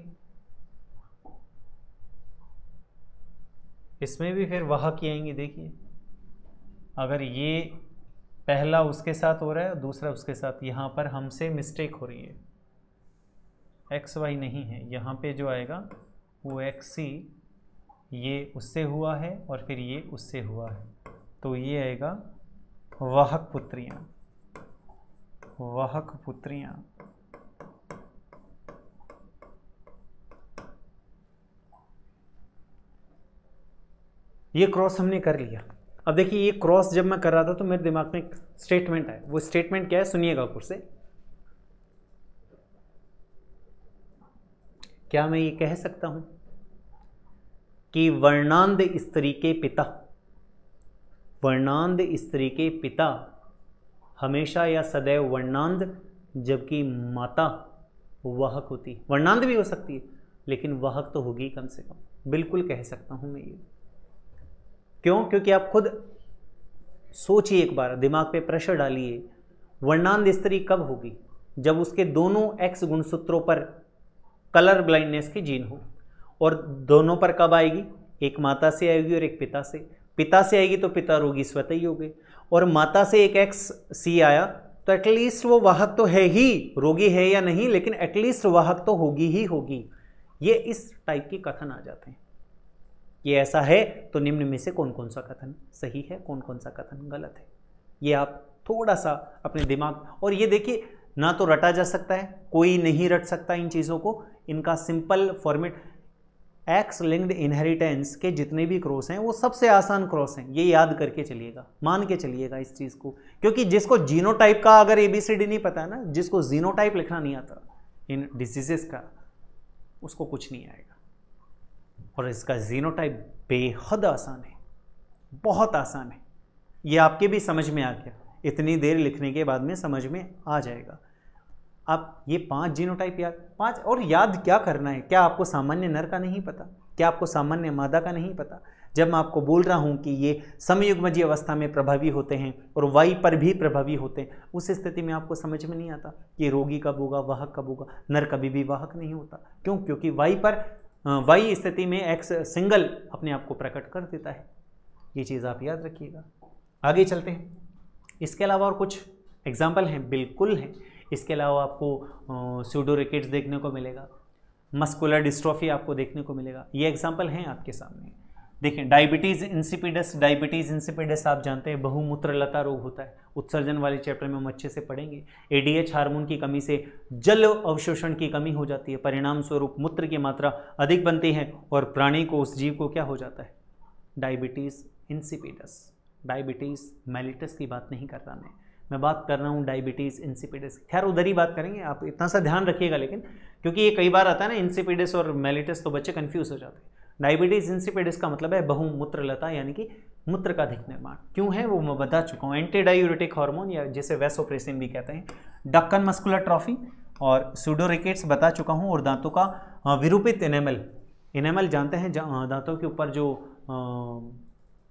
इसमें भी फिर वाहक ही आएंगे। देखिए, अगर ये पहला उसके साथ हो रहा है और दूसरा उसके साथ, यहाँ पर हमसे मिस्टेक हो रही है, एक्स वाई नहीं है, यहाँ पे जो आएगा वो एक्स सी, ये उससे हुआ है और फिर ये उससे हुआ है, तो ये आएगा वाहक पुत्रियां, वाहक पुत्रियां। ये क्रॉस हमने कर लिया। अब देखिए, ये क्रॉस जब मैं कर रहा था तो मेरे दिमाग में एक स्टेटमेंट है, वो स्टेटमेंट क्या है सुनिएगा फिर से। क्या मैं ये कह सकता हूं कि वर्णांध स्त्री के पिता, वर्णांध स्त्री के पिता हमेशा या सदैव वर्णांध, जबकि माता वाहक होती। वर्णांध भी हो सकती है लेकिन वाहक तो होगी कम से कम, बिल्कुल कह सकता हूं मैं ये। क्यों? क्योंकि आप खुद सोचिए एक बार, दिमाग पे प्रेशर डालिए, वर्णांध स्त्री कब होगी? जब उसके दोनों एक्स गुणसूत्रों पर कलर ब्लाइंडनेस की जीन हो। और दोनों पर कब आएगी? एक माता से आएगी और एक पिता से। पिता से आएगी तो पिता रोगी स्वतः ही हो गए, और माता से एक एक्स सी आया तो एटलीस्ट वो वाहक तो है ही, रोगी है या नहीं लेकिन एटलीस्ट वाहक तो होगी ही होगी। ये इस टाइप के कथन आ जाते हैं। ये ऐसा है तो निम्न में से कौन कौन सा कथन सही है, कौन कौन सा कथन गलत है, ये आप थोड़ा सा अपने दिमाग। और ये देखिए, ना तो रटा जा सकता है, कोई नहीं रट सकता इन चीज़ों को। इनका simple format, x linked inheritance के जितने भी क्रॉस हैं वो सबसे आसान क्रॉस हैं, ये याद करके चलिएगा, मान के चलिएगा इस चीज़ को। क्योंकि जिसको जीनोटाइप का अगर ABCD नहीं पता है ना, जिसको जीनोटाइप लिखना नहीं आता इन डिजीजेस का, उसको कुछ नहीं आएगा। और इसका जीनोटाइप बेहद आसान है, बहुत आसान है। ये आपके भी समझ में आ गया, इतनी देर लिखने के बाद में समझ में आ जाएगा। आप ये 5 जीनोटाइप याद, 5, और याद क्या करना है? क्या आपको सामान्य नर का नहीं पता? क्या आपको सामान्य मादा का नहीं पता? जब मैं आपको बोल रहा हूँ कि ये समयुग्मजीय अवस्था में प्रभावी होते हैं और वाई पर भी प्रभावी होते हैं, उस स्थिति में आपको समझ में नहीं आता कि रोगी कब होगा, वाहक कब होगा। नर कभी भी वाहक नहीं होता। क्यों? क्योंकि वाई स्थिति में एक्स सिंगल अपने आप को प्रकट कर देता है। ये चीज़ आप याद रखिएगा। आगे चलते हैं। इसके अलावा और कुछ एग्जाम्पल हैं? बिल्कुल हैं। इसके अलावा आपको सूडो रिकेट्स देखने को मिलेगा, मस्कुलर डिस्ट्रॉफी आपको देखने को मिलेगा। ये एग्जाम्पल हैं आपके सामने। देखें, डायबिटीज़ इंसिपिडस, डायबिटीज़ इंसिपिडस आप जानते हैं बहुमूत्रलता रोग होता है, उत्सर्जन वाले चैप्टर में हम अच्छे से पढ़ेंगे। ADH हार्मोन की कमी से जल अवशोषण की कमी हो जाती है, परिणाम स्वरूप मूत्र की मात्रा अधिक बनती है और प्राणी को, उस जीव को क्या हो जाता है? Diabetes insipidus. डायबिटीज़ मेलिटस की बात नहीं कर रहा मैं बात कर रहा हूँ डायबिटीज़ इंसिपिडस। खैर उधर ही बात करेंगे, आप इतना सा ध्यान रखिएगा। लेकिन क्योंकि ये कई बार आता है ना इंसिपिडस और मेलिटस, तो बच्चे कंफ्यूज हो जाते हैं। डायबिटीज़ इंसिपिडस का मतलब है बहुमूत्रलता, यानी कि मूत्र का अधिक निर्माण। क्यों है वो मैं बता चुका हूँ। एंटी डायूरेटिक हार्मोन, या जिसे वैसोप्रेसिन भी कहते हैं, डक्कन मस्कुलर ट्रॉफी और सूडो रिकेट्स बता चुका हूँ। और दांतों का विरूपित इनेमल जानते हैं, दांतों के ऊपर जो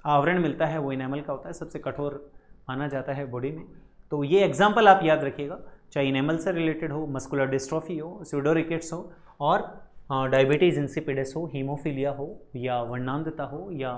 आवरण मिलता है वो इनेमल का होता है, सबसे कठोर माना जाता है बॉडी में। तो ये एग्जाम्पल आप याद रखिएगा, चाहे इनेमल से रिलेटेड हो, मस्कुलर डिस्ट्रॉफी हो, सूडो रिकेट्स हो, और डायबिटीज़ इंसिपिडस हो, हीमोफीलिया हो, या वर्णांधता हो, या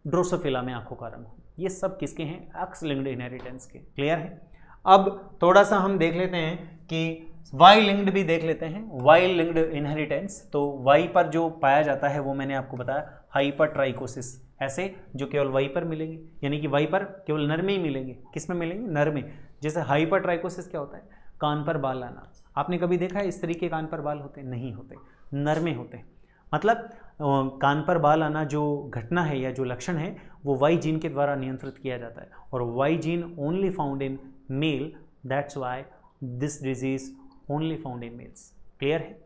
ड्रोसोफिला में आंखों का रंग हो। ये सब किसके हैं? एक्स लिंक्ड इनहेरिटेंस के। क्लियर है? अब थोड़ा सा हम देख लेते हैं कि वाई लिंक्ड भी देख लेते हैं। वाई लिंक्ड इनहेरिटेंस, तो वाई पर जो पाया जाता है वो मैंने आपको बताया, हाइपरट्राइकोसिस, ऐसे जो केवल वाई पर मिलेंगे, यानी कि वाई पर केवल नर में ही मिलेंगे। किस में मिलेंगे? नर में। जैसे हाइपरट्राइकोसिस क्या होता है? कान पर बाल आना। आपने कभी देखा है स्त्री के कान पर बाल होते? नहीं होते, नर में होते हैं। मतलब कान पर बाल आना जो घटना है या जो लक्षण है वो वाई जीन के द्वारा नियंत्रित किया जाता है, और Y gene only found in male, that's why this disease only found in males. Clear है?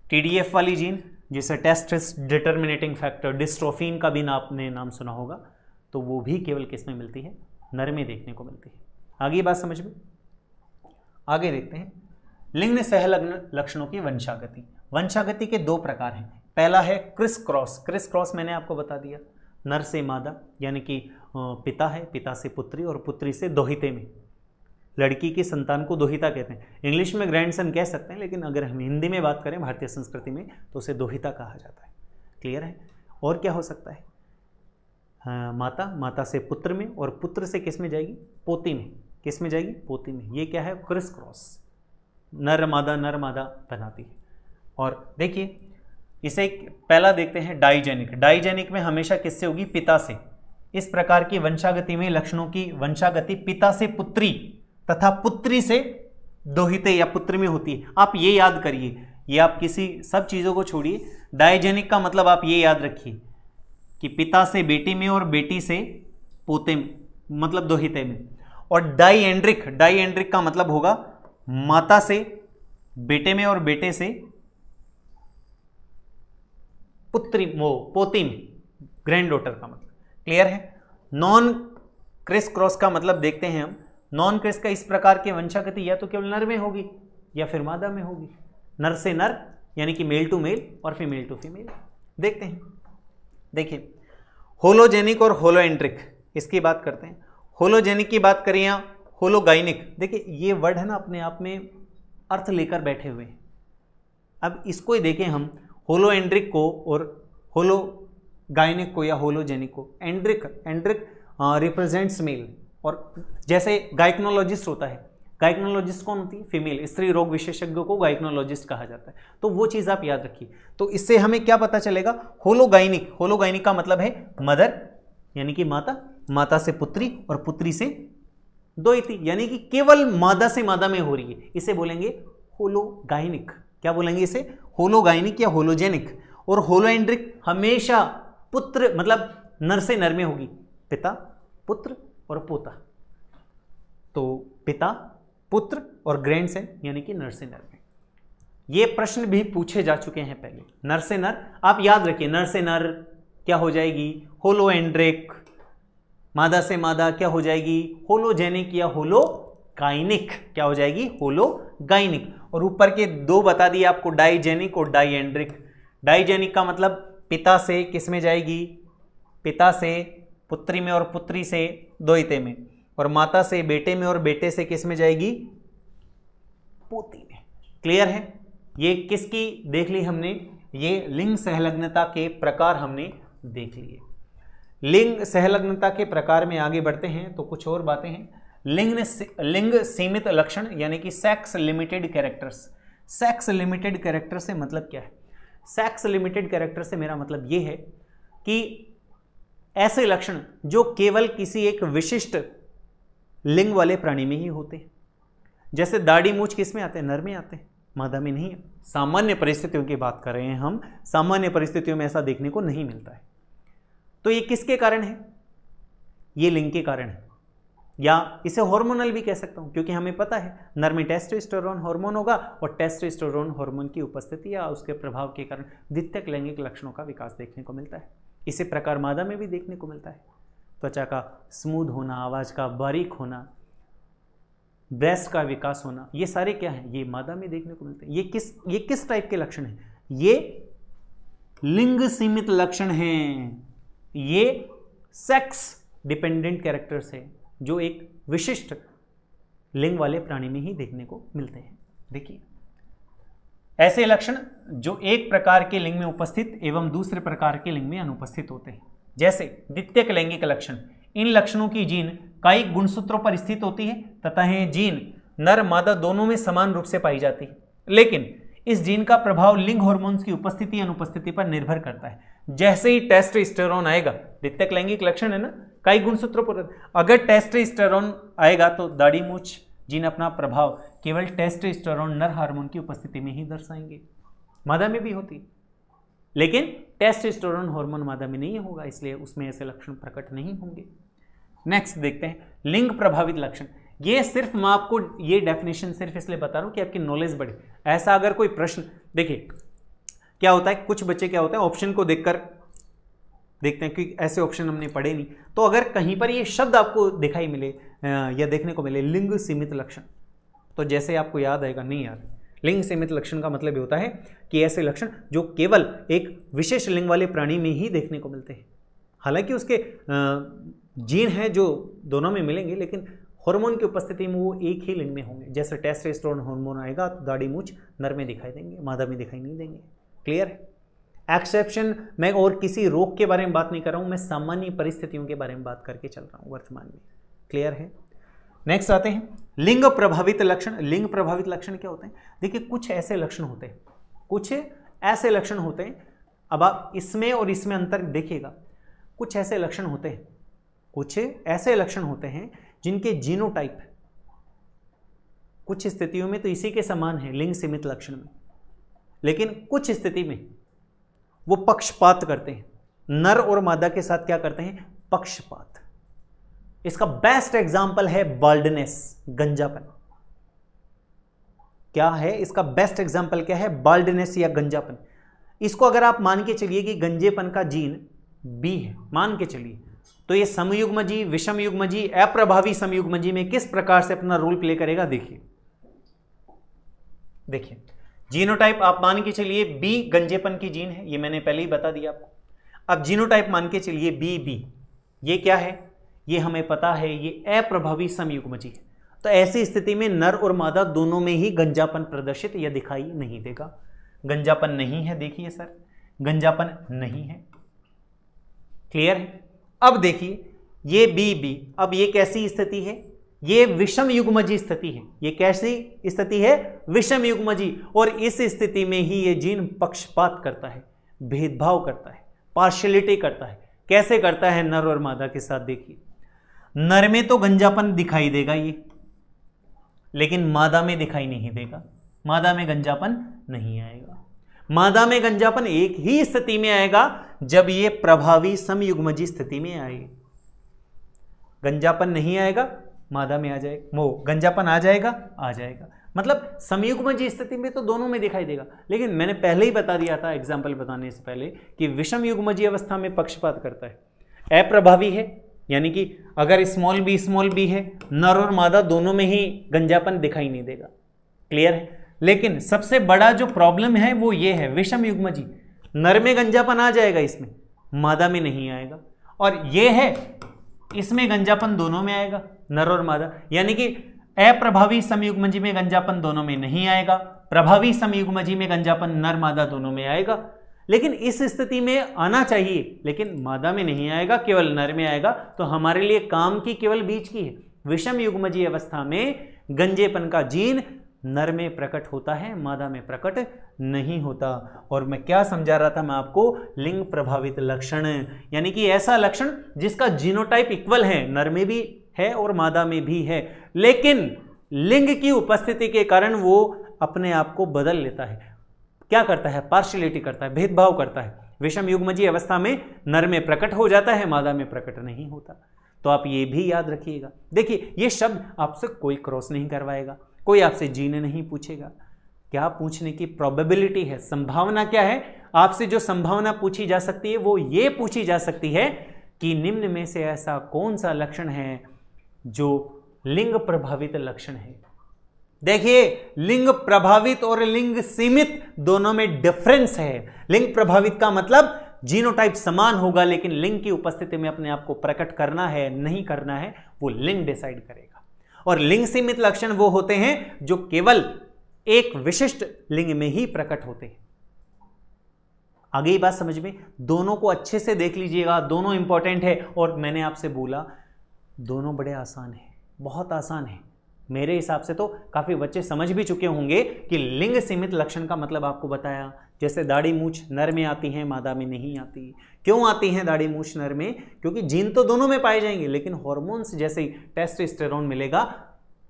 TDF वाली जीन जिसे टेस्टिस डिटर्मिनेटिंग फैक्टर डिस्ट्रोफिन का भी आपने नाम सुना होगा, तो वो भी केवल किस में मिलती है? नर में देखने को मिलती है। आगे बात समझ में? आगे देखते हैं लिंग सहलग्न लक्षणों की वंशागति। वंशागति के दो प्रकार हैं। पहला है क्रिस क्रॉस। क्रिस क्रॉस मैंने आपको बता दिया, नर से मादा, यानी कि पिता है, पिता से पुत्री और पुत्री से दोहिते में। लड़की की संतान को दोहिता कहते हैं। इंग्लिश में ग्रैंडसन कह सकते हैं, लेकिन अगर हम हिंदी में बात करें भारतीय संस्कृति में तो उसे दोहिता कहा जाता है। क्लियर है? और क्या हो सकता है? माता, माता से पुत्र में, और पुत्र से किस में जाएगी? पोती में। किस में जाएगी? पोती में। ये क्या है? क्रिस क्रॉस, नर मादा बनाती है। और देखिए इसे पहला देखते हैं डाइजेनिक। डाइजेनिक में हमेशा किससे होगी? पिता से। इस प्रकार की वंशागति में लक्षणों की वंशागति पिता से पुत्री तथा पुत्री से दोहिते या पुत्र में होती है। आप ये याद करिए, ये आप किसी सब चीज़ों को छोड़िए, डाइजेनिक का मतलब आप ये याद रखिए कि पिता से बेटी में और बेटी से पोते में, मतलब दोहिते में। और डाइएंड्रिक, डाइएंड्रिक का मतलब होगा माता से बेटे में और बेटे से पुत्री पोती में, ग्रैंड डॉटर का मतलब। क्लियर है? नॉन क्रिस क्रॉस का मतलब देखते हैं हम। नॉन क्रिस का इस प्रकार के वंशागति या तो केवल नर में होगी या फिर मादा में होगी। नर से नर यानी कि मेल टू मेल और फीमेल टू फीमेल। देखते हैं, देखिए होलोजेनिक और होलोएंड्रिक, इसकी बात करते हैं। होलोजेनिक की बात करें या होलोगाइनिक, देखिए ये वर्ड है ना अपने आप में अर्थ लेकर बैठे हुए हैं। अब इसको ही देखें हम, होलोएंड्रिक को और होलोगाइनिक को या होलोजेनिक को। एंड्रिक रिप्रेजेंट्स मेल, और जैसे गाइक्नोलॉजिस्ट होता है, गाइक्नोलॉजिस्ट कौन होती है? फीमेल। स्त्री रोग विशेषज्ञों को गाइक्नोलॉजिस्ट कहा जाता है। तो वो चीज़ आप याद रखिए। तो इससे हमें क्या पता चलेगा? होलोगाइनिक, होलोगाइनिक का मतलब है मदर यानी कि माता, माता से पुत्री और पुत्री से दोहिती, यानी कि केवल मादा से मादा में हो रही है। इसे बोलेंगे होलोगाइनिक। क्या बोलेंगे इसे? होलोगाइनिक या होलोजेनिक। और होलोएंड्रिक हमेशा पुत्र मतलब नर से नर में होगी, पिता, पुत्र और पोता। तो पिता, पुत्र और ग्रैंडसन यानी कि नर से नर में। ये प्रश्न भी पूछे जा चुके हैं पहले। नर से नर आप याद रखिए, नर से नर क्या हो जाएगी? होलोएंड्रिक। मादा से मादा क्या हो जाएगी? होलोजेनिक या होलोगाइनिक। क्या हो जाएगी? होलोगाइनिक। और ऊपर के दो बता दिए आपको, डाइजेनिक और डाइएंड्रिक। डाइजेनिक का मतलब पिता से किस में जाएगी? पिता से पुत्री में और पुत्री से दोहिते में, और माता से बेटे में और बेटे से किस में जाएगी? पोती में। क्लियर है? ये किसकी देख ली हमने? ये लिंग सहलग्नता के प्रकार हमने देख लिए। लिंग सहलग्नता के प्रकार में आगे बढ़ते हैं तो कुछ और बातें हैं। लिंग सीमित लक्षण यानी कि sex limited characters. Sex limited character से मतलब क्या है? सेक्स लिमिटेड कैरेक्टर से मेरा मतलब ये है कि ऐसे लक्षण जो केवल किसी एक विशिष्ट लिंग वाले प्राणी में ही होते हैं। जैसे दाढ़ी मूछ किस में आते हैं? नर में आते हैं, मादा में नहीं है। सामान्य परिस्थितियों की बात कर रहे हैं हम, सामान्य परिस्थितियों में ऐसा देखने को नहीं मिलता है। तो ये किसके कारण है? ये लिंग के कारण है, या इसे हार्मोनल भी कह सकता हूं, क्योंकि हमें पता है नर में टेस्टोस्टेरोन हार्मोन होगा और टेस्टोस्टेरोन हार्मोन की उपस्थिति या उसके प्रभाव के कारण द्वितीयक लैंगिक लक्षणों का विकास देखने को मिलता है। इसी प्रकार मादा में भी देखने को मिलता है। त्वचा का स्मूथ होना, आवाज का बारीक होना, ब्रेस्ट का विकास होना, ये सारे क्या हैं? ये मादा में देखने को मिलते हैं। ये किस टाइप के लक्षण हैं? ये लिंग सीमित लक्षण हैं। ये सेक्स डिपेंडेंट कैरेक्टर्स है जो एक विशिष्ट लिंग वाले प्राणी में ही देखने को मिलते हैं। देखिए ऐसे लक्षण जो एक प्रकार के लिंग में उपस्थित एवं दूसरे प्रकार के लिंग में अनुपस्थित होते हैं, जैसे द्वितीयक लैंगिक लक्षण। इन लक्षणों की जीन कई गुणसूत्रों पर स्थित होती है तथा यह जीन नर मादा दोनों में समान रूप से पाई जाती है, लेकिन इस जीन का प्रभाव लिंग हार्मोन्स की उपस्थिति या अनुपस्थिति पर निर्भर करता है। जैसे ही टेस्टोस्टेरोन आएगा, द्वितीयक लैंगिक लक्षण है ना, कई गुणसूत्रों पर, अगर टेस्टोस्टेरोन आएगा तो दाढ़ी मूछ जीन अपना प्रभाव केवल टेस्टोस्टेरोन नर हार्मोन की उपस्थिति में ही दर्शाएंगे। मादा में भी होती, लेकिन टेस्टोस्टेरोन हार्मोन मादा में नहीं होगा, इसलिए उसमें ऐसे लक्षण प्रकट नहीं होंगे। नेक्स्ट देखते हैं लिंग प्रभावित लक्षण। ये सिर्फ मैं आपको ये डेफिनेशन सिर्फ इसलिए बता रहा हूं कि आपकी नॉलेज बढ़े। ऐसा अगर कोई प्रश्न, देखिए क्या होता है, कुछ बच्चे क्या होता है ऑप्शन को देखकर देखते हैं कि ऐसे ऑप्शन हमने पढ़े नहीं, तो अगर कहीं पर ये शब्द आपको दिखाई मिले या देखने को मिले लिंग सीमित लक्षण, तो जैसे आपको याद आएगा, नहीं याद, लिंग सीमित लक्षण का मतलब ये होता है कि ऐसे लक्षण जो केवल एक विशेष लिंग वाले प्राणी में ही देखने को मिलते हैं। हालांकि उसके जीन हैं जो दोनों में मिलेंगे, लेकिन हार्मोन की उपस्थिति में वो एक ही लिंग में होंगे। जैसे टेस्टोस्टेरोन हार्मोन आएगा तो दाढ़ी मूंछ नर में दिखाई देंगे, मादा में दिखाई नहीं देंगे। क्लियर है? एक्सेप्शन, मैं और किसी रोग के बारे में बात नहीं कर रहा हूं, मैं सामान्य परिस्थितियों के बारे में बात करके चल रहा हूं वर्तमान में। क्लियर है? नेक्स्ट आते हैं लिंग प्रभावित लक्षण। लिंग प्रभावित लक्षण क्या होते हैं? देखिए कुछ ऐसे लक्षण होते हैं, कुछ ऐसे लक्षण होते हैं, अब आप इसमें और इसमें अंतर देखिएगा। कुछ ऐसे लक्षण होते हैं, कुछ ऐसे लक्षण होते हैं जिनके जीनोटाइप कुछ स्थितियों में तो इसी के समान है लिंग सीमित लक्षण में, लेकिन कुछ स्थिति में वो पक्षपात करते हैं। नर और मादा के साथ क्या करते हैं? पक्षपात। इसका बेस्ट एग्जाम्पल है बाल्डनेस, गंजापन। क्या है इसका बेस्ट एग्जाम्पल? क्या है? बाल्डनेस या गंजापन। इसको अगर आप मान के चलिए कि गंजेपन का जीन बी है, मान के चलिए, तो ये समयुग्मजी, विषम युग्मजी, अप्रभावी समयुग्मजी में किस प्रकार से अपना रोल प्ले करेगा? देखिए देखिए जीनोटाइप आप मान के चलिए बी गंजेपन की जीन है, ये मैंने पहले ही बता दिया आपको। अब जीनोटाइप मान के चलिए बी, ये क्या है? ये हमें पता है ये अप्रभावी समयुग्मजी है। तो ऐसी स्थिति में नर और मादा दोनों में ही गंजापन प्रदर्शित या दिखाई नहीं देगा। गंजापन नहीं है, देखिए सर गंजापन नहीं है। क्लियर है? अब देखिए ये बी, अब ये कैसी स्थिति है? ये विषम युग्मजी स्थिति है। ये कैसी स्थिति है? विषम युग्मजी। और इस स्थिति में ही ये जीन पक्षपात करता है, भेदभाव करता है, पार्शियलिटी करता है। कैसे करता है? नर और मादा के साथ देखिए, नर में तो गंजापन दिखाई देगा ये, लेकिन मादा में दिखाई नहीं देगा। मादा में गंजापन नहीं आएगा। मादा में गंजापन एक ही स्थिति में आएगा जब ये प्रभावी समयुग्मजी स्थिति में आएगी। गंजापन नहीं आएगा, मादा में आ जाएगा, गंजापन आ जाएगा। मतलब समयुग्मजी स्थिति में तो दोनों में दिखाई देगा, लेकिन मैंने पहले ही बता दिया था एग्जाम्पल बताने से पहले कि विषम युग्मजी अवस्था में पक्षपात करता है, अप्रभावी है, यानी कि अगर स्मॉल बी है, नर और मादा दोनों में ही गंजापन दिखाई नहीं देगा। क्लियर है? लेकिन सबसे बड़ा जो प्रॉब्लम है वो ये है, विषम युग्मजी नर में गंजापन आ जाएगा, इसमें मादा में नहीं आएगा। और ये है इसमें गंजापन दोनों में आएगा, नर और मादा, यानी कि अप्रभावी समयुग्मजी में गंजापन दोनों में नहीं आएगा, प्रभावी समयुग्मजी में गंजापन नर मादा दोनों में आएगा। लेकिन इस स्थिति में आना चाहिए, लेकिन मादा में नहीं आएगा, केवल नर में आएगा। तो हमारे लिए काम की केवल बीच की है। विषम युग्मजी अवस्था में गंजेपन का जीन नर में प्रकट होता है, मादा में प्रकट नहीं होता। और मैं क्या समझा रहा था मैं आपको? लिंग प्रभावित लक्षण, यानी कि ऐसा लक्षण जिसका जीनोटाइप इक्वल है, नर में भी है और मादा में भी है, लेकिन लिंग की उपस्थिति के कारण वो अपने आप को बदल लेता है। क्या करता है? पार्शियलिटी करता है, भेदभाव करता है। विषम युग्मजी अवस्था में नर में प्रकट हो जाता है, मादा में प्रकट नहीं होता। तो आप ये भी याद रखिएगा। देखिए ये शब्द आपसे कोई क्रॉस नहीं करवाएगा, कोई आपसे जीन नहीं पूछेगा। क्या पूछने की प्रोबेबिलिटी है, संभावना क्या है? आपसे जो संभावना पूछी जा सकती है वो ये पूछी जा सकती है कि निम्न में से ऐसा कौन सा लक्षण है जो लिंग प्रभावित लक्षण है। देखिए लिंग प्रभावित और लिंग सीमित दोनों में डिफरेंस है। लिंग प्रभावित का मतलब जीनोटाइप समान होगा, लेकिन लिंग की उपस्थिति में अपने आप को प्रकट करना है नहीं करना है वो लिंग डिसाइड करेगा। और लिंग सीमित लक्षण वो होते हैं जो केवल एक विशिष्ट लिंग में ही प्रकट होते हैं। आगे ही बात समझ में? दोनों को अच्छे से देख लीजिएगा, दोनों इंपॉर्टेंट है। और मैंने आपसे बोला दोनों बड़े आसान है, बहुत आसान है। मेरे हिसाब से तो काफ़ी बच्चे समझ भी चुके होंगे कि लिंग सीमित लक्षण का मतलब आपको बताया। जैसे दाढ़ी मूछ नर में आती हैं, मादा में नहीं आती। क्यों आती हैं दाढ़ी मूछ नर में? क्योंकि जीन तो दोनों में पाए जाएंगे, लेकिन हॉर्मोन्स जैसे टेस्टोस्टेरोन मिलेगा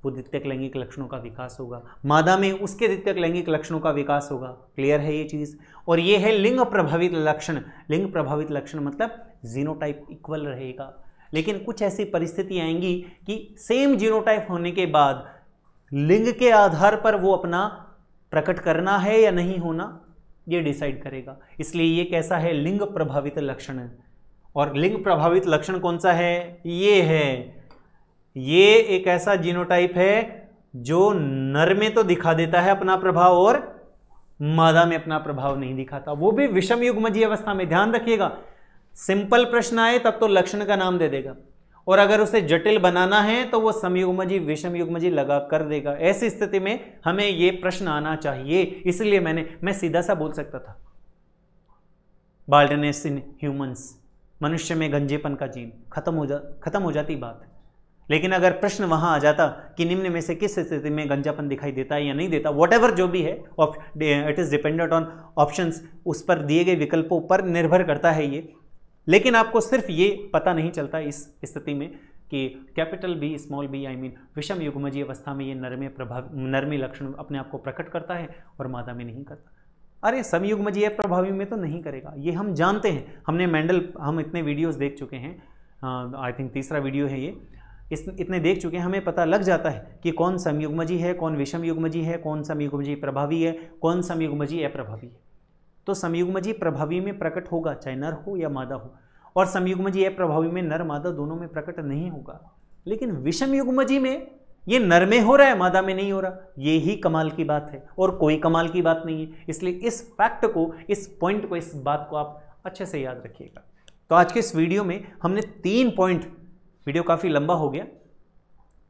वो द्वितीयक लैंगिक लक्षणों का विकास होगा, मादा में उसके द्वितीयक लैंगिक लक्षणों का विकास होगा। क्लियर है ये चीज़? और ये है लिंग प्रभावित लक्षण। लिंग प्रभावित लक्षण मतलब जीनोटाइप इक्वल रहेगा, लेकिन कुछ ऐसी परिस्थिति आएंगी कि सेम जीनोटाइप होने के बाद लिंग के आधार पर वो अपना प्रकट करना है या नहीं होना, ये डिसाइड करेगा। इसलिए ये कैसा है? लिंग प्रभावित लक्षण है। और लिंग प्रभावित लक्षण कौन सा है? ये है, ये एक ऐसा जीनोटाइप है जो नर में तो दिखा देता है अपना प्रभाव और मादा में अपना प्रभाव नहीं दिखाता, वो भी विषम युग्मजीय अवस्था में। ध्यान रखिएगा, सिंपल प्रश्न आए तब तो लक्षण का नाम दे देगा, और अगर उसे जटिल बनाना है तो वो समयुग्मजी विषम युग्मजी लगा कर देगा। ऐसी स्थिति में हमें ये प्रश्न आना चाहिए। इसलिए मैं सीधा सा बोल सकता था, बाल्डनेस इन ह्यूमंस, मनुष्य में गंजेपन का जीन, खत्म हो जाती बात। लेकिन अगर प्रश्न वहां आ जाता कि निम्न में से किस स्थिति में गंजापन दिखाई देता है या नहीं देता, वॉट जो भी है, it is dependent on options, उस पर दिए गए विकल्पों पर निर्भर करता है ये। लेकिन आपको सिर्फ ये पता नहीं चलता इस स्थिति में कि कैपिटल बी स्मॉल बी विषम युग्मजीय अवस्था में ये नर में लक्षण अपने आप को प्रकट करता है और मादा में नहीं करता। अरे समयुग्मजीय प्रभावी में तो नहीं करेगा, ये हम जानते हैं। हम इतने वीडियोस देख चुके हैं, आई थिंक तीसरा वीडियो है ये, इतने देख चुके हैं, हमें पता लग जाता है कि कौन समयुग्मजी है, कौन विषम युग्मजी है, कौन समयुग्मजी प्रभावी है, कौन समयुग्मजी अप्रभावी है। तो समयुग्मजी प्रभावी में प्रकट होगा चाहे नर हो या मादा हो, और समयुग्मजी अप्रभावी में नर मादा दोनों में प्रकट नहीं होगा। लेकिन विषम युग्मजी में ये नर में हो रहा है, मादा में नहीं हो रहा। ये ही कमाल की बात है, और कोई कमाल की बात नहीं है। इसलिए इस फैक्ट को, इस पॉइंट को, इस बात को आप अच्छे से याद रखिएगा। तो आज के इस वीडियो में हमने 3 पॉइंट, वीडियो काफ़ी लंबा हो गया,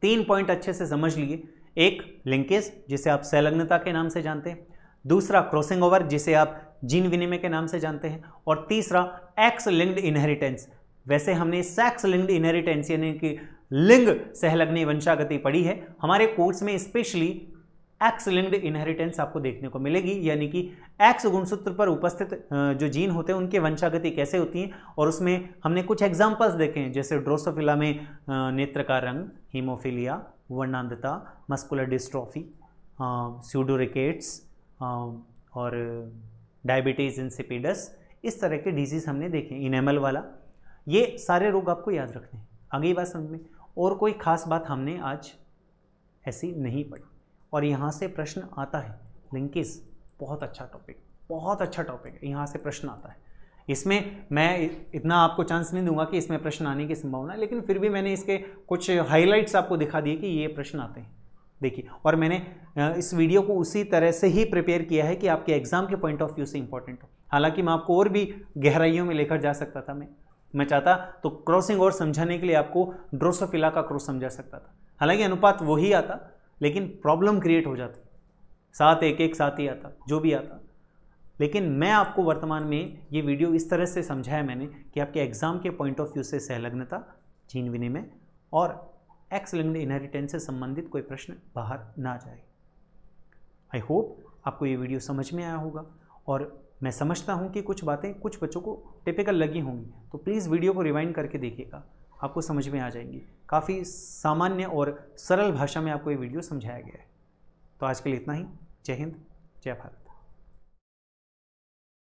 3 पॉइंट अच्छे से समझ लिए। एक, लिंकेज जिसे आप संलग्नता के नाम से जानते हैं, दूसरा क्रॉसिंग ओवर जिसे आप जीन विनिमय के नाम से जानते हैं, और तीसरा एक्स लिंक्ड इनहेरिटेंस। वैसे हमने सेक्स लिंक्ड इनहेरिटेंस यानी कि लिंग सहलग्नी वंशागति पढ़ी है। हमारे कोर्स में स्पेशली एक्स लिंक्ड इनहेरिटेंस आपको देखने को मिलेगी, यानी कि एक्स गुणसूत्र पर उपस्थित जो जीन होते हैं उनके वंशागति कैसे होती है, और उसमें हमने कुछ एग्जांपल्स देखे हैं, जैसे ड्रोसोफिला में नेत्र का रंग, हीमोफीलिया, वर्णांधता, मस्कुलर डिस्ट्रॉफी, स्यूडोरिकेट्स और डायबिटीज इंसिपिडस, इस तरह के डिजीज हमने देखे, इनेमल वाला। ये सारे रोग आपको याद रखने हैं। आगे ये बात समझ में, और कोई खास बात हमने आज ऐसी नहीं पढ़ी। और यहाँ से प्रश्न आता है, लिंकेज बहुत अच्छा टॉपिक, बहुत अच्छा टॉपिक है, यहाँ से प्रश्न आता है। इसमें मैं इतना आपको चांस नहीं दूंगा कि इसमें प्रश्न आने की संभावना है, लेकिन फिर भी मैंने इसके कुछ हाइलाइट्स आपको दिखा दिए कि ये प्रश्न आते हैं। देखिए, और मैंने इस वीडियो को उसी तरह से ही प्रिपेयर किया है कि आपके एग्जाम के पॉइंट ऑफ व्यू से इंपॉर्टेंट हो। हालांकि मैं आपको और भी गहराइयों में लेकर जा सकता था, मैं चाहता तो क्रॉसिंग और समझाने के लिए आपको ड्रोसोफिला का क्रॉस समझा सकता था। हालांकि अनुपात वही आता, लेकिन प्रॉब्लम क्रिएट हो जाती, 7-1-1 साथ ही आता, जो भी आता। लेकिन मैं आपको वर्तमान में ये वीडियो इस तरह से समझाया मैंने कि आपके एग्जाम के पॉइंट ऑफ व्यू से संलग्नता, जीन विनिमय और एक्स लिंक्ड इनहेरिटेंस से संबंधित कोई प्रश्न बाहर ना जाए। आई होप आपको ये वीडियो समझ में आया होगा, और मैं समझता हूँ कि कुछ बातें कुछ बच्चों को टिपिकल लगी होंगी, तो प्लीज़ वीडियो को रिवाइंड करके देखिएगा, आपको समझ में आ जाएंगी। काफ़ी सामान्य और सरल भाषा में आपको ये वीडियो समझाया गया है। तो आज के लिए इतना ही। जय हिंद, जय भारत।